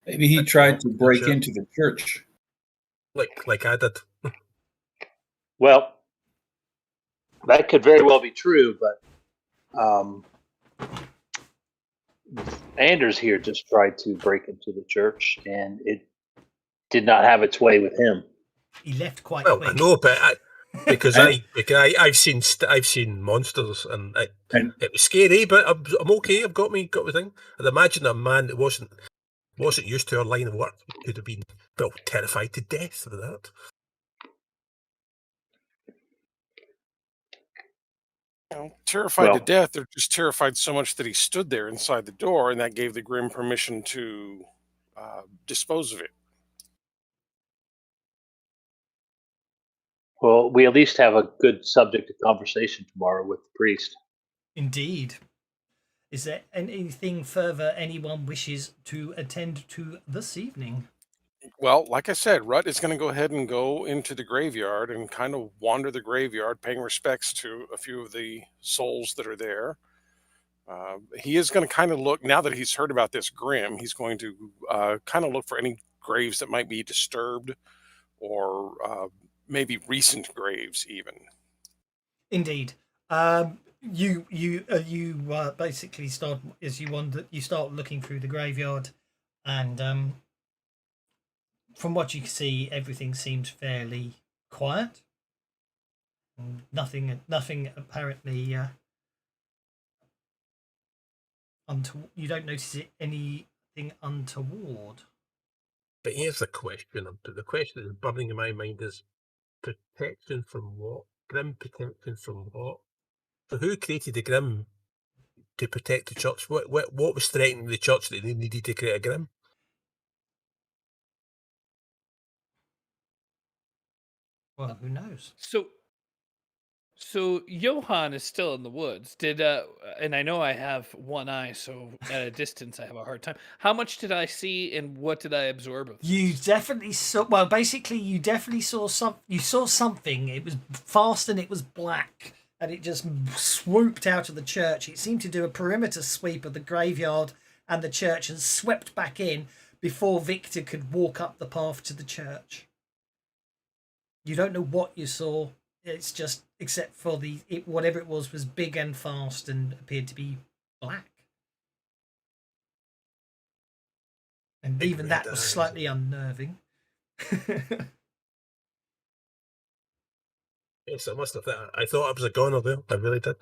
Maybe he Pick the tried lock to of the break church, into the church. like I did. Well, that could very well be true, but Anders here just tried to break into the church, and it did not have its way with him. He left quite Well, quick. I know, but because And- I've seen monsters, and And it was scary, but I'm okay. I've got me thing. I'd imagine a man that wasn't used to our line of work could have been terrified to death of that. Terrified to Well- death. They're just terrified so much that he stood there inside the door, and that gave the Grim permission to dispose of it. Well, we at least have a good subject of conversation tomorrow with the priest. Indeed. Is there anything further anyone wishes to attend to this evening? Well, like I said, Rut is going to go ahead and go into the graveyard and kind of wander the graveyard, paying respects to a few of the souls that are there. He is going to kind of look, now that he's heard about this Grim, he's going to kind of look for any graves that might be disturbed, or maybe recent graves even. Indeed. You basically start, as you wander, you start looking through the graveyard, and from what you can see, everything seems fairly quiet. Nothing apparently. You don't notice anything untoward. But here's the question. The question that's burning in my mind is protection from what? Grim protection from what? So who created the Grim to protect the church? What was threatening the church that they needed to create a Grim? Well, who knows? So Johann is still in the woods. And I know I have one eye, so at a distance I have a hard time. How much did I see, and what did I absorb of You this? definitely saw. Well, basically, you definitely saw some. You saw something. It was fast and it was black, and it just swooped out of the church. It seemed to do a perimeter sweep of the graveyard and the church, and swept back in before Victor could walk up the path to the church. You don't know what you saw. It's just, except for whatever it was big and fast and appeared to be black. And Big even red that was eyes. slightly unnerving. Yes, I must have thought. I thought I was a goner there. I really did.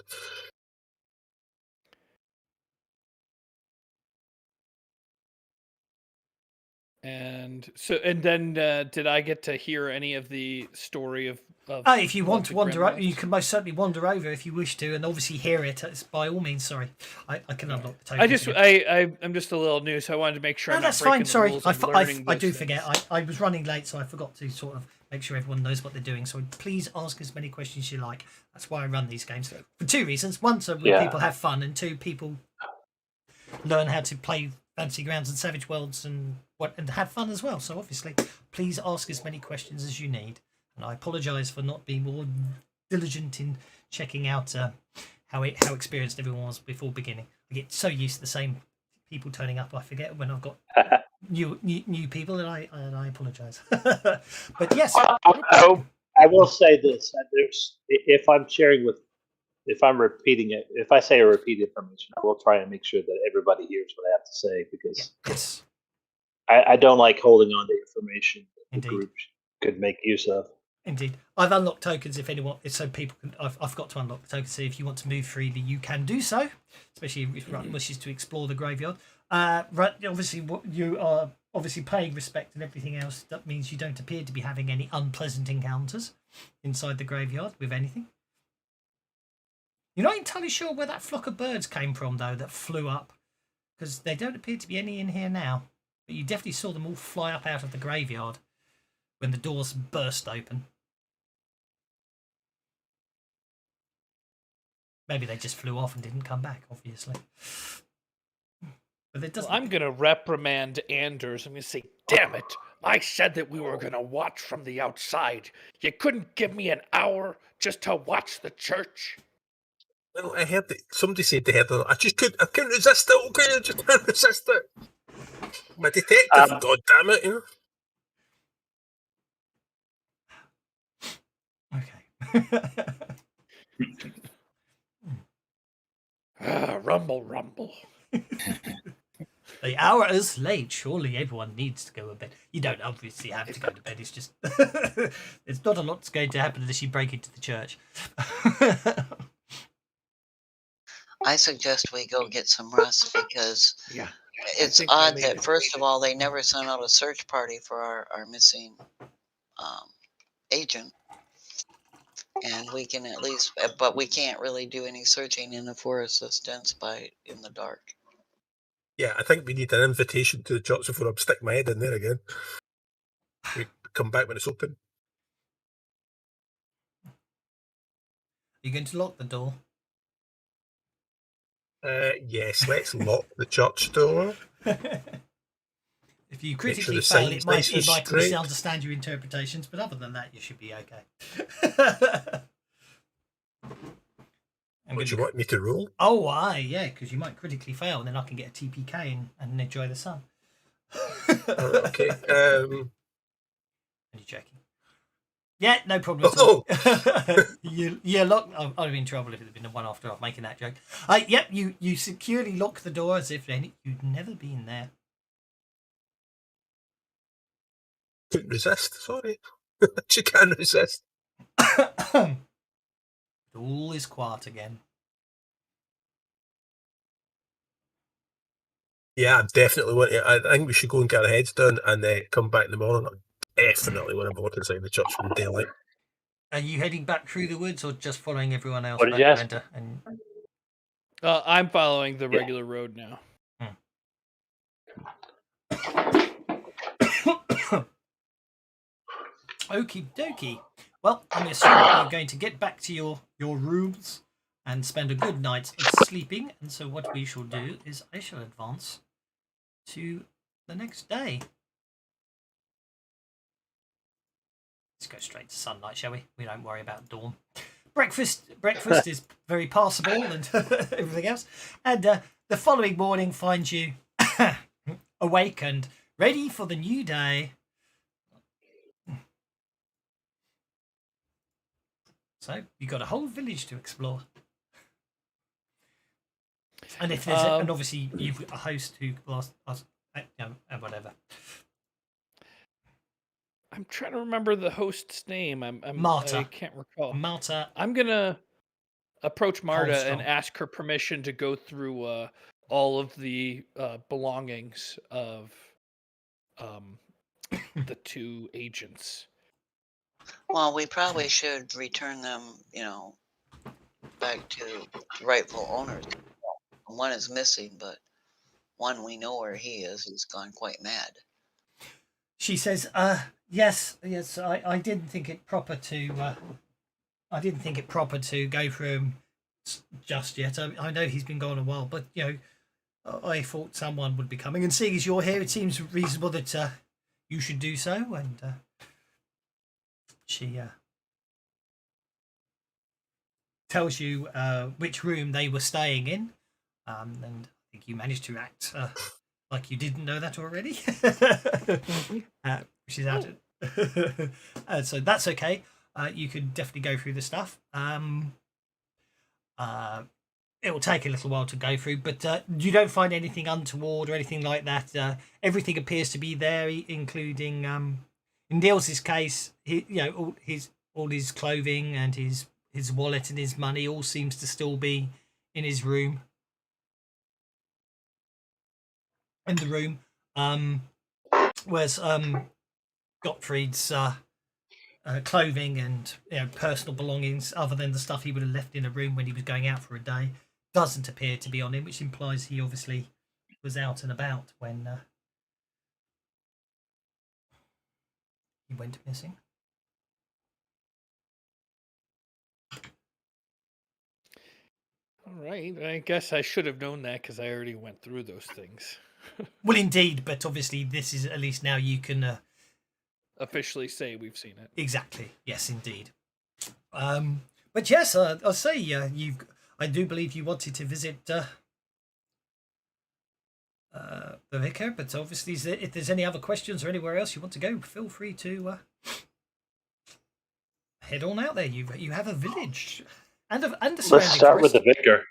And then did I get to hear any of the story of If you what want to the wander Grim over, you was? can most certainly wander over if you wish to, and obviously hear it. It's by all means. Sorry, I can unlock the token. I'm just a little new, so I wanted to make sure No, I'm not that's breaking fine. the Sorry, rules I, of f- learning I those do things. forget. I was running late, so I forgot to sort of make sure everyone knows what they're doing. So please ask as many questions you like. That's why I run these games for two reasons: one, so people have fun, and two, people learn how to play Fantasy Grounds and Savage Worlds and have fun as well. So obviously, please ask as many questions as you need. And I apologise for not being more diligent in checking out how experienced everyone was before beginning. I get so used to the same people turning up, I forget when I've got new people, and I apologise. But yes, I will say this: that if I'm repeating it, if I say a repeat information, I will try and make sure that everybody hears what I have to say, because yes, I don't like holding on to information that the Indeed. group could make use of. indeed. I've unlocked tokens so people can. I've got to unlock the tokens. So if you want to move freely, you can do so. Especially if Rut wishes to explore the graveyard. Obviously, you are obviously paying respect and everything else. That means you don't appear to be having any unpleasant encounters inside the graveyard with anything. You're not entirely sure where that flock of birds came from, though, that flew up, because there don't appear to be any in here now. But you definitely saw them all fly up out of the graveyard when the doors burst open. Maybe they just flew off and didn't come back, obviously. But it doesn't. I'm gonna reprimand Anders. I'm gonna say, damn it! I said that we were going to watch from the outside. You couldn't give me an hour just to watch the church? Well, I heard that somebody said they heard it. I couldn't resist it. Okay, I just couldn't resist it. My detective, God damn it, you know. Okay. Rumble, rumble. The hour is late. Surely everyone needs to go to bed. You don't obviously have to go to bed. It's just it's not a lot's going to happen unless you break into the church. I suggest we go get some rest because Yeah. it's think I odd may that, have first of all, they never sent out a search party for our missing agent. And we can at least, but we can't really do any searching in the forest assistance in the dark. Yeah, I think we need an invitation to the church before I stick my head in there again. We come back when it's open. Are you going to lock the door? Yes, let's lock the church door. If you critically the fail, sign's it might nice and straight. misunderstand your interpretations, but other than that, you should be okay. Would you want me to roll? Oh, yeah, because you might critically fail, and then I can get a TPK and enjoy the sun. Okay. Only joking. Yeah, no problem at all. You lock. I'd have been in trouble if it had been the one after making that joke. Yep, you securely lock the door as if you'd never been there. Couldn't resist. Sorry, you can't resist. All is quiet again. Yeah, I definitely want to. I think we should go and get our heads down and come back in the morning. I definitely want to walk inside the church from daylight. Are you heading back through the woods or just following everyone else? What did you ask? Brenda? And... I'm following the regular road now. Okie dokie. Well, I'm assuming you're going to get back to your rooms and spend a good night sleeping. And so what we shall do is I shall advance to the next day. Let's go straight to sunlight, shall we? We don't worry about dawn. Breakfast is very passable and everything else. And the following morning finds you awake and ready for the new day. So you've got a whole village to explore. And if there's and obviously you've got a host who and whatever. I'm trying to remember the host's name. Marta. I can't recall. Marta. I'm gonna approach Marta Holstrom. and ask her permission to go through all of the belongings of the two agents. Well, we probably should return them, back to rightful owners. One is missing, but one we know where he is. He's gone quite mad. She says, yes, I didn't think it proper to go for him just yet. I know he's been gone a while, but I thought someone would be coming, and seeing as you're here, it seems reasonable that you should do so. And she tells you which room they were staying in, and I think you managed to act like you didn't know that already, which is out. So that's okay. You can definitely go through the stuff. It will take a little while to go through, but you don't find anything untoward or anything like that. Everything appears to be there, including in Niels' case, all his clothing and his wallet and his money all seems to still be in his room. In the room, whereas Gottfried's clothing and personal belongings, other than the stuff he would have left in a room when he was going out for a day, doesn't appear to be on him, which implies he obviously was out and about when he went missing. All right, I guess I should have known that because I already went through those things. Well, indeed, but obviously this is at least now you can officially say we've seen it. Exactly. Yes, indeed. But yes, I'll say I do believe you wanted to visit the vicar, but obviously, if there's any other questions or anywhere else you want to go, feel free to head on out there. You have a village and a Let's surrounding start with forest. the vicar.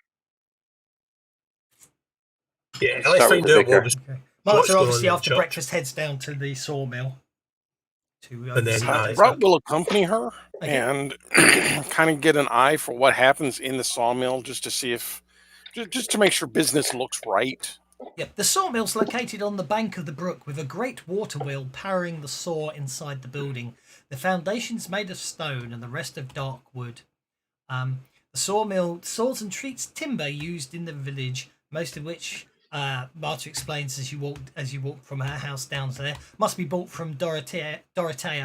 Yeah, Let's let's start with find the out vicar. what was. Okay. What's Marta going obviously on in after church? breakfast heads down to the sawmill to And then oversee I- the Rut will accompany her Okay. and kind of get an eye for what happens in the sawmill, just to see if, just to make sure business looks right. Yep, the sawmill's located on the bank of the brook with a great water wheel powering the saw inside the building. The foundation's made of stone and the rest of dark wood. The sawmill saws and treats timber used in the village, most of which Marta explains as you walk from her house down there must be bought from Dorothea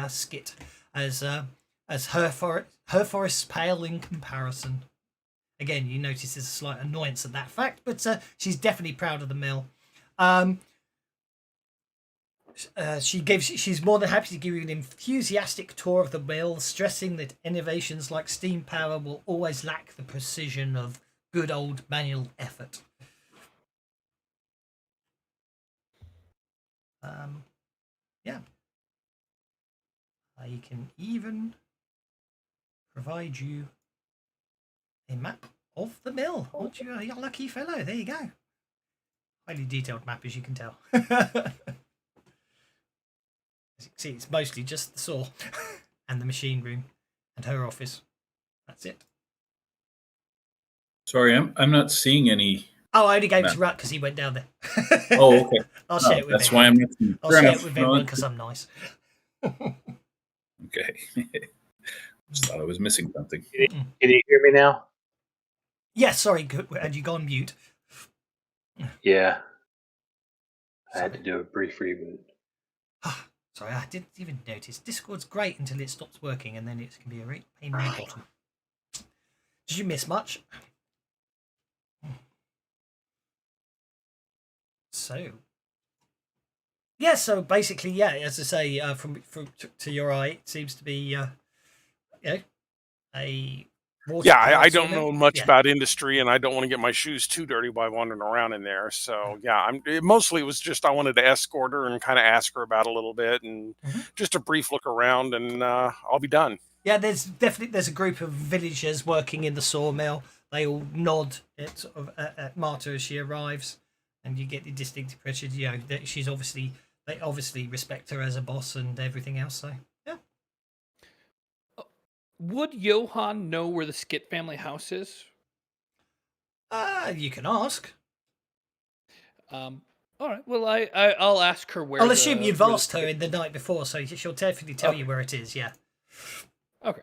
Skit, as her forest's pale in comparison. Again, you notice there's a slight annoyance at that fact, but she's definitely proud of the mill. She's more than happy to give you an enthusiastic tour of the mill, stressing that innovations like steam power will always lack the precision of good old manual effort. Yeah. I can even provide you a map of the mill. Aren't you a lucky fellow? There you go. Highly detailed map, as you can tell. As you can see, it's mostly just the saw and the machine room and her office. That's it. Sorry, I'm not seeing any. Oh, I only gave it map. to Rat because he went down there. Oh, okay. I'll Oh, share it with that's why everyone. I'm not. I'll Fair share enough. it with No, everyone because I'm nice. Okay. Just thought I was missing something. Can you hear me now? Yeah, sorry, had you gone mute? Yeah. I had to do a brief reboot. Sorry, I didn't even notice. Discord's great until it stops working, and then it can be a real pain in the bottom. Did you miss much? So, yeah. So basically, yeah. As I say, from to your eye, it seems to be, a water. Yeah, I don't sawmill. know much Yeah. about industry, and I don't want to get my shoes too dirty by wandering around in there. So yeah, mostly it was just I wanted to escort her and kind of ask her about a little bit, and just a brief look around, and I'll be done. Yeah, there's a group of villagers working in the sawmill. They all nod at Marta as she arrives, and you get the distinct impression, that they obviously respect her as a boss and everything else. So yeah. Would Johann know where the Skit family house is? You can ask. All right. Well, I'll ask her where. I'll assume you've asked her in the night before, so she'll definitely tell you where it is. Yeah. Okay.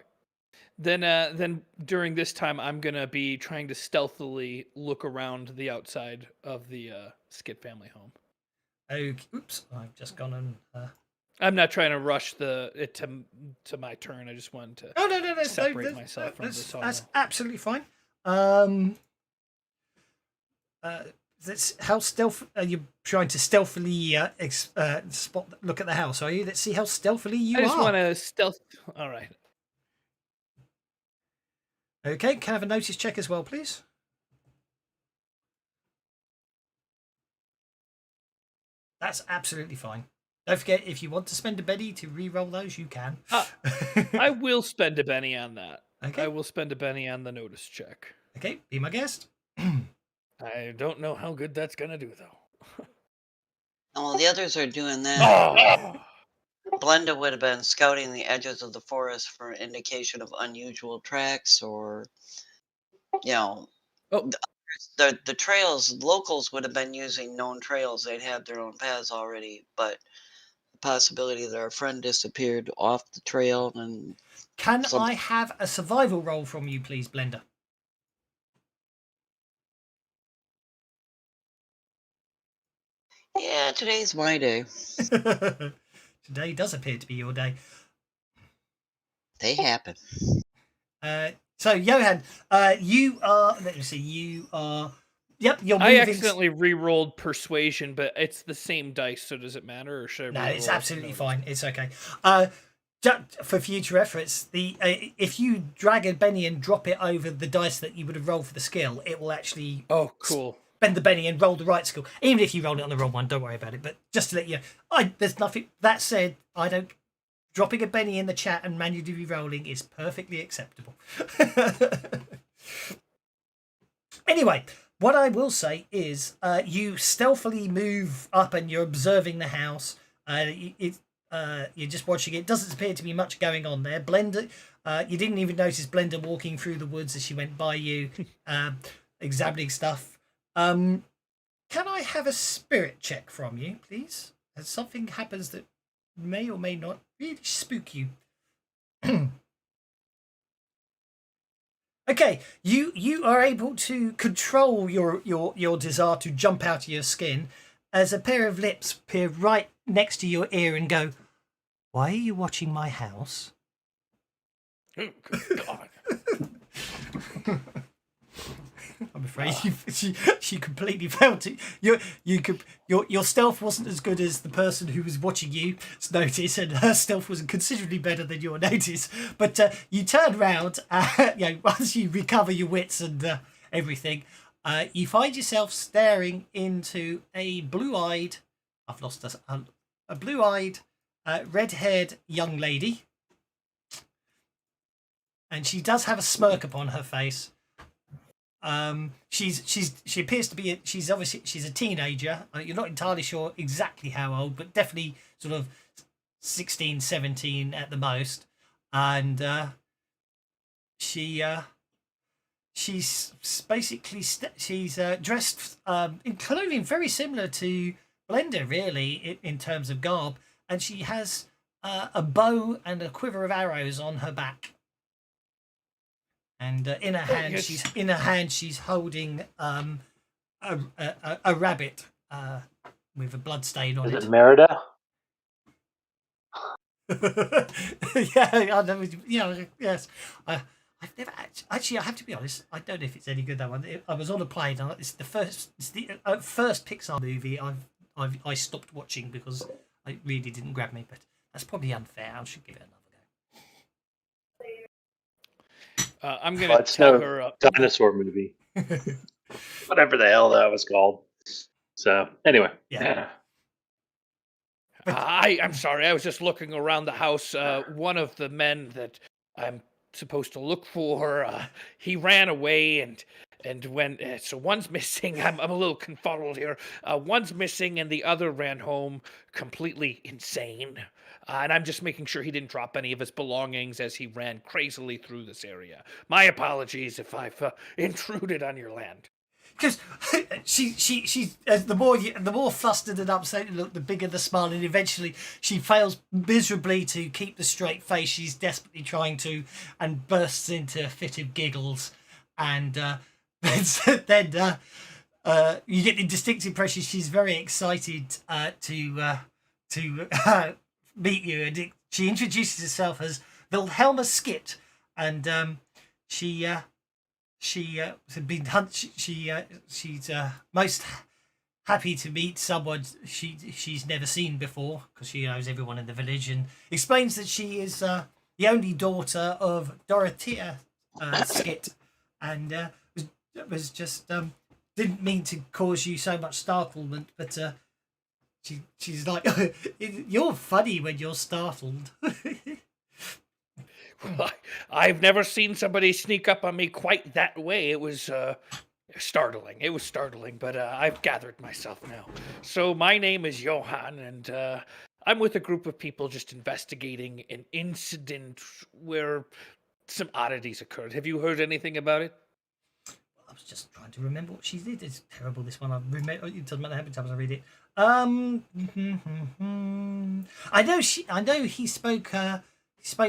Then during this time, I'm gonna be trying to stealthily look around the outside of the Skit family home. Okay. Oops, I've just gone and. I'm not trying to rush it to my turn. I just wanted to No, separate myself from the sawmill. That's absolutely fine. That's how stealth. Are you trying to stealthily look at the house? Are you? Let's see how stealthily you are. I just want to stealth. All right. Okay, can I have a notice check as well, please? That's absolutely fine. Don't forget, if you want to spend a Benny to re-roll those, you can. I will spend a Benny on that. Okay. I will spend a Benny on the notice check. Okay, be my guest. I don't know how good that's gonna do though. Well, the others are doing that. Blenda would have been scouting the edges of the forest for indication of unusual tracks, or the trails. Locals would have been using known trails. They'd have their own paths already, but the possibility that our friend disappeared off the trail and Can I have a survival roll from you, please, Blender? yeah, today's my day. Today does appear to be your day. They happen. So Johan, you are. Let me see. You are Yep, you're I moving. accidentally re-rolled persuasion, but it's the same dice, so does it matter, or should I No, re-roll it's it? absolutely No, fine. It's okay. For future reference, if you drag a Benny and drop it over the dice that you would have rolled for the skill, it will actually Oh, cool. spend the Benny and roll the right skill. Even if you roll it on the wrong one, don't worry about it. But just to let you know, there's nothing. That said, I don't. Dropping a Benny in the chat and manually re-rolling is perfectly acceptable. Anyway, what I will say is you stealthily move up and you're observing the house. You're just watching it. Doesn't appear to be much going on there. Blenda, you didn't even notice Blenda walking through the woods as she went by you, examining stuff. Can I have a spirit check from you, please? As something happens that may or may not really spook you. Okay, you are able to control your desire to jump out of your skin as a pair of lips appear right next to your ear and go, "Why are you watching my house?" Oh, good God. I'm afraid she completely failed it. Your stealth wasn't as good as the person who was watching you notice, and her stealth was considerably better than your notice. But you turn round, once you recover your wits and everything, you find yourself staring into a blue-eyed, a blue-eyed, red-haired young lady, and she does have a smirk upon her face. She appears to be she's a teenager. You're not entirely sure exactly how old, but definitely sort of 16, 17 at the most. And she's basically she's dressed in clothing very similar to Blenda, really, in terms of garb, and she has a bow and a quiver of arrows on her back. And in her hand, she's holding a rabbit with a blood stain on Is it. it Merida? Yeah, I know. Yeah, yes. I've never actually. I have to be honest. I don't know if it's any good. That one. I was on a plane. It's the first Pixar movie I stopped watching because it really didn't grab me. But that's probably unfair. I should give it another go. I'm going to tell her... dinosaur movie. Whatever the hell that was called. So, anyway. Yeah. I'm sorry. I was just looking around the house. One of the men that I'm supposed to look for, he ran away, and when so one's missing. I'm a little confuddled here. One's missing, and the other ran home completely insane. And I'm just making sure he didn't drop any of his belongings as he ran crazily through this area. My apologies if I've intruded on your land. Because the more flustered and upset you look, the bigger the smile, and eventually she fails miserably to keep the straight face. She's desperately trying to, and bursts into a fit of giggles, and then you get the distinct impression she's very excited to meet you, and she introduces herself as Wilhelma Skit, and she's most happy to meet someone she's never seen before, because she knows everyone in the village, and explains that she is the only daughter of Dorothea Skit, and was just didn't mean to cause you so much startlement, but she's like, "You're funny when you're startled." Well, I've never seen somebody sneak up on me quite that way. It was startling. It was startling, but I've gathered myself now. So my name is Johann, and I'm with a group of people just investigating an incident where some oddities occurred. Have you heard anything about it? I was just trying to remember what she did. It's terrible, this one. It doesn't matter how many times I read it. I know he spoke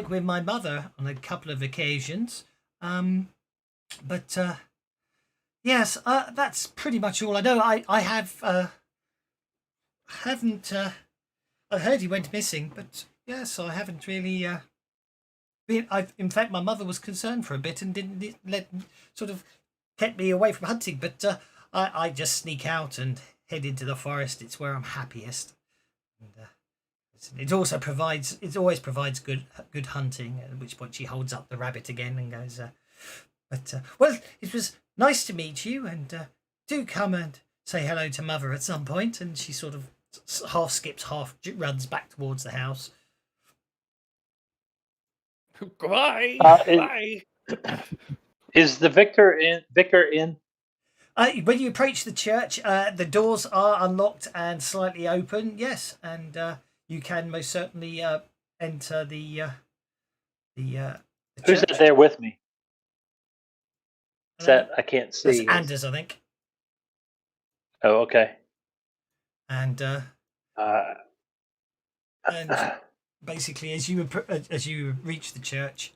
with my mother on a couple of occasions. But yes, that's pretty much all I know. I haven't I heard he went missing, but yes, I haven't really in fact, my mother was concerned for a bit and didn't let sort of kept me away from hunting, but I just sneak out and head into the forest. It's where I'm happiest. And, it always provides good hunting. At which point she holds up the rabbit again and goes, well, it was nice to meet you, and do come and say hello to Mother at some point. And she sort of half skips, half runs back towards the house. Goodbye. Bye. Is the vicar in? When you approach the church, the doors are unlocked and slightly open. Yes, and you can most certainly enter the Who's church. there with me? Is that I can't see? That's Anders, I think. Oh, okay. And basically, as you reach the church,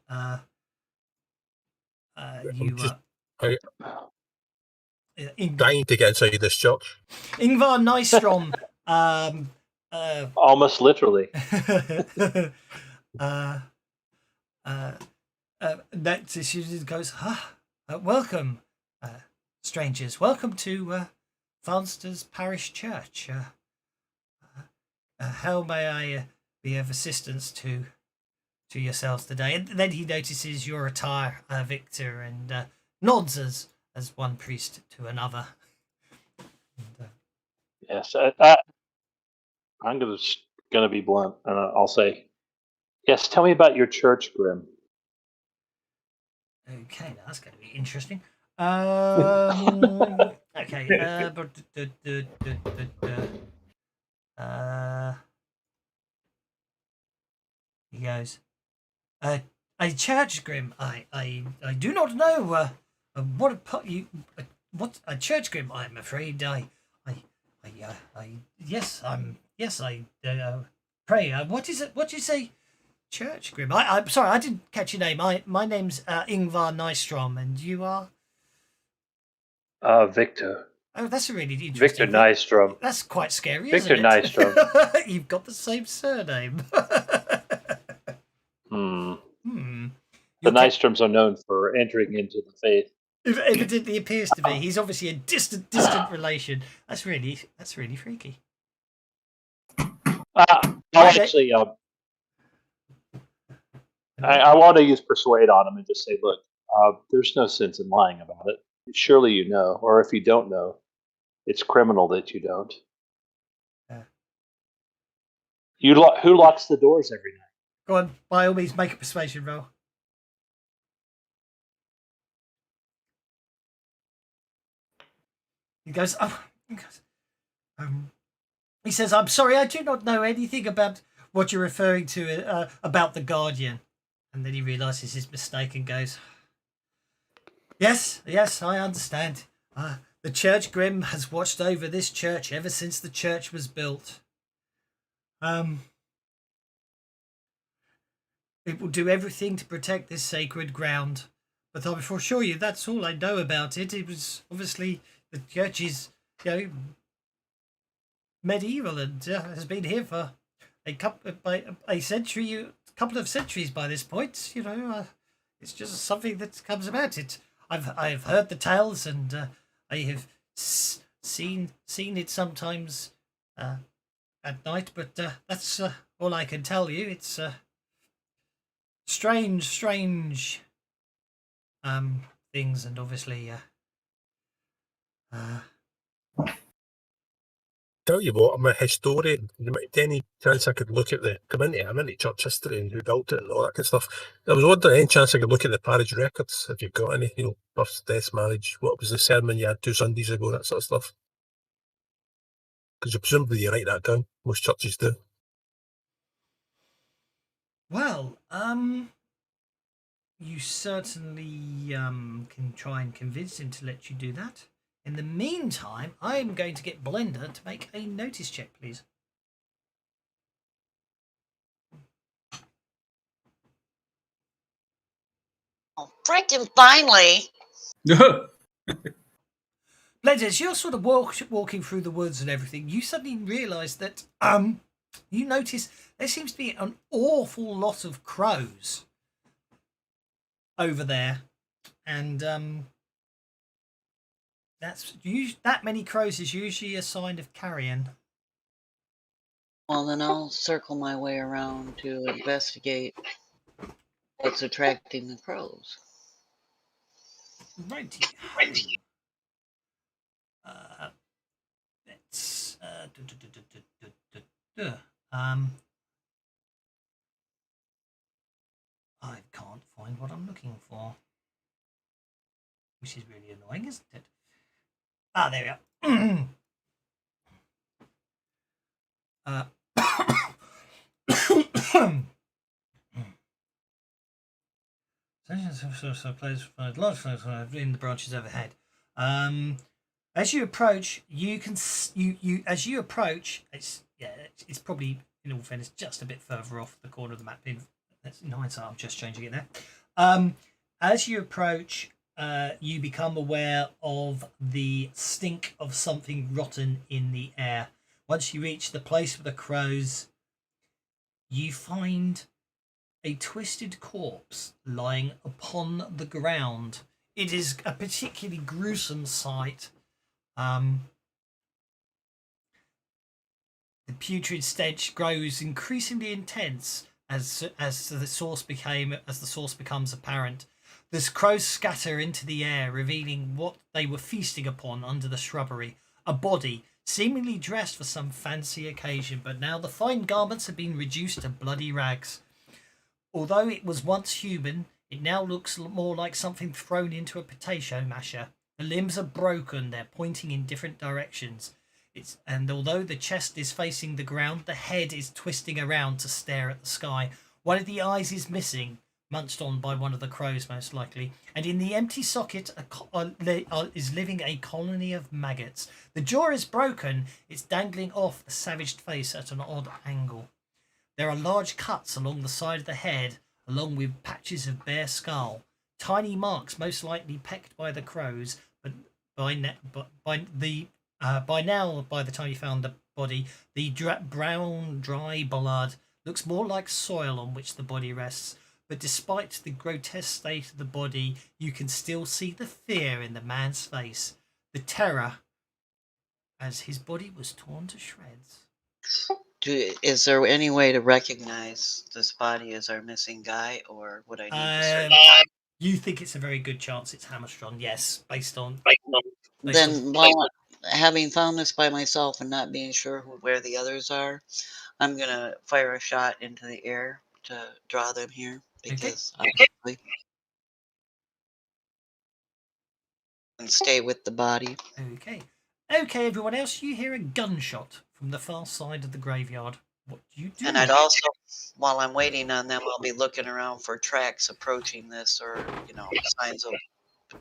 dying to get inside this church. Ingvar Nystrom, almost literally. That she goes, welcome, strangers. Welcome to Falster's Parish Church. How may I be of assistance to yourselves today? And then he notices your attire, Victor, and nods as one priest to another. And, yes, I'm going to be blunt, and I'll say, yes. Tell me about your church, Grim. Okay, now that's going to be interesting. Okay. He goes, a church, Grim. I do not know what a church, Grim. I'm afraid I pray. What is it? What do you say? Church, Grim. I'm sorry, I didn't catch your name. My name's Ingvar Nystrom, and you are? Victor. Oh, that's a really interesting. Victor Nystrom. That's quite scary, Victor isn't it? Nystrom. You've got the same surname. The Nystroms are known for entering into the faith. It evidently appears to be. He's obviously a distant relation. That's really freaky. Actually, I want to use persuade on him and just say, look, there's no sense in lying about it. Surely you know, or if you don't know, it's criminal that you don't. Who locks the doors every night? Go on, by all means, make a persuasion roll. He goes, he says, I'm sorry, I do not know anything about what you're referring to about the Guardian. And then he realizes his mistake and goes, Yes, I understand. The Church Grim has watched over this church ever since the church was built. It will do everything to protect this sacred ground. But I will assure you, that's all I know about it. It was obviously the church is, medieval and has been here for a couple of centuries by this point. It's just something that comes about it. I've heard the tales and I have seen it sometimes at night, but that's all I can tell you. It's strange things, and obviously Tell you what, I'm a historian. Any chance I could look at I'm into church history and who built it and all that kind of stuff. I was wondering, any chance I could look at the parish records, if you've got any, births, deaths, marriage, what was the sermon you had 2 Sundays ago, that sort of stuff. Because presumably you write that down. Most churches do. Well, you certainly can try and convince him to let you do that. In the meantime, I'm going to get Blender to make a notice check, please. Oh, freaking finally! Blender, as you're sort of walking through the woods and everything, you suddenly realise that you notice there seems to be an awful lot of crows over there, and that many crows is usually a sign of carrion. Well, then I'll circle my way around to investigate what's attracting the crows. Righty. Let's I can't find what I'm looking for, which is really annoying, isn't it? Ah, there we are. In the branches overhead. As you approach, you can as you approach. It's probably, in all fairness, just a bit further off the corner of the map. That's in hindsight, I'm just changing it there. As you approach, you become aware of the stink of something rotten in the air. Once you reach the place with the crows, you find a twisted corpse lying upon the ground. It is a particularly gruesome sight. The putrid stench grows increasingly intense as the source becomes apparent. The crows scatter into the air, revealing what they were feasting upon under the shrubbery. A body, seemingly dressed for some fancy occasion, but now the fine garments have been reduced to bloody rags. Although it was once human, it now looks more like something thrown into a potato masher. The limbs are broken, they're pointing in different directions. And although the chest is facing the ground, the head is twisting around to stare at the sky. One of the eyes is missing, munched on by one of the crows most likely, and in the empty socket is living a colony of maggots. The jaw is broken, it's dangling off the savaged face at an odd angle. There are large cuts along the side of the head, along with patches of bare skull. Tiny marks, most likely pecked by the crows, but by now, by the time you found the body, the brown, dry blood looks more like soil on which the body rests. But despite the grotesque state of the body, you can still see the fear in the man's face, the terror, as his body was torn to shreds. Is there any way to recognize this body as our missing guy, or would I need to search? You think it's a very good chance it's Hammerstrom, yes, based on. Then, having found this by myself and not being sure where the others are, I'm gonna fire a shot into the air to draw them here because obviously, and stay with the body. Okay, everyone else, you hear a gunshot from the far side of the graveyard. What do you do? And I'd also, while I'm waiting on them, I'll be looking around for tracks approaching this, or signs of.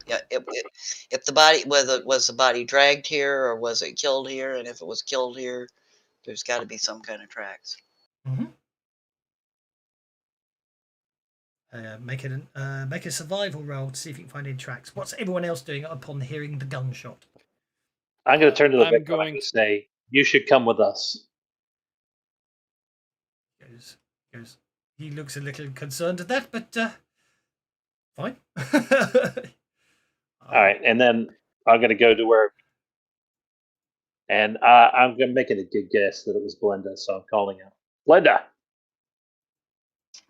Yeah, if the body, whether was the body dragged here or was it killed here, and if it was killed here, there's got to be some kind of tracks. Mm-hmm. Make a survival roll to see if you can find any tracks. What's everyone else doing upon hearing the gunshot? I'm going to turn to the victim and say, "You should come with us." Goes. He looks a little concerned at that, but fine. All right, and then I'm going to go to where, and I'm going to make it a good guess that it was Brenda, so I'm calling out, Brenda.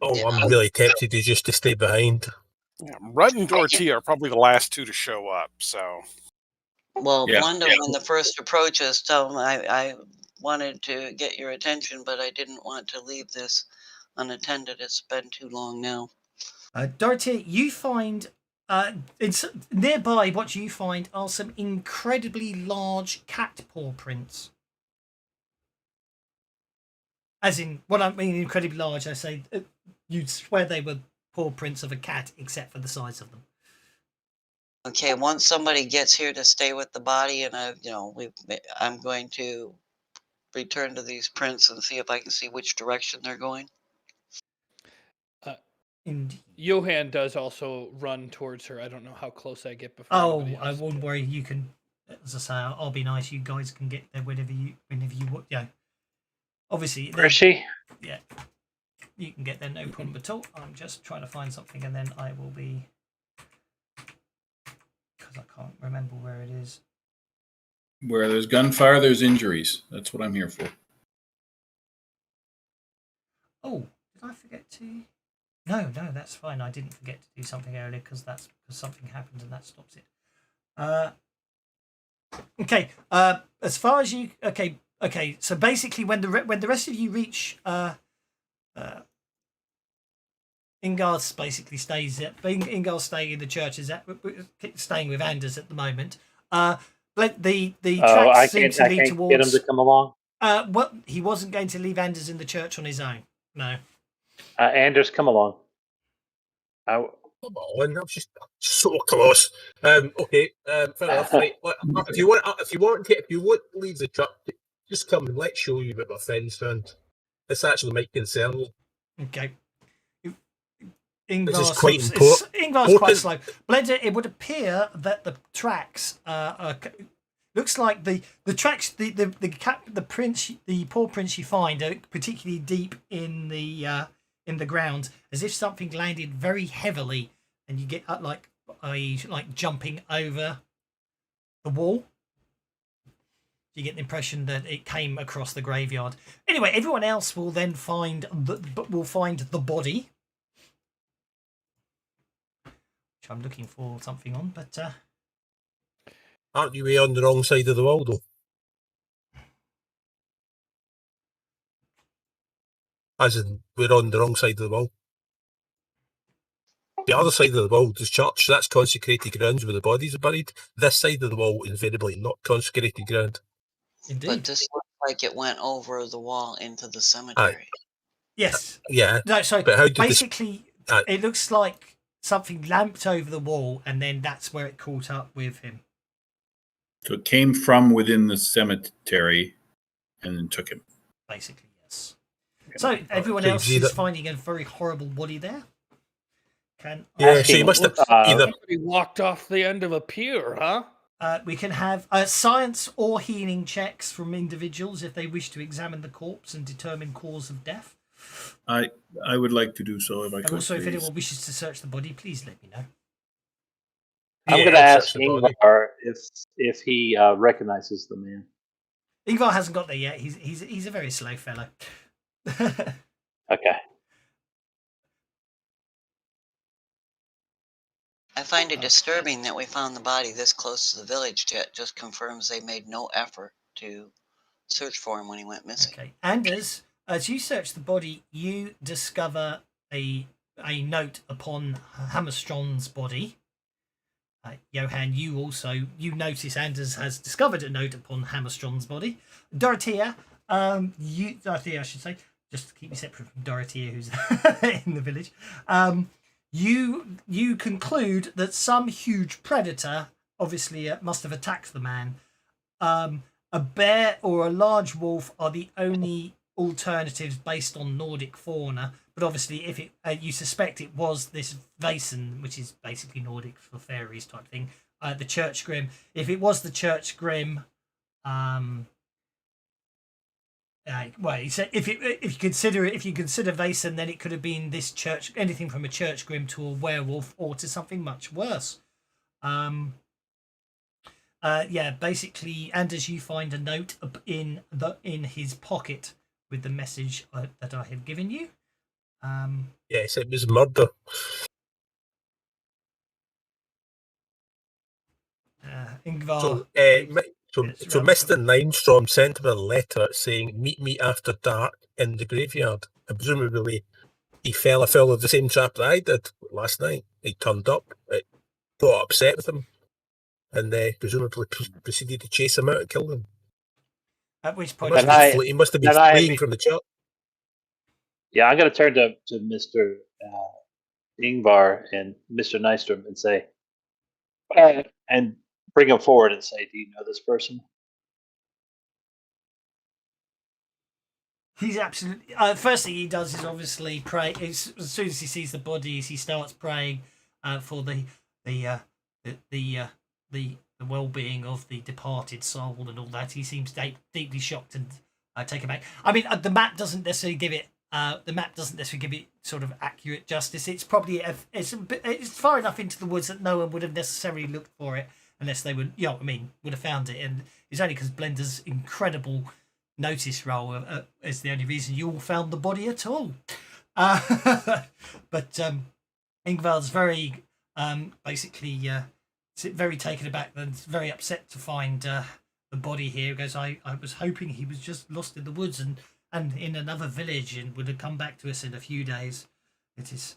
Oh, I'm really tempted just to stay behind. Yeah, Rudd and Dorothy are probably the last two to show up, so. Well, Brenda, when the first approaches, tell them I wanted to get your attention, but I didn't want to leave this unattended. It's been too long now. Dorothy, you find it's nearby. What you find are some incredibly large cat paw prints. As in, what I mean incredibly large, I say you'd swear they were paw prints of a cat, except for the size of them. Okay, once somebody gets here to stay with the body, and I'm going to return to these prints and see if I can see which direction they're going. Johan does also run towards her. I don't know how close I get before. I won't worry. You can, as I say, I'll be nice. You guys can get there whenever you want. Yeah. Obviously. Where is she? Yeah. You can get there, no problem at all. I'm just trying to find something, and then I will be, because I can't remember where it is. Where there's gunfire, there's injuries. That's what I'm here for. Oh, did I forget to? No, that's fine. I didn't forget to do something earlier because something happened and that stops it. Okay. As far as you, okay. So basically, when the rest of you reach, Ingard's basically stays at. Ingard's staying in the church. Is that staying with Anders at the moment? But the tracks seem to lead towards. Get him to come along. Well, he wasn't going to leave Anders in the church on his own. No. Anders, come along. Come on, that was just so close. Okay, fair enough. Right. If you want to leave the truck, just come and let's show you what my friends found. This actually might concern you. Okay. This is quite important. Ingvar's quite slow. Blender, it would appear that the tracks looks like the tracks the paw prints you find are particularly deep in the ground, as if something landed very heavily, and you get like jumping over the wall. You get the impression that it came across the graveyard. Anyway, everyone else will then find the body, which I'm looking for something on, but aren't you way on the wrong side of the wall though? As in, we're on the wrong side of the wall. The other side of the wall is church. That's consecrated grounds where the bodies are buried. This side of the wall is invariably not consecrated ground. indeed. But this looks like it went over the wall into the cemetery. Yes. Yeah. No, so but how did basically, it looks like something lamped over the wall, and then that's where it caught up with him. So it came from within the cemetery and then took him. Basically, yes. So everyone else is finding a very horrible body there. So you must have either Somebody walked off the end of a pier, huh? we can have science or healing checks from individuals if they wish to examine the corpse and determine cause of death. I would like to do so if I could. Also, if please. anyone wishes to search the body, please let me know. I'm going to ask Ingvar if he recognizes the man. Ingvar hasn't got there yet. He's a very slow fellow. Okay. I find it disturbing that we found the body this close to the village. It just confirms they made no effort to search for him when he went missing. Okay. Anders, as you search the body, you discover a note upon Hammerstrom's body. Johan, you notice Anders has discovered a note upon Hammerstrom's body. Dorothea, Dorothea, I should say, just to keep me separate from Dorothea, who's in the village. You conclude that some huge predator obviously must have attacked the man. A bear or a large wolf are the only alternatives based on Nordic fauna, but obviously if you suspect it was this Vaesen, which is basically Nordic for fairies type thing, the Church Grim. If it was the Church Grim, so if you consider Vaesen, then it could have been this church, anything from a Church Grim to a werewolf or to something much worse. Basically, and as you find a note in his pocket with the message that I have given you. Yes, it was murder. Ingvar. So Mr. Ninestrom sent him a letter saying, "Meet me after dark in the graveyard." And presumably, he fell afoul of the same trap that I did last night. He turned up, it got upset with him, and presumably proceeded to chase him out and kill him. At which point, he must have been fleeing from the church. Yeah, I'm going to turn to Mr. Ingvar and Mr. Nystrom and say, and bring him forward and say, "Do you know this person?" He's absolutely. First thing he does is obviously pray. As soon as he sees the bodies, he starts praying for the well-being of the departed soul and all that. He seems deeply shocked and taken aback. I mean, the map doesn't necessarily give it. Sort of accurate justice. It's probably it's far enough into the woods that no one would have necessarily looked for it. unless they would, would have found it. And it's only because Blender's incredible notice roll is the only reason you all found the body at all. But Ingvar's very basically very taken aback and very upset to find the body here. He goes, I was hoping he was just lost in the woods and in another village and would have come back to us in a few days. It is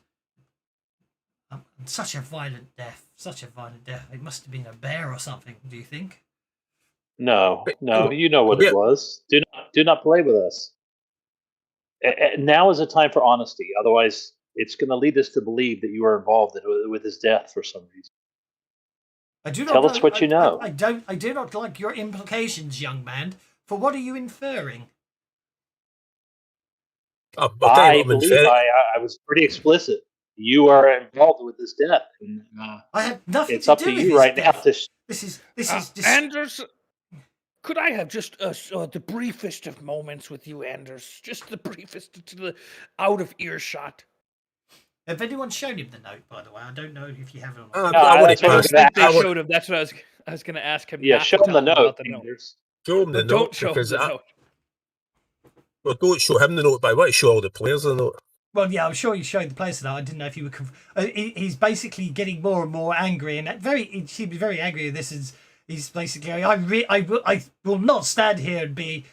such a violent death. It must have been a bear or something, do you think? No, you know what it was. Do not play with us. Now is a time for honesty. Otherwise, it's going to lead us to believe that you are involved with his death for some reason. Tell us what you know. I do not like your implications, young man. For what are you inferring? I believe I was pretty explicit. You are involved with this death. And, I have nothing it's to up do to with you this right death. now. This is Anders, could I have just the briefest of moments with you, Anders? Just the briefest, to the out of earshot. Have anyone shown him the note, by the way? I don't know if you have it or No, not. that's what I was going to They showed him. That's what I was going to ask him. Yeah, not show to him the tell note. about the note. Show him the But note. Don't show him the note. Well, don't show him the note, but I want to show all the players the note. Well, yeah, I'm sure you showed the players the note. I didn't know if you were. He's basically getting more and more angry, and he seems very angry with this. He's basically, I will not stand here and be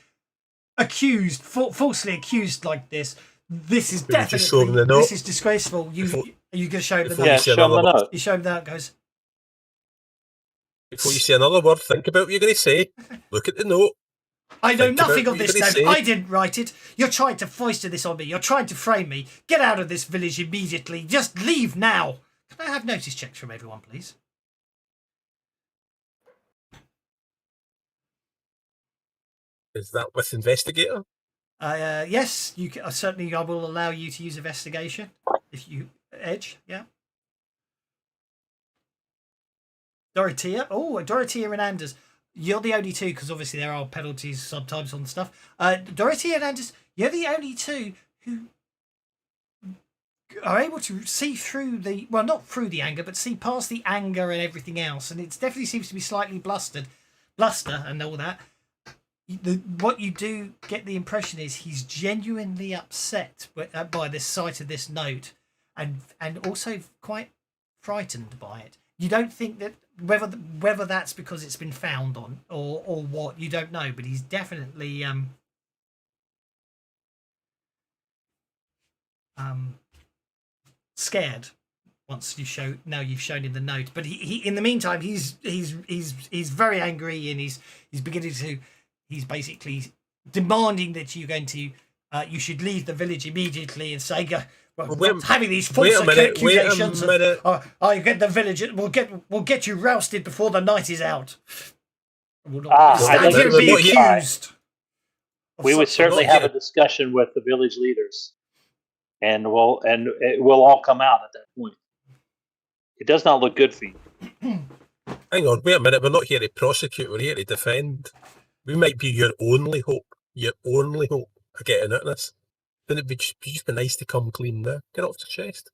accused, falsely accused like this. This is definitely, this is disgraceful. Are you going to show him the note? Yeah, show him the note. You show him the note, goes. Before you say another word, think about what you're going to say. Look at the note. I know nothing of this note. I didn't write it. You're trying to foist this on me. You're trying to frame me. Get out of this village immediately. Just leave now. Can I have notice checks from everyone, please? Is that with investigator? Yes, you can, certainly. I will allow you to use investigation if you edge. Yeah. Dorothea. Oh, Dorothea and Anders. You're the only two, because obviously there are penalties sometimes on stuff. Dorothea and Anders, you're the only two who are able to see through not through the anger, but see past the anger and everything else. And it definitely seems to be slightly bluster and all that. What you do get the impression is he's genuinely upset by the sight of this note, and also quite frightened by it. You don't think that whether that's because it's been found on or what, you don't know, but he's definitely scared once you've shown him the note. But he in the meantime he's very angry, and he's beginning to. He's basically demanding that you should leave the village immediately and say, having these false accusations. I get the village. We'll get you rousted before the night is out. We'll not stand here and be accused. We would certainly have a discussion with the village leaders, and it will all come out at that point. It does not look good for you. Hang on, wait a minute. We're not here to prosecute. We're here to defend. We might be your only hope. Your only hope of getting out of this. Wouldn't it just be nice to come clean there? Get off the chest.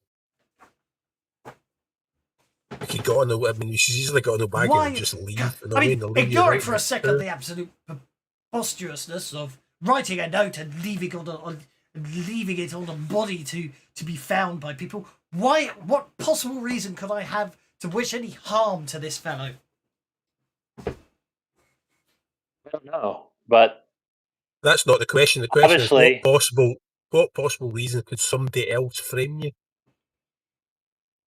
We could go on the. I mean, you should easily go on the wagon and just leave. Ignoring for a second the absolute preposterousness of writing a note and leaving it on the body to be found by people. Why? What possible reason could I have to wish any harm to this fellow? I don't know, but that's not the question. The question obviously, is what possible reason could somebody else frame you?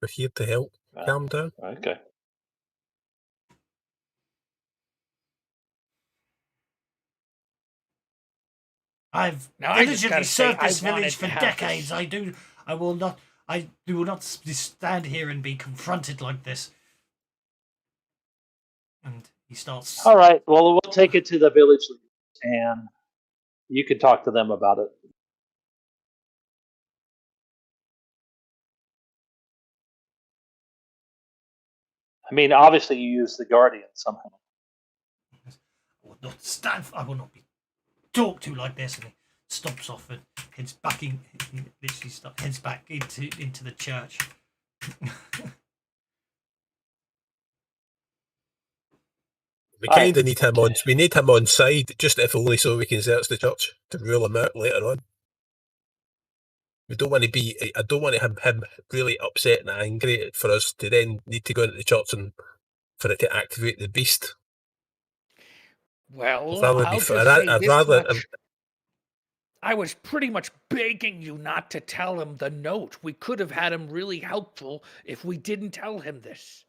We're here to help. Calm down. Okay. I've diligently served this village for decades. I will not stand here and be confronted like this. And he starts. All right. Well, we'll take it to the village leaders, and you can talk to them about it. I mean, obviously, you use the Guardian somehow. I will not be talked to like this. And he stops off and heads back in. He literally heads back into the church. We kind of need him on. We need him on side, just if only so we can search the church to rule him out later on. We don't want to be. I don't want to have him really upset and angry for us to then need to go into the church and for it to activate the beast. Well, I'd I'll just say I'd this rather. much. I was pretty much begging you not to tell him the note. We could have had him really helpful if we didn't tell him this.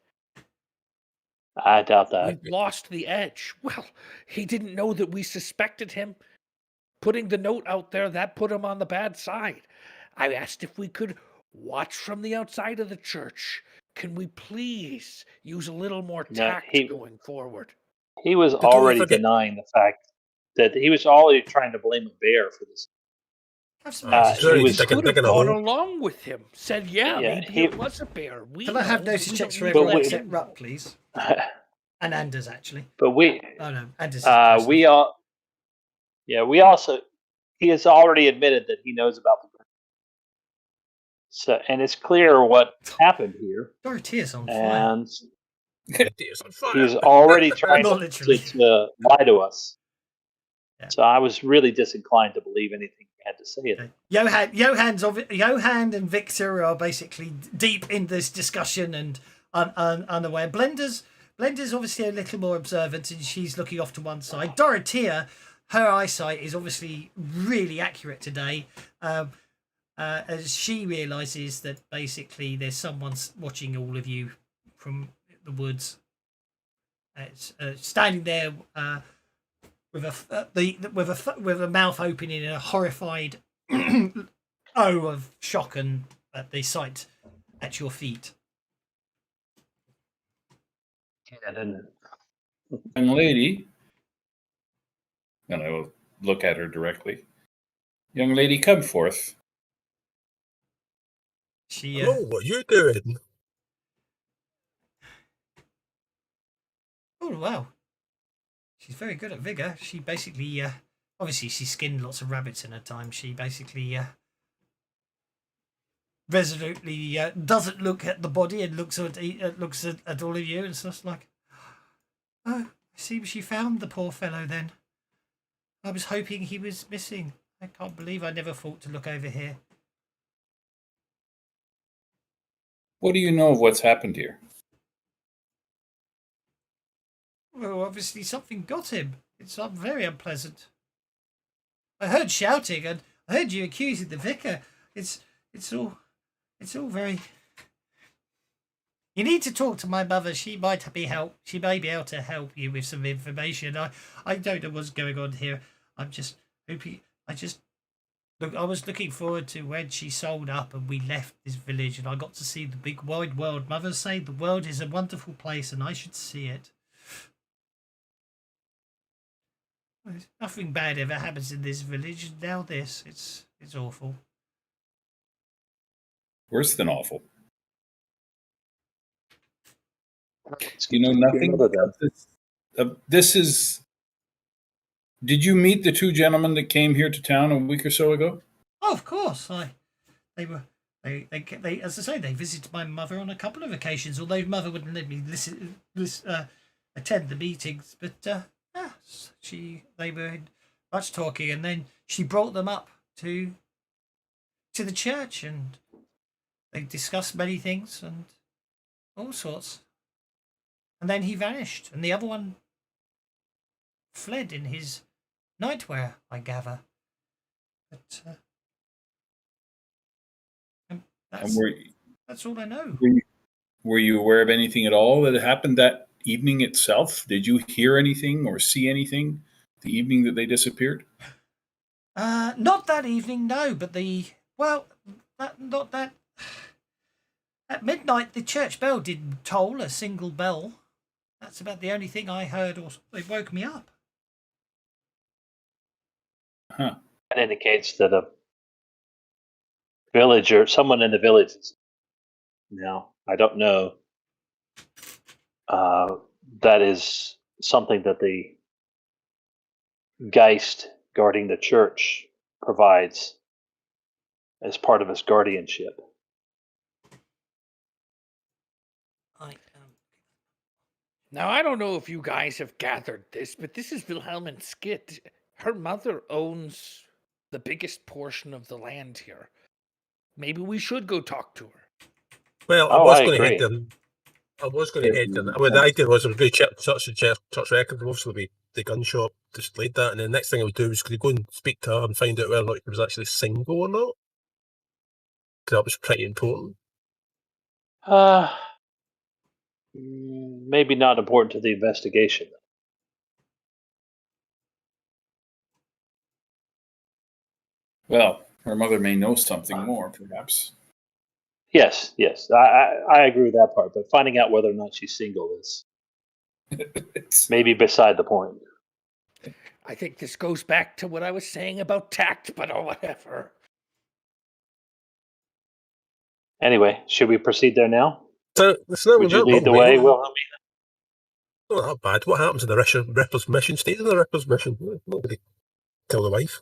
I doubt that. We've lost the edge. Well, he didn't know that we suspected him. Putting the note out there, that put him on the bad side. I asked if we could watch from the outside of the church. Can we please use a little more tact going forward? He was already denying the fact that he was already trying to blame a bear for this. He could have gone along with him. Said, maybe it was a bear. Can I have notice checks for everyone except Rupp, please? And Anders, actually. But we... Oh, no. Anders we all... Yeah, we also... He has already admitted that he knows about the bear. So, and it's clear what happened here. Dorothea's on fire. And he's already trying to lie to us. Yeah. So I was really disinclined to believe anything he had to say. Okay. Johan and Victor are basically deep in this discussion and unaware. Blender's obviously a little more observant and she's looking off to one side. Dorothea, her eyesight is obviously really accurate today. As she realizes that basically there's someone watching all of you from the woods. Standing there with a mouth opening in a horrified of shock and at the sight at your feet. Young lady, and I will look at her directly. Young lady, come forth. Hello, what are you doing? Oh, wow. She's very good at vigor. She basically, obviously she skinned lots of rabbits in her time. She basically resolutely doesn't look at the body and looks at all of you and stuff like, oh, I see she found the poor fellow then. I was hoping he was missing. I can't believe I never thought to look over here. What do you know of what's happened here? Well, obviously something got him. It's very unpleasant. I heard shouting and I heard you accusing the vicar. It's all very... You need to talk to my mother. She may be able to help you with some information. I don't know what's going on here. I'm just hoping... I was looking forward to when she sold up and we left this village and I got to see the big wide world. Mothers say the world is a wonderful place and I should see it. Nothing bad ever happens in this village. Now this, it's awful. Worse than awful. You know nothing about this. This is... Did you meet the two gentlemen that came here to town a week or so ago? Oh, of course. They as I say, they visited my mother on a couple of occasions. Although mother wouldn't let me attend the meetings, but they were much talking, and then she brought them up to the church, and they discussed many things and all sorts. And then he vanished, and the other one fled in his nightwear, I gather. But that's all I know. Were you aware of anything at all that happened that evening itself? Did you hear anything or see anything the evening that they disappeared? Not that evening, no. But not that. At midnight, the church bell didn't toll a single bell. That's about the only thing I heard, or they woke me up. Huh. That indicates that a villager, someone in the village, now I don't know. That is something that the Geist guarding the church provides as part of his guardianship. Now, I don't know if you guys have gathered this, but this is Wilhelmine Skit. Her mother owns the biggest portion of the land here. Maybe we should go talk to her. Well, I Oh, was I going to head agree. there. I was going to head there. Well, the idea was I was going to check church records, obviously be the gun shop, displayed that, and the next thing I would do was go and speak to her and find out whether or not he was actually single or not. Because that was pretty important. Maybe not important to the investigation. Well, her mother may know something more, perhaps. Yes, I agree with that part. But finding out whether or not she's single is maybe beside the point. I think this goes back to what I was saying about tact, but oh, whatever. Anyway, should we proceed there now? So, Would you lead the way, Wilhelmina? Not that bad. What happens in the Rippers mission? Stays in the Rippers mission. Nobody kill the wife.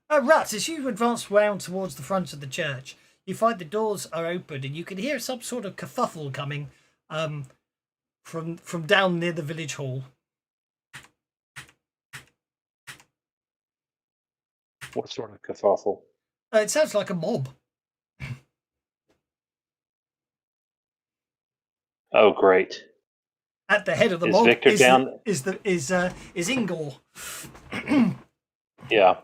Rats, as you advance round towards the front of the church, you find the doors are open and you can hear some sort of kerfuffle coming from down near the village hall. What sort of kerfuffle? It sounds like a mob. Oh, great! At the head of the Is mob Victor down? is Ingor. Yeah,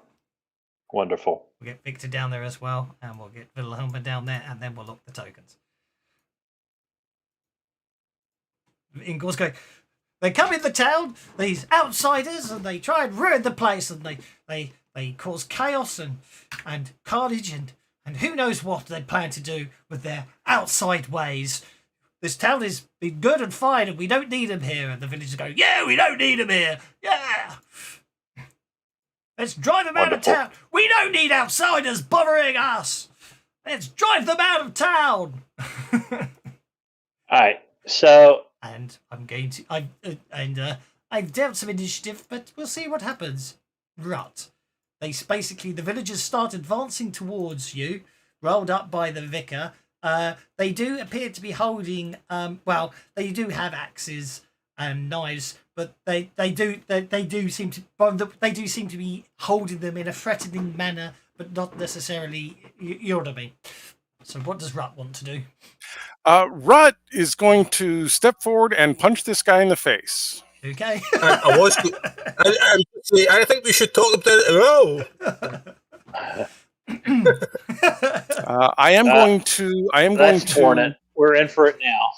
wonderful. We'll get Victor down there as well, and we'll get Wilhelma down there, and then we'll lock the tokens. Ingor's going, they come in the town, these outsiders, and they try and ruin the place, and they cause chaos and carnage and who knows what they plan to do with their outside ways. This town has been good and fine, and we don't need them here. And the villagers go, yeah, we don't need them here. Yeah. Let's drive them out of town. We don't need outsiders bothering us. Let's drive them out of town. All right, so and I'm going to I've dealt some initiative, but we'll see what happens. Rut. The villagers start advancing towards you, rolled up by the vicar. They do appear to be holding they do have axes and knives, but they do seem to be holding them in a threatening manner, but not necessarily. You know what I mean. So what does Rut want to do? Rut is going to step forward and punch this guy in the face. Okay. I think we should talk about it. I am going to. Hornet. We're in for it now.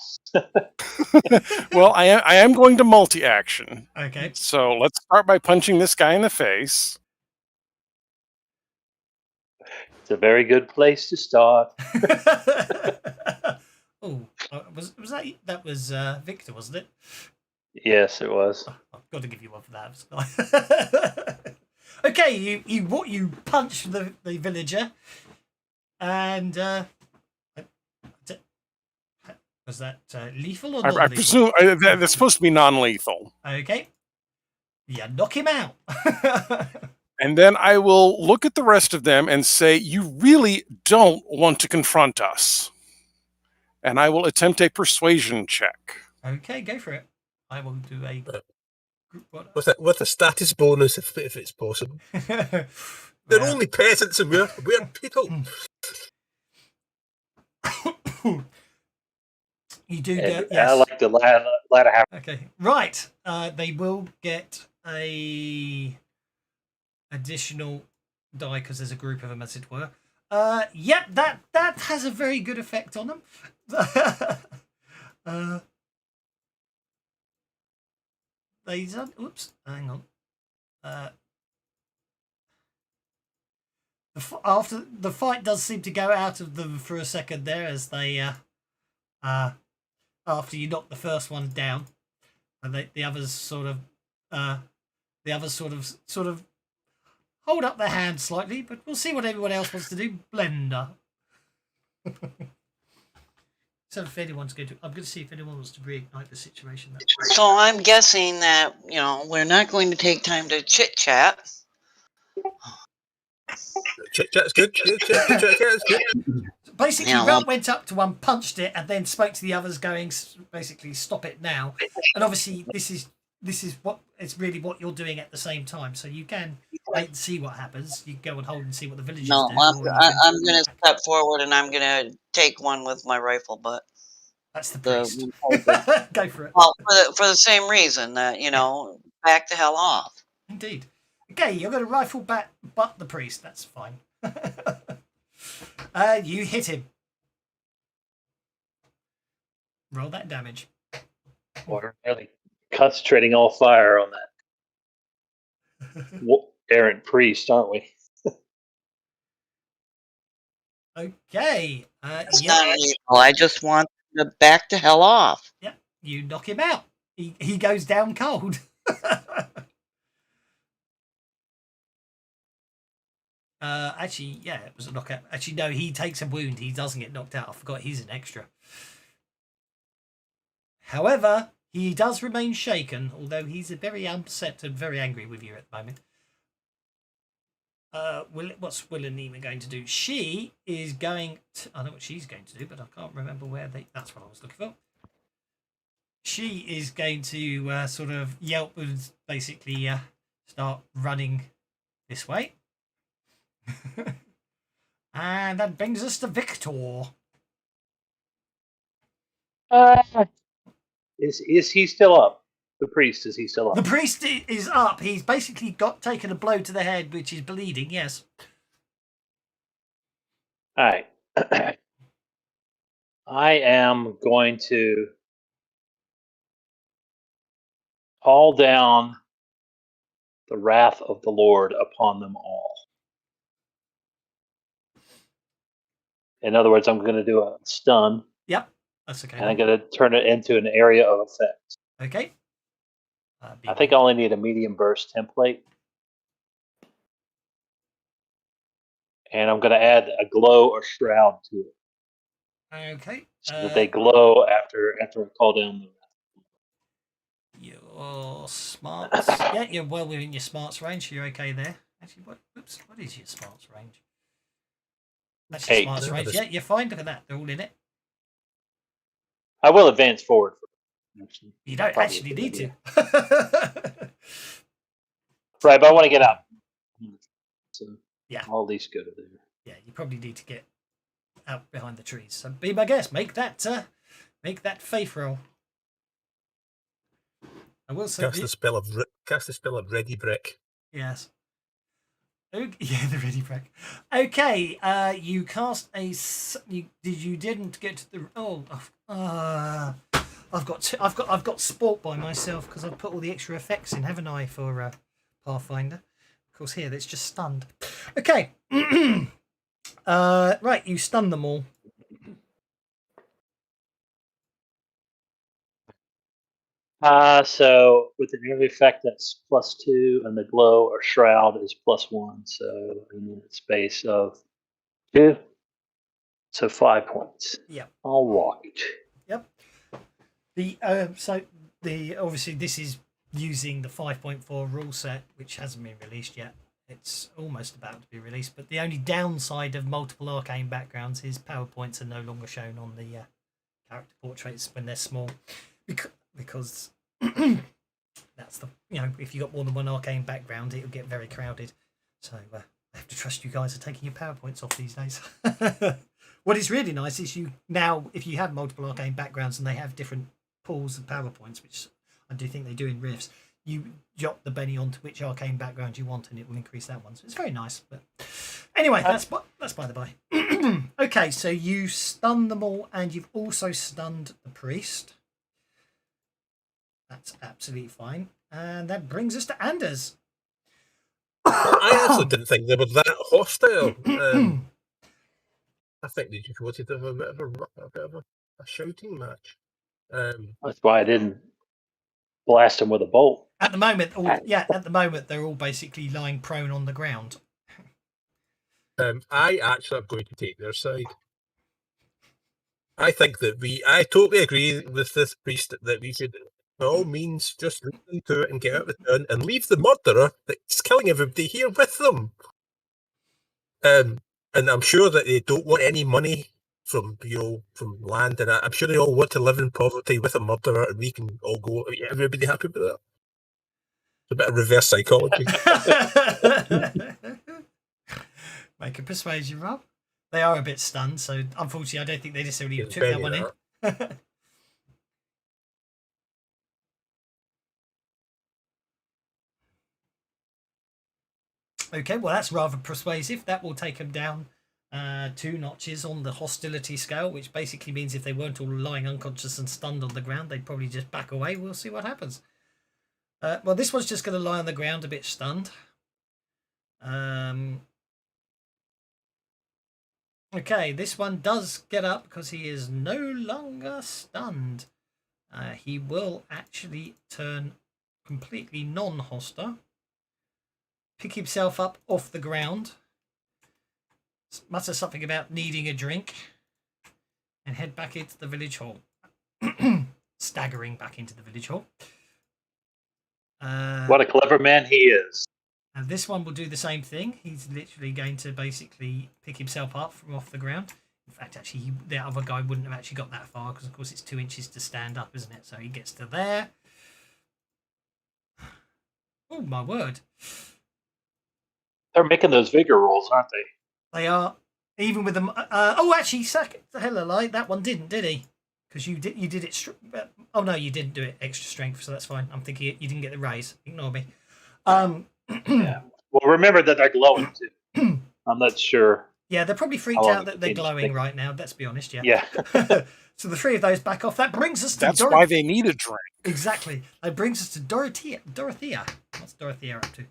Well, I am going to multi-action. Okay. So let's start by punching this guy in the face. It's a very good place to start. Oh, was that was Victor, wasn't it? Yes, it was. Oh, I've got to give you one for that. Okay, you punch the villager, and was that lethal or non-lethal? I presume that's supposed to be non-lethal. Okay, yeah, knock him out. And then I will look at the rest of them and say, "You really don't want to confront us." And I will attempt a persuasion check. Okay, go for it. I will do a with a status bonus if it's possible. They're only peasants and we're people. You do get. Yes. I like the latter half. Okay, right. They will get a additional die because there's a group of them, as it were. Yep, that has a very good effect on them. Oops, hang on. After the fight does seem to go out of them for a second there, as they after you knock the first one down, and the others sort of hold up their hands slightly, but we'll see what everyone else wants to do. Blender. So if anyone's I'm going to see if anyone wants to reignite the situation. So I'm guessing that, we're not going to take time to chit-chat. Chit-chat's good. Chit-chat's good. basically, Yeah, Ralph went up to one, punched it, and then spoke to the others, going basically, "Stop it now!" And obviously, this is what it's really what you're doing at the same time. So you can wait and see what happens. You can go and hold and see what the villagers no, do. I'm, or you I, can, I'm going to step forward and I'm going to take one with my rifle butt. that's the The priest. one posted. Go for it. Well, for the same reason that, back the hell off. Indeed. Okay, you're going to rifle back, but the priest. That's fine. You hit him. Roll that damage. We're really concentrating all fire on that errant priest, aren't we? Okay. It's not illegal. I just want to back the hell off. Yep. You knock him out. He goes down cold. Actually, yeah, it was a knockout. Actually, no, he takes a wound. He doesn't get knocked out. I forgot he's an extra. However, he does remain shaken, although he's very upset and very angry with you at the moment. What's Willanima going to do? She is going to... I know what she's going to do, but I can't remember where they... That's what I was looking for. She is going to sort of yelp and basically start running this way. And that brings us to Victor. Is he still up? The priest, is he still up? The priest is up. He's basically taken a blow to the head, which is bleeding, yes. All right. I am going to call down the wrath of the Lord upon them all. In other words, I'm going to do a stun. Yep, that's okay. And I'm going to turn it into an area of effect. Okay. I think I only need a medium burst template. And I'm going to add a glow or shroud to it. Okay. So that they glow after I call down the your smarts. Yeah, you're well within your smarts range, so you're okay there. Actually, what is your smarts range? That's your 8. smarts range. Yeah, you're fine. Look at that. They're all in it. I will advance forward. You don't actually need to. Right, but I want to get out. So yeah. I'll at least go to there. Yeah, you probably need to get out behind the trees. So be my guest. Make that faith roll. I will say cast the spell of Ready Brick. Yes. Okay, yeah, the Ready Brick. Okay, you cast a. You didn't get to the. I've got spoilt by myself because I've put all the extra effects in, haven't I, for Pathfinder? Of course, here it's just stunned. Okay. Right, you stun them all. So with an area effect, that's +2, and the glow or shroud is +1. So in a space of 2, so 5 points. Yep. All right. Yep. Obviously this is using the 5.4 rule set, which hasn't been released yet. It's almost about to be released, but the only downside of multiple arcane backgrounds is PowerPoints are no longer shown on the character portraits when they're small, because that's the if you got more than one arcane background, it'll get very crowded. So I have to trust you guys are taking your PowerPoints off these days. What is really nice is if you have multiple arcane backgrounds and they have different pools of PowerPoints, which I do think they do in Rifts, you jot the Benny onto which arcane background you want and it will increase that one. So it's very nice. But anyway, that's by the by. Okay, so you stun them all and you've also stunned the priest. That's absolutely fine. And that brings us to Anders. I actually didn't think they were that hostile. I think they just wanted to have a bit of a shouting match. That's why I didn't blast them with a bolt. At the moment, they're all basically lying prone on the ground. I actually am going to take their side. I think that I totally agree with this priest that we should, by all means, just leave them to it and get out of the town and leave the murderer that's killing everybody here with them. And I'm sure that they don't want any money from land, and I'm sure they all want to live in poverty with a murderer, and we can all go. Yeah, everybody happy with that? It's a bit of reverse psychology. Make a persuasion roll. They are a bit stunned, so unfortunately, I don't think they necessarily It's took that very one in. Okay, well, that's rather persuasive. That will take them down 2 notches on the hostility scale, which basically means if they weren't all lying unconscious and stunned on the ground, they'd probably just back away. We'll see what happens. Well, this one's just going to lie on the ground a bit stunned. Okay, this one does get up because he is no longer stunned. He will actually turn completely non-hostile, pick himself up off the ground, mutter something about needing a drink, and head back into the village hall. Staggering back into the village hall. What a clever man he is. And this one will do the same thing. He's literally going to basically pick himself up from off the ground. In fact, actually, the other guy wouldn't have actually got that far because, of course, it's 2 inches to stand up, isn't it? So he gets to there. Oh, my word. They're making those vigor rolls, aren't they? They are. Even with them. Oh, actually, the hell of a lie. That one didn't, did he? Because you did it. Oh, no, you didn't do it extra strength, so that's fine. I'm thinking you didn't get the raise. Ignore me. Yeah. Well, remember that they're glowing too. I'm not sure. Yeah, they're probably freaked out that they're glowing right now. Let's be honest. Yeah. Yeah. So the 3 of those back off. That brings us to. That's why they need a drink. Exactly. That brings us to Dorothea. What's Dorothea up to?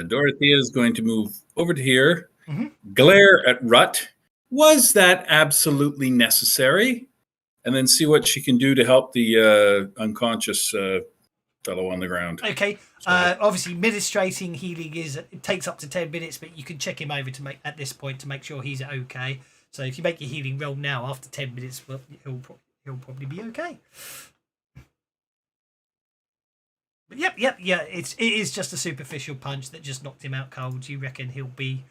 Dorothea is going to move over to here, Mm-hmm. glare at Rut. Was that absolutely necessary? And then see what she can do to help the unconscious fellow on the ground. Okay. Obviously, ministrating healing it takes up to 10 minutes, but you can check him over at this point to make sure he's okay. So if you make your healing roll now, after 10 minutes, well, he'll probably be okay. But yep. It is just a superficial punch that just knocked him out cold. You reckon he'll be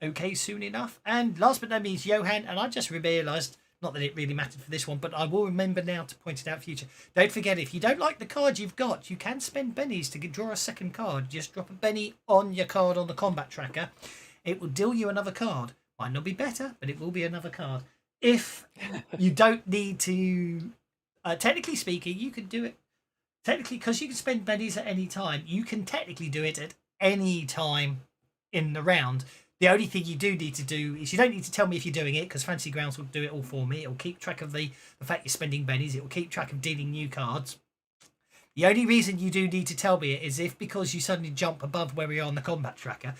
okay soon enough? And last but not least, Johan. And I just realised, not that it really mattered for this one, but I will remember now to point it out in future. Don't forget, if you don't like the card you've got, you can spend bennies to draw a second card. Just drop a benny on your card on the combat tracker. It will deal you another card. Might not be better, but it will be another card. If you don't need to, technically speaking, you can do it. Technically, because you can spend bennies at any time, you can technically do it at any time in the round. The only thing you do need to do is you don't need to tell me if you're doing it, because Fancy Grounds will do it all for me. It will keep track of the fact you're spending bennies. It will keep track of dealing new cards. The only reason you do need to tell me it is if, because you suddenly jump above where we are on the combat tracker,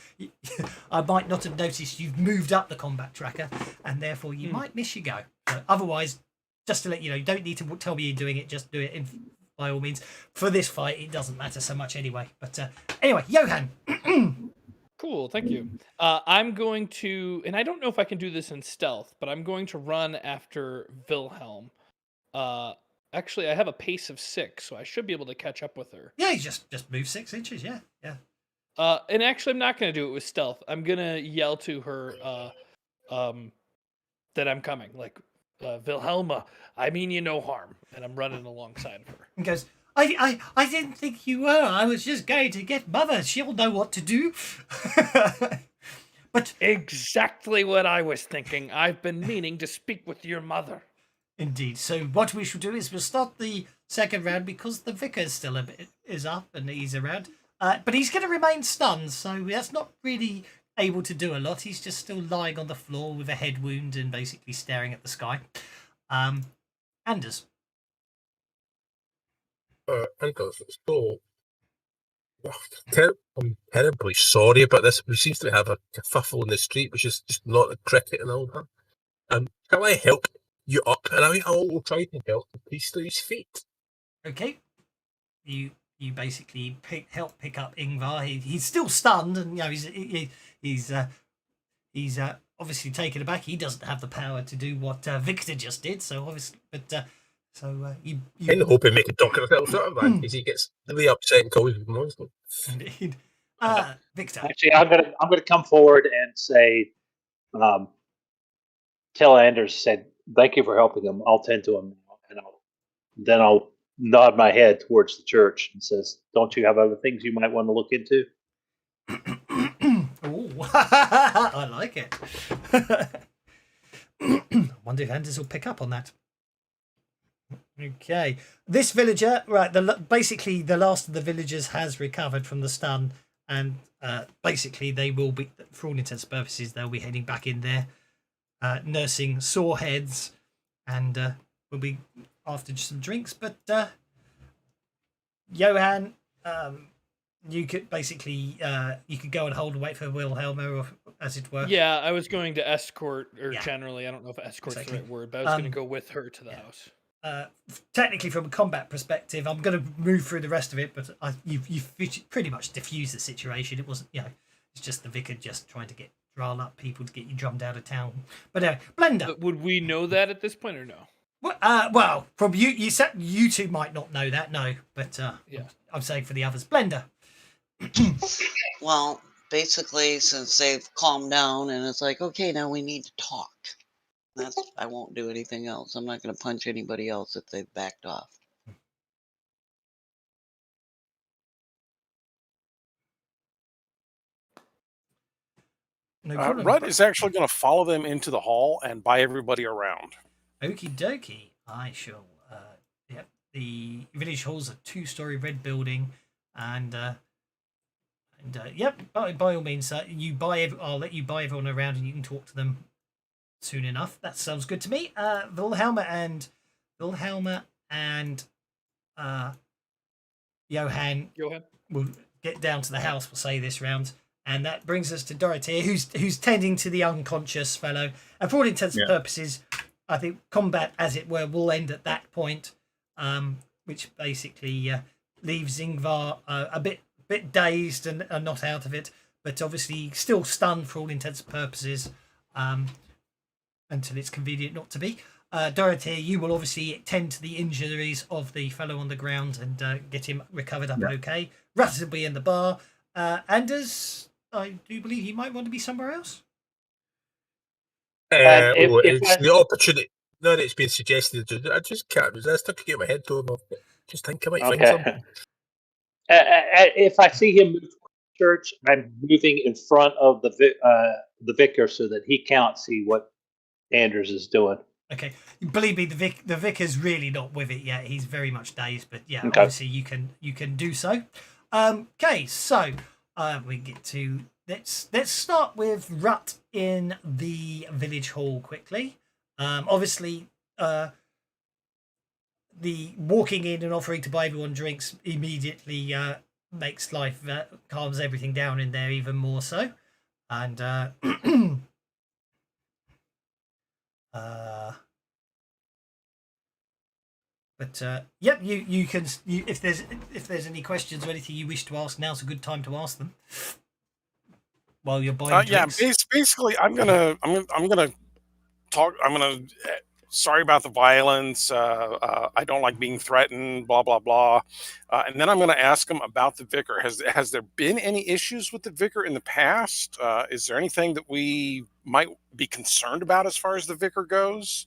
I might not have noticed you've moved up the combat tracker, and therefore you might miss your go. So otherwise, just to let you know, you don't need to tell me you're doing it. Just do it by all means. For this fight, it doesn't matter so much anyway. But anyway, Johan. Cool, thank you. I'm going to, and I don't know if I can do this in stealth, but I'm going to run after Wilhelm. Actually, I have a pace of 6, so I should be able to catch up with her. Yeah, you just move 6 inches. Yeah. And actually, I'm not going to do it with stealth. I'm going to yell to her that I'm coming. Like, Wilhelma, I mean you no harm. And I'm running alongside of her. And goes, I didn't think you were. I was just going to get Mother. She'll know what to do. But exactly what I was thinking. I've been meaning to speak with your mother. Indeed. So what we shall do is we'll start the second round because the vicar still is up and he's around. But he's going to remain stunned, so that's not really able to do a lot. He's just still lying on the floor with a head wound and basically staring at the sky. Anders. So, I'm terribly sorry about this. We seem to have a kerfuffle in the street, which is just not a cricket and all that. Can I help you up? And I will try to help the priest to his feet. Okay. You basically help pick up Ingvar. He's still stunned, and he's obviously taken aback. He doesn't have the power to do what Victor just did. So obviously, but you in the hope of making Doctor himself out of that, because he gets really upset and calls him monster. Indeed. Victor. Actually, I'm gonna come forward and say, tell Anders, said, "Thank you for helping him. I'll tend to him," and I'll nod my head towards the church and says, "Don't you have other things you might want to look into?" Oh, I like it. I wonder if Anders will pick up on that. Okay, this villager, right? Basically, the last of the villagers has recovered from the stun, and basically, they will be, for all intents and purposes, they'll be heading back in there, nursing sore heads, and will be after some drinks. But Johan, you could basically you could go and hold and wait for Wilhelma, or as it were. Yeah, I was going to escort, or Yeah. generally, I don't know if escort's Exactly. the right word, but I was going to go with her to the house. Technically, from a combat perspective, I'm going to move through the rest of it, but you've pretty much diffused the situation. It wasn't, it's just the vicar just trying to rile up people to get you drummed out of town. But Blender. But would we know that at this point or no? Well, from you said you two might not know that, no, but Yeah. I'm saying for the others, Blender. Well, basically, since they've calmed down and it's like, okay, now we need to talk. I won't do anything else. I'm not going to punch anybody else if they've backed off. No problem. Rudd is actually going to follow them into the hall and buy everybody around. Okie dokie. I shall. Yep. The village hall's a 2-story red building, and yep. By all means, I'll let you buy everyone around, and you can talk to them soon enough. That sounds good to me. Wilhelma and Johan will get down to the house. We'll say this round. And that brings us to Dorothea, who's tending to the unconscious fellow. And for all intents and purposes, I think combat, as it were, will end at that point, which basically leaves Ingvar a bit dazed and not out of it, but obviously still stunned for all intents and purposes, until it's convenient not to be. Dorothea, you will obviously tend to the injuries of the fellow on the ground and get him recovered up okay. Russ will be in the bar. Anders, I do believe he might want to be somewhere else. It's the opportunity. No, it's been suggested. I just can't resist. I could get my head to him. Just think I might find something. If I see him move to church, I'm moving in front of the vicar so that he can't see what Anders is doing. Okay, believe me, the vicar's really not with it yet. He's very much dazed, but yeah, okay. Obviously you can do so. Okay, so we get to let's start with Rut in the village hall quickly. Obviously, the walking in and offering to buy everyone drinks immediately makes life calms everything down in there even more so, and But yep, you can. If there's any questions or anything you wish to ask, now's a good time to ask them. While you're buying drinks. Basically, I'm gonna talk. Sorry about the violence. I don't like being threatened. Blah blah blah. And then I'm gonna ask him about the vicar. Has there been any issues with the vicar in the past? Is there anything that we might be concerned about as far as the vicar goes?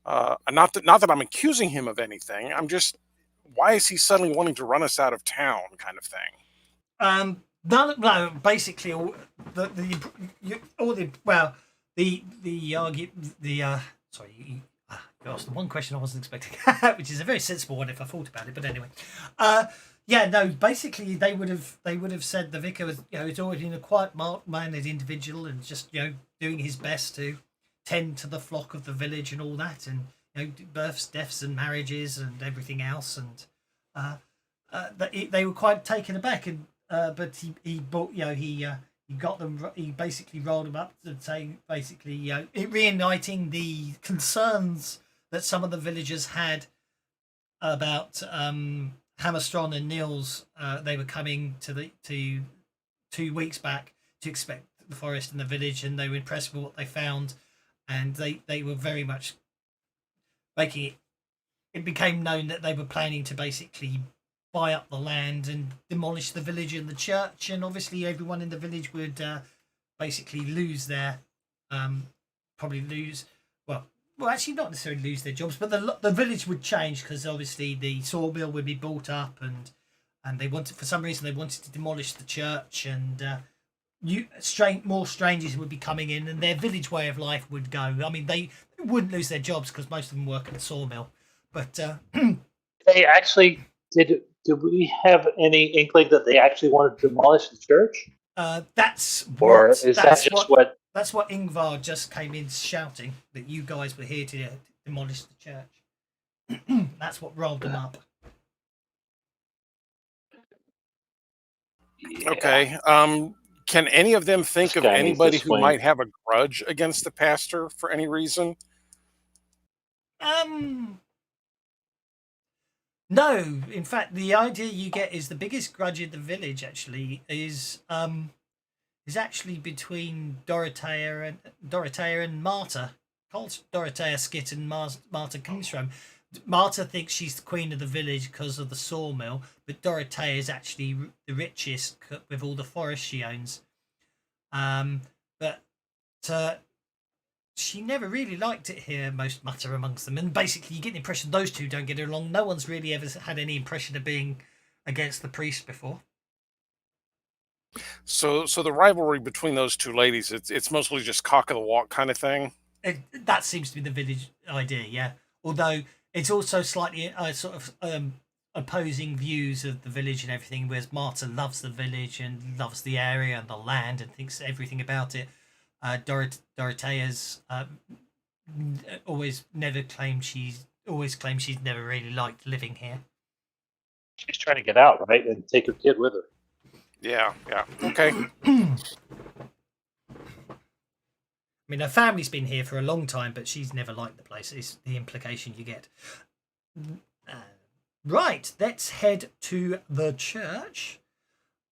Not that I'm accusing him of anything. I'm just, why is he suddenly wanting to run us out of town, kind of thing? No, basically sorry, you asked the one question I wasn't expecting, which is a very sensible one if I thought about it. But anyway, basically they would have said the vicar was, he's always been a quiet, mannered individual and just doing his best to tend to the flock of the village and all that, and births, deaths, and marriages and everything else, and they were quite taken aback, and but he bought, he got them. He basically rolled them up to say, basically, reuniting the concerns that some of the villagers had about Hammerstrom and Nils. They were coming to 2 weeks back to inspect the forest and the village, and they were impressed with what they found. And they were very much making it became known that they were planning to basically buy up the land and demolish the village and the church. And obviously everyone in the village would basically lose their, well, actually not necessarily lose their jobs, but the village would change because obviously the sawmill would be bought up, and they wanted, for some reason, they wanted to demolish the church, and more strangers would be coming in, and their village way of life would go. I mean, they wouldn't lose their jobs because most of them work at the sawmill, but They actually did. Did we have any inkling that they actually wanted to demolish the church? that's Or what is that just what? that's what Ingvar just came in shouting, that you guys were here to demolish the church. That's what rolled them up. Yeah. Okay. Can any of them think This of guy needs anybody to who swing. might have a grudge against the pastor for any reason? No. In fact, the idea you get is the biggest grudge in the village actually is actually between Dorothea and Marta. Called Dorothea Skit and Marta Kingstrom. Marta thinks she's the queen of the village because of the sawmill, but Dorothea is actually the richest with all the forest she owns. But she never really liked it here, most mutter amongst them. And basically, you get the impression those two don't get along. No one's really ever had any impression of being against the priest before. So the rivalry between those two ladies, it's mostly just cock of the walk kind of thing. That seems to be the village idea, yeah. Although it's also slightly sort of opposing views of the village and everything, whereas Marta loves the village and loves the area and the land and thinks everything about it. Dorothea's always claimed she's never really liked living here. She's trying to get out, right, and take her kid with her. Yeah. Okay. I mean, her family's been here for a long time, but she's never liked the place, is the implication you get. Right, let's head to the church.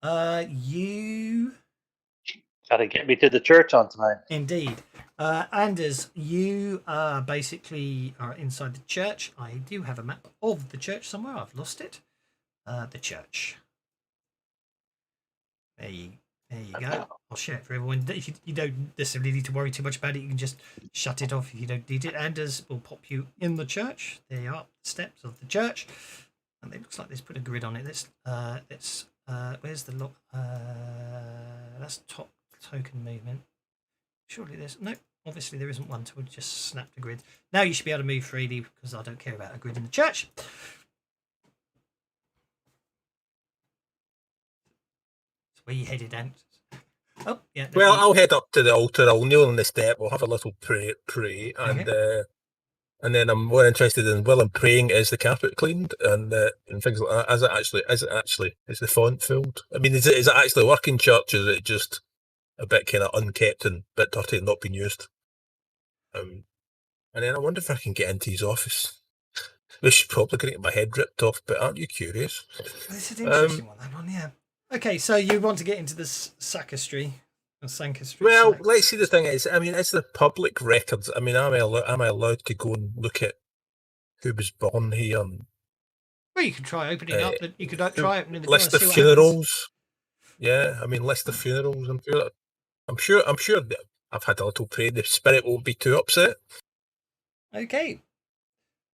You... Gotta get me to the church on time. Indeed. Anders, you basically are inside the church. I do have a map of the church somewhere. I've lost it. The church. There you go. I'll share it for everyone. If you don't necessarily need to worry too much about it, you can just shut it off if you don't need it. Anders will pop you in the church. There you are, the steps of the church. And it looks like they've put a grid on it. Where's the lock? That's top token movement. Surely there's no. Obviously there isn't one, so we'll just snap the grid. Now you should be able to move freely because I don't care about a grid in the church. Where you headed, Ant? Oh, yeah. Well, I'll head up to the altar. I'll kneel on the step. We'll have a little pray, and Okay. and then I'm more interested in, while I'm praying, is the carpet cleaned and things like that. Is the font filled? I mean, is it actually a working church? Or is it just a bit kind of unkept and a bit dirty and not being used? And then I wonder if I can get into his office. This is probably going to get my head ripped off, but aren't you curious? This is an interesting one, that one, yeah. Okay, so you want to get into this sacristy or sancistry? Well, let's see. The thing is, I mean, it's the public records. I mean, am I allowed to go and look at who was born here? And, well, you could try opening up. You could try opening the door list and of see what funerals. Yeah, I mean, list of funerals. I'm sure that I've had a little pray. The spirit won't be too upset. Okay.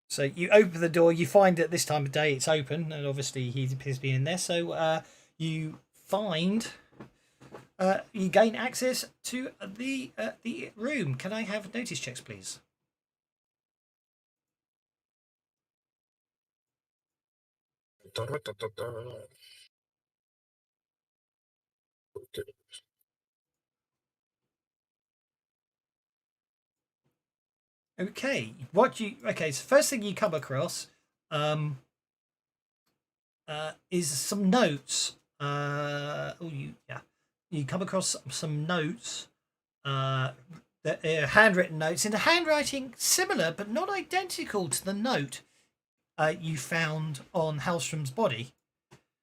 So you open the door. You find at this time of day it's open, and obviously he appears to be in there. So you find you gain access to the room. Can I have notice checks, please? Okay. So first thing you come across is some notes. You come across some notes. That handwritten notes in a handwriting similar but not identical to the note you found on Hallstrom's body.